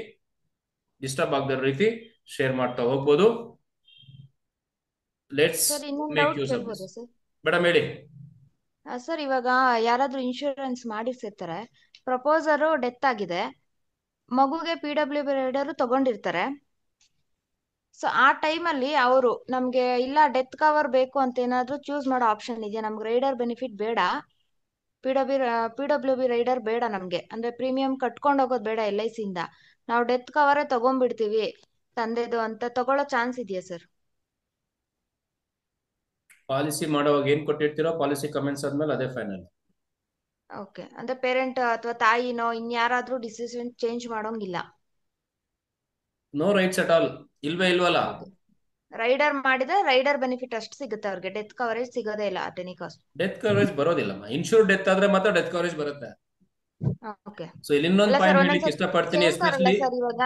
ಡಿಸ್ಟರ್ಬ್ ಆಗದೆ ಇರೋ ರೀತಿ ಶೇರ್ ಮಾಡ್ತಾ ಹೋಗ್ಬೋದು. Let's make use of this. Madam ಹೇಳಿ. ಸರ್, ಇವಾಗ ಯಾರಾದ್ರೂ ಇನ್ಶೂರೆನ್ಸ್ ಮಾಡಿಸಿರ್ತಾರೆ, ಪ್ರಪೋಸರ್ ಡೆತ್ ಆಗಿದೆ, ಮಗುಗೆ PWB ರೈಡರ್ ತಗೊಂಡಿರ್ತಾರೆ. ಸೊ ಆ ಟೈಮಲ್ಲಿ ಅವರು ನಮ್ಗೆ ಇಲ್ಲ ಡೆತ್ ಕವರ್ ಬೇಕು ಅಂತ ಏನಾದ್ರೂ ಚೂಸ್ ಮಾಡೋ ಆಪ್ಷನ್ ಇದೆಯಾ? ನಮ್ಗೆ ರೈಡರ್ ಬೆನಿಫಿಟ್ ಬೇಡ, PWB ರೈಡರ್ ಬೇಡ ನಮ್ಗೆ, ಅಂದ್ರೆ ಪ್ರೀಮಿಯಂ ಕಟ್ಕೊಂಡು ಹೋಗೋದು ಬೇಡ LIC ಇಂದ, ನಾವು ಡೆತ್ ಕವರೇ ತಗೊಂಡ್ಬಿಡ್ತೀವಿ ತಂದೆದು ಅಂತ ತಗೊಳ್ಳೋ ಚಾನ್ಸ್ ಇದೆಯಾ ಸರ್? ಪಾಲಿಸಿ ಮಾಡುವಾಗ ಏನ್ ಕೊಟ್ಟಿರ್ತೀರೋ ಪಾಲಿಸಿ ಕಮೆಂಟ್ಸ್ ಆದ್ಮೇಲೆ ಅದೇ ಫೈನಲ್. ಓಕೆ, ಅಂದ್ರೆ ಪೇರೆಂಟ್ ಅಥವಾ ತಾಯಿನೋ ಇನ್ಯಾರಾದ್ರೂ ಡಿಸಿಷನ್ ಚೇಂಜ್ ಮಾಡೋಂಗಿಲ್ಲ? ನೋ ರೈಟ್ಸ್ ಅಟ್ ಆಲ್, ಇಲ್ವಲ್ಲ. ರೈಡರ್ ಮಾಡಿದ್ರೆ ರೈಡರ್ ಬೆನಿಫಿಟ್ ಅಷ್ಟು ಸಿಗುತ್ತೆ ಅವ್ರಿಗೆ, ಡೆತ್ ಕವರೇಜ್ ಸಿಗೋದೇ ಇಲ್ಲ at any cost. Death coverage ಬರೋದಿಲ್ಲಮ್ಮ, ಇನ್ಶೂರ್ ಡೆತ್ ಆದ್ರೆ ಮಾತ್ರ ಡೆತ್ ಕವರೇಜ್ ಬರುತ್ತೆ. ಓಕೆ. ಸೊ ಇಲ್ಲಿ ಇನ್ನೊಂದು ಪಾಯಿಂಟ್ ಹೇಳಿಕ್ಕೆ ಇಷ್ಟಪಡ್ತೀನಿ, ಎಸ್ಪೆಷಲಿ ಸರ್ ಇವಾಗ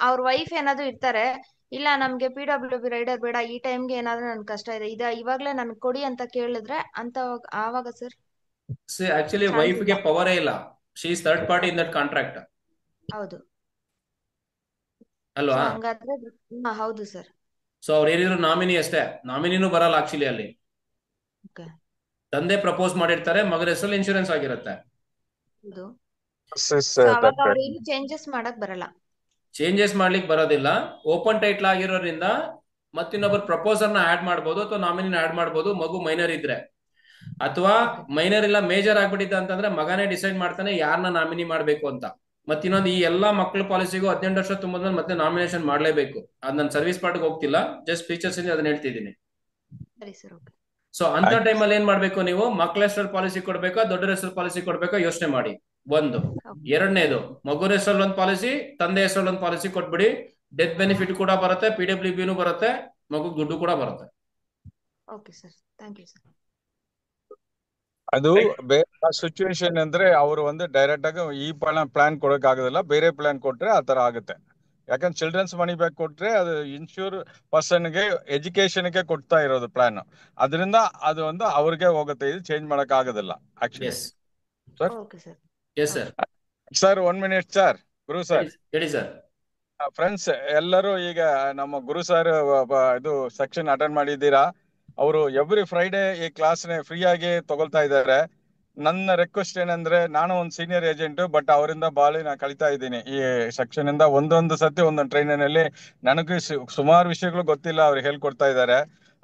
ಅವ್ರ ವೈಫ್ ಏನಾದ್ರು ಇರ್ತಾರೆ, ಇಲ್ಲ ನಮ್ಗೆ PWB ರೈಡರ್ ಬೇಡ, ಈ ಟೈಮ್ಗೆ ಏನಾದ್ರೂ ನನ್ ಕಷ್ಟ ಇದೆ, ಇವಾಗ್ಲೇ ನನ್ಗೆ ಕೊಡಿ ಅಂತ ಕೇಳಿದ್ರೆ ಅಂತ ಆವಾಗ ಸರ್? ಆಕ್ಚುಲಿ ವೈಫ್ ಗೆ ಪವರೇ ಇಲ್ಲ, she is third party in that contract. ಹೌದು ಅಲ್ವಾ? ಹಂಗಾದ್ರೆ ಹೌದು ಸರ್. ಸೊ ಅವ್ರು ಏನಿದ್ರು ನಾಮಿನಿ ಅಷ್ಟೇ, ನಾಮಿನಿನೂ ಬರಲ್ಲ ಆಕ್ಚುಲಿ ಅಲ್ಲಿ. ತಂದೆ ಪ್ರಪೋಸ್ ಮಾಡಿರ್ತಾರೆ, ಮಗರ ಹೆಸರಲ್ಲಿ ಇನ್ಶೂರೆನ್ಸ್ ಆಗಿರುತ್ತೆ. ಚೇಂಜಸ್ ಮಾಡಕ್ ಬರಲ್ಲ, ಚೇಂಜಸ್ ಮಾಡ್ಲಿಕ್ಕೆ ಬರೋದಿಲ್ಲ. ಓಪನ್ ಟೈಟ್ಲ್ ಆಗಿರೋದ್ರಿಂದ ಮತ್ತಿನ್ನೊಬ್ಬರು ಪ್ರಪೋಸರ್ ನ ಆಡ್ ಮಾಡ್ಬೋದು ಅಥವಾ ನಾಮಿನಿನ ಆಡ್ ಮಾಡ್ಬೋದು, ಮಗು ಮೈನರ್ ಇದ್ರೆ. ಅಥವಾ ಮೈನರ್ ಇಲ್ಲ ಮೇಜರ್ ಆಗ್ಬಿಟ್ಟಿದ್ದ ಅಂತಂದ್ರೆ ಮಗನೇ ಡಿಸೈಡ್ ಮಾಡ್ತಾನೆ ಯಾರನ್ನ ನಾಮಿನಿ ಮಾಡ್ಬೇಕು ಅಂತ. ಮತ್ತಿನ್ನೊಂದು, ಈ ಎಲ್ಲಾ ಮಕ್ಕಳ ಪಾಲಿಸಿಗೂ 18 ವರ್ಷ ತುಂಬಿದ್ಮೇಲೆ ಮತ್ತೆ ನಾಮಿನೇಷನ್ ಮಾಡ್ಲೇಬೇಕು. ಅದ್ ನಾನು ಸರ್ವಿಸ್ ಪಾರ್ಟ್ಗೆ ಹೋಗ್ತಿಲ್ಲ, ಜಸ್ಟ್ ಫೀಚರ್ಸ್ ಇಂದ ಅದನ್ನ ಹೇಳ್ತಿದ್ದೀನಿ. ಸೊ ಅಂತ ಟೈಮಲ್ಲಿ ಏನ್ ಮಾಡ್ಬೇಕು ನೀವು, ಮಕ್ಕಳ ಹೆಸರಲ್ಲಿ ಪಾಲಿಸಿ ಕೊಡ್ಬೇಕಾ ದೊಡ್ಡರ ಹೆಸರಲ್ಲಿ ಪಾಲಿಸಿ ಕೊಡ್ಬೇಕಾ ಯೋಚನೆ ಮಾಡಿ. ಒಂದು. ಎರಡನೇದು, ಮಗುರ ಹೆಸರಲ್ಲಿ ಒಂದು ಪಾಲಿಸಿ, ತಂದೆ ಹೆಸರಲ್ಲಿ ಒಂದು ಪಾಲಿಸಿ ಕೊಟ್ಬಿಡಿ. ಡೆತ್ ಬೆನಿಫಿಟ್ ಕೂಡ ಬರುತ್ತೆ, PWB ಬರುತ್ತೆ, ಮಗು ದುಡ್ಡು ಕೂಡ ಬರುತ್ತೆ. Okay sir, thank you sir. ಅದು ಬೇರೆ ಸಿಚುವೇಶನ್ ಅಂದ್ರೆ ಅವರು ಒಂದು ಡೈರೆಕ್ಟ್ ಆಗಿ ಈ ಪ್ಲಾನ್ ಕೊಡಕ್ ಆಗೋದಿಲ್ಲ, ಬೇರೆ ಪ್ಲಾನ್ ಕೊಟ್ರೆ ಆತರ ಆಗುತ್ತೆ. ಯಾಕಂದ್ರೆ ಚಿಲ್ಡ್ರನ್ಸ್ ಮನಿ ಬ್ಯಾಕ್ ಕೊಟ್ರೆ ಅದು ಇನ್ಶೂರ್ ಪರ್ಸನ್ಗೆ ಎಜುಕೇಶನ್ಗೆ ಕೊಡ್ತಾ ಇರೋದು ಪ್ಲಾನ್, ಅದರಿಂದ ಅದು ಒಂದು ಅವ್ರಿಗೆ ಹೋಗುತ್ತೆ, ಇದು ಚೇಂಜ್ ಮಾಡಕ್ ಆಗೋದಿಲ್ಲ actually. Sir 1 minute sir. Guru sir ಹೇಳಿ ಸರ್. ಫ್ರೆಂಡ್ಸ್ ಎಲ್ಲರೂ ಈಗ ನಮ್ಮ ಗುರು ಸರ್ ಇದು ಸೆಕ್ಷನ್ ಅಟೆಂಡ್ ಮಾಡಿದ್ದೀರಾ. ಅವರು ಎವ್ರಿ ಫ್ರೈಡೆ ಈ ಕ್ಲಾಸ್ನ ಫ್ರೀ ಆಗಿ ತಗೊಳ್ತಾ ಇದ್ದಾರೆ. ನನ್ನ ರಿಕ್ವೆಸ್ಟ್ ಏನಂದ್ರೆ, ನಾನು ಒಂದು ಸೀನಿಯರ್ ಏಜೆಂಟ್, ಬಟ್ ಅವರಿಂದ ಬಾಳಿ ನಾನು ಕಲಿತಾ ಇದ್ದೀನಿ ಈ ಸೆಕ್ಷನ್ ಇಂದ. ಒಂದೊಂದು ಸತಿ ಒಂದೊಂದು ಟ್ರೈನಿನಲ್ಲಿ ನನಗೆ ಸುಮಾರು ವಿಷಯಗಳು ಗೊತ್ತಿಲ್ಲ, ಅವ್ರು ಹೇಳ್ಕೊಡ್ತಾ ಇದ್ದಾರೆ.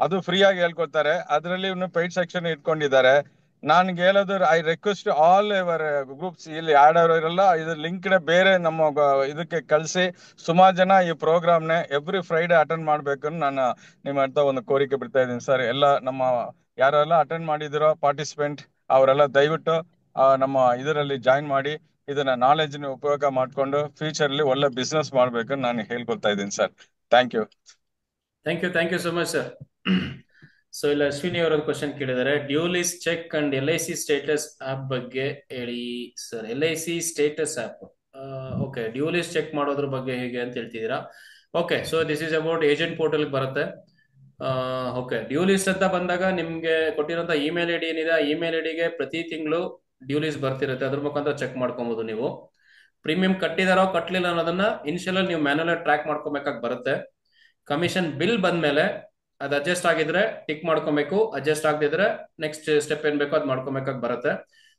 ಅದು ಫ್ರೀ ಆಗಿ ಹೇಳ್ಕೊಡ್ತಾರೆ. ಅದರಲ್ಲಿ ಇನ್ನು ಪೇಯ್ಡ್ ಸೆಕ್ಷನ್ ಇಟ್ಕೊಂಡಿದ್ದಾರೆ. ನನ್ಗೆ ಹೇಳೋದು, I request all your groups, ಇಲ್ಲಿ ಆಡ್ ಅವರೆಲ್ಲ ಇದು ಲಿಂಕ್ ಬೇರೆ ನಮ್ಮ ಇದಕ್ಕೆ ಕಳಿಸಿ ಸುಮಾರು ಜನ ಈ ಪ್ರೋಗ್ರಾಮ್ನ ಎವ್ರಿ ಫ್ರೈಡೆ ಅಟೆಂಡ್ ಮಾಡ್ಬೇಕು ನಾನು ನಿಮ್ಮ ಅಂತ ಒಂದು ಕೋರಿಕೆ ಬಿಡ್ತಾ ಇದ್ದೀನಿ ಸರ್. ಎಲ್ಲ ನಮ್ಮ ಯಾರೆಲ್ಲ ಅಟೆಂಡ್ ಮಾಡಿದಿರೋ ಪಾರ್ಟಿಸಿಪೆಂಟ್ ಅವರೆಲ್ಲ ದಯವಿಟ್ಟು ನಮ್ಮ ಇದರಲ್ಲಿ ಜಾಯಿನ್ ಮಾಡಿ ಇದನ್ನ ನಾಲೆಜ್ ಉಪಯೋಗ ಮಾಡ್ಕೊಂಡು ಫ್ಯೂಚರ್ ಅಲ್ಲಿ ಒಳ್ಳೆ ಬಿಸ್ನೆಸ್ ಮಾಡ್ಬೇಕು ನಾನು ಹೇಳ್ಕೊಳ್ತಾ ಇದ್ದೀನಿ sir. Thank you. Thank you so much sir. So ಇಲ್ಲ ಅಶ್ವಿನಿ ಅವರೊಂದು ಕ್ವಶನ್ ಕೇಳಿದ್ದಾರೆ, due list check and LIC status app ಬಗ್ಗೆ ಹೇಳಿ sir. LIC status app, okay, due list check ಮಾಡೋದ್ರ ಬಗ್ಗೆ ಹೇಗೆ ಅಂತ ಹೇಳ್ತಿದ್ದೀರಾ. Okay, so this is about agent portal ಬರುತ್ತೆ. ಓಕೆ, ಡ್ಯೂ ಲಿಸ್ಟ್ ಅಂತ ಬಂದಾಗ ನಿಮ್ಗೆ ಕೊಟ್ಟಿರೋಂಥ ಇಮೇಲ್ ಐಡಿ ಏನಿದೆ, ಇಮೇಲ್ ಐಡಿಗೆ ಪ್ರತಿ ತಿಂಗಳು ಡ್ಯೂ ಲಿಸ್ಟ್ ಬರ್ತಿರುತ್ತೆ. ಅದ್ರ ಮುಖಾಂತರ ಚೆಕ್ ಮಾಡ್ಕೊಬಹುದು. ನೀವು ಪ್ರೀಮಿಯಂ ಕಟ್ಟಿದಾರೋ ಕಟ್ಟಲಿಲ್ಲ ಅನ್ನೋದನ್ನ ಇನಿಷಿಯಲ್ ನೀವು ಮ್ಯಾನ್ಯಲ್ ಟ್ರ್ಯಾಕ್ ಮಾಡ್ಕೊಬೇಕಾಗಿ ಬರುತ್ತೆ. ಕಮಿಷನ್ ಬಿಲ್ ಬಂದ್ಮೇಲೆ ಅದು ಅಡ್ಜಸ್ಟ್ ಆಗಿದ್ರೆ ಟಿಕ್ ಮಾಡ್ಕೊಬೇಕು, ಅಡ್ಜಸ್ಟ್ ಆಗದಿದ್ರೆ ನೆಕ್ಸ್ಟ್ ಸ್ಟೆಪ್ ಏನ್ ಬೇಕೋ ಅದು ಮಾಡ್ಕೊಬೇಕಾಗಿ ಬರುತ್ತೆ.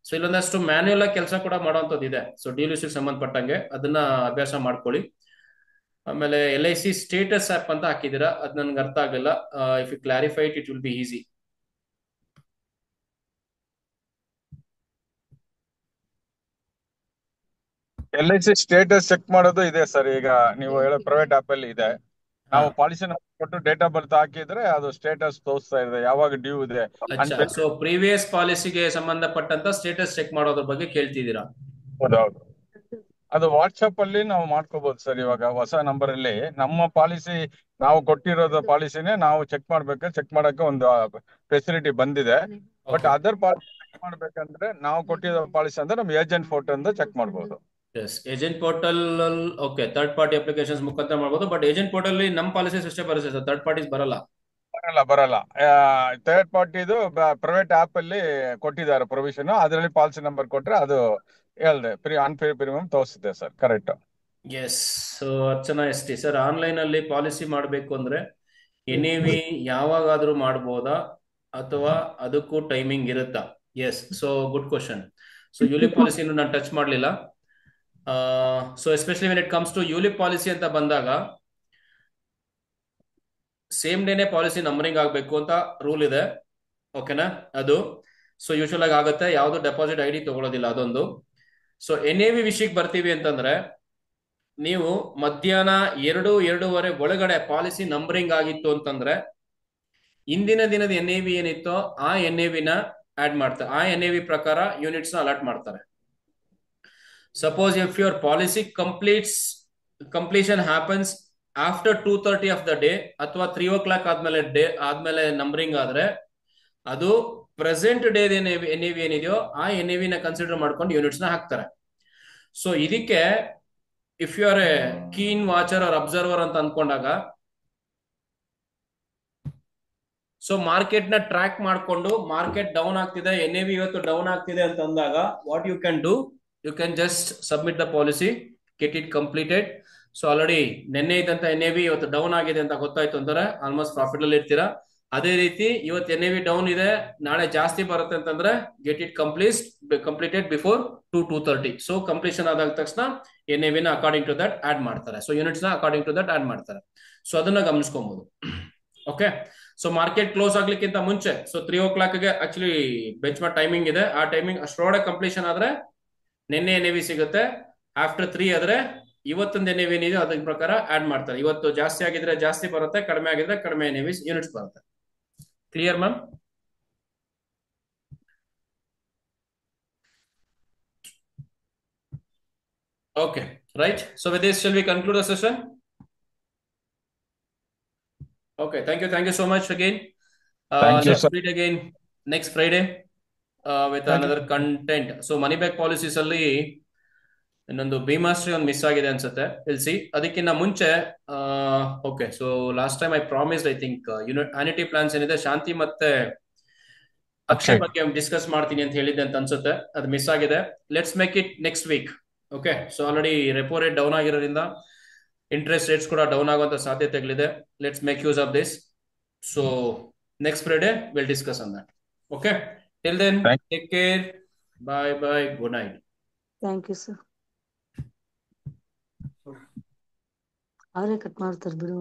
ಸೊ ಇಲ್ಲೊಂದಷ್ಟು ಮ್ಯಾನ್ಯಲ್ ಆಗಿ ಕೆಲಸ ಕೂಡ ಮಾಡೋಂಥದ್ದು ಇದೆ. ಸೊ ಡ್ಯೂ ಲಿಸ್ಟ್ ಸಂಬಂಧಪಟ್ಟಂಗೆ ಅದನ್ನ ಅಭ್ಯಾಸ ಮಾಡ್ಕೊಳ್ಳಿ. ಆಮೇಲೆ LIC ಸ್ಟೇಟಸ್ ಆಪ್ ಅಂತ ಹಾಕಿದ್ದೀರಾ, ಅದು ನನ್ಗೆ ಅರ್ಥ ಆಗಲಿಲ್ಲ. If you clarify it will be easy. LIC status check ಮಾಡೋದು ಇದೆ ಸರ್. ಈಗ ನೀವು ಹೇಳೋ ಪ್ರೈವೇಟ್ ಆಪ್ ಅಲ್ಲಿ ಇದೆ. ನಾವು ಪಾಲಿಸಿ ಕೊಟ್ಟು ಡೇಟ್ ಆಫ್ ಬರ್ತ್ ಹಾಕಿದ್ರೆ ಅದು ಸ್ಟೇಟಸ್ ತೋರಿಸ್ತಾ ಇದೆ, ಯಾವಾಗ ಡ್ಯೂ ಇದೆ. ಸೊ ಪ್ರೀವಿಯಸ್ ಪಾಲಿಸಿಗೆ ಸಂಬಂಧಪಟ್ಟಂತ ಸ್ಟೇಟಸ್ ಚೆಕ್ ಮಾಡೋದ್ರ ಬಗ್ಗೆ ಕೇಳ್ತಿದ್ದೀರಾ? ಹೌದೌದು, ಅದು ವಾಟ್ಸ್ಆಪ್ ಅಲ್ಲಿ ನಾವು ಮಾಡ್ಕೋಬಹುದು ಸರ್. ಇವಾಗ ಹೊಸ ನಂಬರ್ ಅಲ್ಲಿ ನಮ್ಮ ಪಾಲಿಸಿ ನಾವು ಕೊಟ್ಟಿರೋದು ಪಾಲಿಸಿನೇ ನಾವು ಚೆಕ್ ಮಾಡಕ್ಕೆ ಒಂದು ಫೆಸಿಲಿಟಿ ಬಂದಿದೆ. ಬಟ್ ಅದರ್ ಪಾಲಿಸಿ ಚೆಕ್ ಮಾಡ್ಬೇಕಂದ್ರೆ ನಾವು ಕೊಟ್ಟಿರೋ ಪಾಲಿಸಿ ಅಂದ್ರೆ ನಮ್ಮ ಏಜೆಂಟ್ ಫೋಟೋ ಇಂದ ಚೆಕ್ ಮಾಡಬಹುದು. Agent portal okay, third party applications ಮುಖಾಂತರ ಮಾಡಬಹುದು. ಬಟ್ ಏಜೆಂಟ್ ಪೋರ್ಟಲ್ ನಮ್ಮ ಪಾಲಿಸೀಸ್ ಅಷ್ಟೇ ಬರುತ್ತೆ ಸರ್, ಥರ್ಡ್ ಪಾರ್ಟೀಸ್ ಬರಲ್ಲ. ಥರ್ಡ್ ಪಾರ್ಟಿದು ಪ್ರೈವೇಟ್ ಆಪ್ ಅಲ್ಲಿ ಕೊಟ್ಟಿದ್ದಾರೆ ಪ್ರೊವಿಷನ್, ಅದರಲ್ಲಿ ಪಾಲಿಸಿ ನಂಬರ್ ಕೊಟ್ರೆ ಅದು ಹೇಳ್ದೆ ಅನ್ಪೇಡ್ ಪ್ರೀಮಿಯಂ ತೋರಿಸುತ್ತೆ sir. Correct. Yes. So Archana ST sir, online ಅಲ್ಲಿ ಪಾಲಿಸಿ ಮಾಡಬೇಕು ಅಂದ್ರೆ NAV ಯಾವಾಗಾದ್ರೂ ಮಾಡ್ಬೋದಾ ಅಥವಾ ಅದಕ್ಕೂ ಟೈಮಿಂಗ್ ಇರುತ್ತಾ? Yes. So good question. So ULIP ಪಾಲಿಸಿನ ನಾನು ಟಚ್ ಮಾಡಲಿಲ್ಲ. So especially when it comes to ULIP policy ಅಂತ ಬಂದಾಗ ಸೇಮ್ ಡೇನೆ ಪಾಲಿಸಿ ನಂಬರಿಂಗ್ ಆಗಬೇಕು ಅಂತ ರೂಲ್ ಇದೆ. ಓಕೆನಾ ಅದು. ಸೊ ಯೂಶುವಲ್ ಆಗಿ ಆಗುತ್ತೆ, ಯಾವ್ದು ಡೆಪಾಸಿಟ್ ಐ ಡಿ ತಗೊಳ್ಳೋದಿಲ್ಲ ಅದೊಂದು. ಸೊ NAV ವಿಷಯಕ್ಕೆ ಬರ್ತೀವಿ ಅಂತಂದ್ರೆ, ನೀವು ಮಧ್ಯಾಹ್ನ 2-2:30 ಒಳಗಡೆ ಪಾಲಿಸಿ ನಂಬರಿಂಗ್ ಆಗಿತ್ತು ಅಂತಂದ್ರೆ ಇಂದಿನ ದಿನದ NAV ಏನಿತ್ತೋ ಆ NAV ನ ಆಡ್ ಮಾಡ್ತಾರೆ, ಆ NAV ಪ್ರಕಾರ ಯೂನಿಟ್ಸ್ ನ ಅಲಾಟ್ ಮಾಡ್ತಾರೆ. Suppose if your policy completion happens after 2:30 of the day ಅಥವಾ 3 o'clock ಆದ್ಮೇಲೆ ನಂಬರಿಂಗ್ ಆದ್ರೆ ಅದು ಪ್ರೆಸೆಂಟ್ ಡೇ NAV ಏನಿದೆಯೋ ಆ NAV ನ ಕನ್ಸಿಡರ್ ಮಾಡ್ಕೊಂಡು ಯೂನಿಟ್ಸ್ ನ ಹಾಕ್ತಾರೆ. ಸೊ ಇದಕ್ಕೆ if you are a keen watcher or observer ಅಂತ ಅನ್ಕೊಂಡಾಗ, ಸೊ ಮಾರ್ಕೆಟ್ ನ ಟ್ರ್ಯಾಕ್ ಮಾಡ್ಕೊಂಡು ಮಾರ್ಕೆಟ್ ಡೌನ್ ಆಗ್ತಿದೆ, NAV ಇವತ್ತು ಡೌನ್ ಆಗ್ತಿದೆ ಅಂತ ಅಂದಾಗ what you can do, you can just submit the policy, get it completed. So already ನಿನ್ನೆ ಇದ್ದಂತ NAV ಇವತ್ತು ಡೌನ್ ಆಗಿದೆ ಅಂತ ಗೊತ್ತಾಯ್ತು ಅಂತಾರೆ ಆಲ್ಮೋಸ್ಟ್ ಪ್ರಾಫಿಟ್ ಅಲ್ಲಿ ಇರ್ತೀರಾ. ಅದೇ ರೀತಿ ಇವತ್ತು NAV ಡೌನ್ ಇದೆ, ನಾಳೆ ಜಾಸ್ತಿ ಬರುತ್ತೆ ಅಂತಂದ್ರೆ get it completed before 2:30. So completion ಆದ ತಕ್ಷಣ NAV ನ ಅಕಾರ್ಡಿಂಗ್ ಟು ದಟ್ ಆಡ್ ಮಾಡ್ತಾರೆ, ಸೊ ಯೂನಿಟ್ಸ್ ನ ಅಕಾರ್ಡಿಂಗ್ ಟು ದಟ್ ಆಡ್ ಮಾಡ್ತಾರೆ. ಸೊ ಅದನ್ನ ಗಮನಿಸ್ಕೊಬಹುದು. ಓಕೆ, ಸೊ ಮಾರ್ಕೆಟ್ ಕ್ಲೋಸ್ ಆಗ್ಲಿಕ್ಕಿಂತ ಮುಂಚೆ, ಸೊ 3 o'clock ಗೆ ಆಕ್ಚುಲಿ ಬೆಂಚ್ ಮಾರ್ಕ್ ಟೈಮಿಂಗ್ ಇದೆ, ಆ ಟೈಮಿಂಗ್ ಅಷ್ಟರೊಳಗೆ ಕಂಪ್ಲೀಷನ್ ಆದ್ರೆ ನಿನ್ನೆ NAV ಸಿಗುತ್ತೆ. ಆಫ್ಟರ್ 3 ಆದ್ರೆ ಇವತ್ತೊಂದು NAV ಏನಿದೆ ಅದ್ರ ಪ್ರಕಾರ ಆಡ್ ಮಾಡ್ತಾರೆ. ಇವತ್ತು ಜಾಸ್ತಿ ಆಗಿದ್ರೆ ಜಾಸ್ತಿ ಬರುತ್ತೆ, ಕಡಿಮೆ ಆಗಿದ್ರೆ ಕಡಿಮೆ NAV ಯೂನಿಟ್ಸ್ ಬರುತ್ತೆ. Clear ma'am? Okay, right. So with this, shall we conclude the session? Okay, thank you so much again. Thank you, Let's sir. meet again next Friday with another content. So money back policies ಅಲ್ಲಿ ಇನ್ನೊಂದು BMastery ಒಂದು ಮಿಸ್ ಆಗಿದೆ ಅನ್ಸುತ್ತೆ, ವಿಲ್ ಸಿ. ಅದಕ್ಕಿಂತ ಮುಂಚೆ okay, so last time I promised, I think annuity plans ಏನಿದೆ ಶಾಂತಿ ಮತ್ತೆ ಅಕ್ಷಯ್ ಬಗ್ಗೆ ಡಿಸ್ಕಸ್ ಮಾಡ್ತೀನಿ ಅಂತ ಹೇಳಿದ್ದೆ ಅಂತ ಅನ್ಸುತ್ತೆ, ಅದು ಮಿಸ್ ಆಗಿದೆ. Let's make it next week. Okay, so already repo rate down ಆಗಿರೋದ್ರಿಂದ ಇಂಟ್ರೆಸ್ಟ್ ರೇಟ್ಸ್ ಕೂಡ ಡೌನ್ ಆಗುವಂತ ಸಾಧ್ಯತೆಗಳಿದೆ. Let's make use of this. So next Friday will discuss on that. Okay, till then take care, bye, good night. Thank you sir. ಅವರೇ ಕಟ್ ಮಾಡ್ತಾರೆ ಬಿಡು.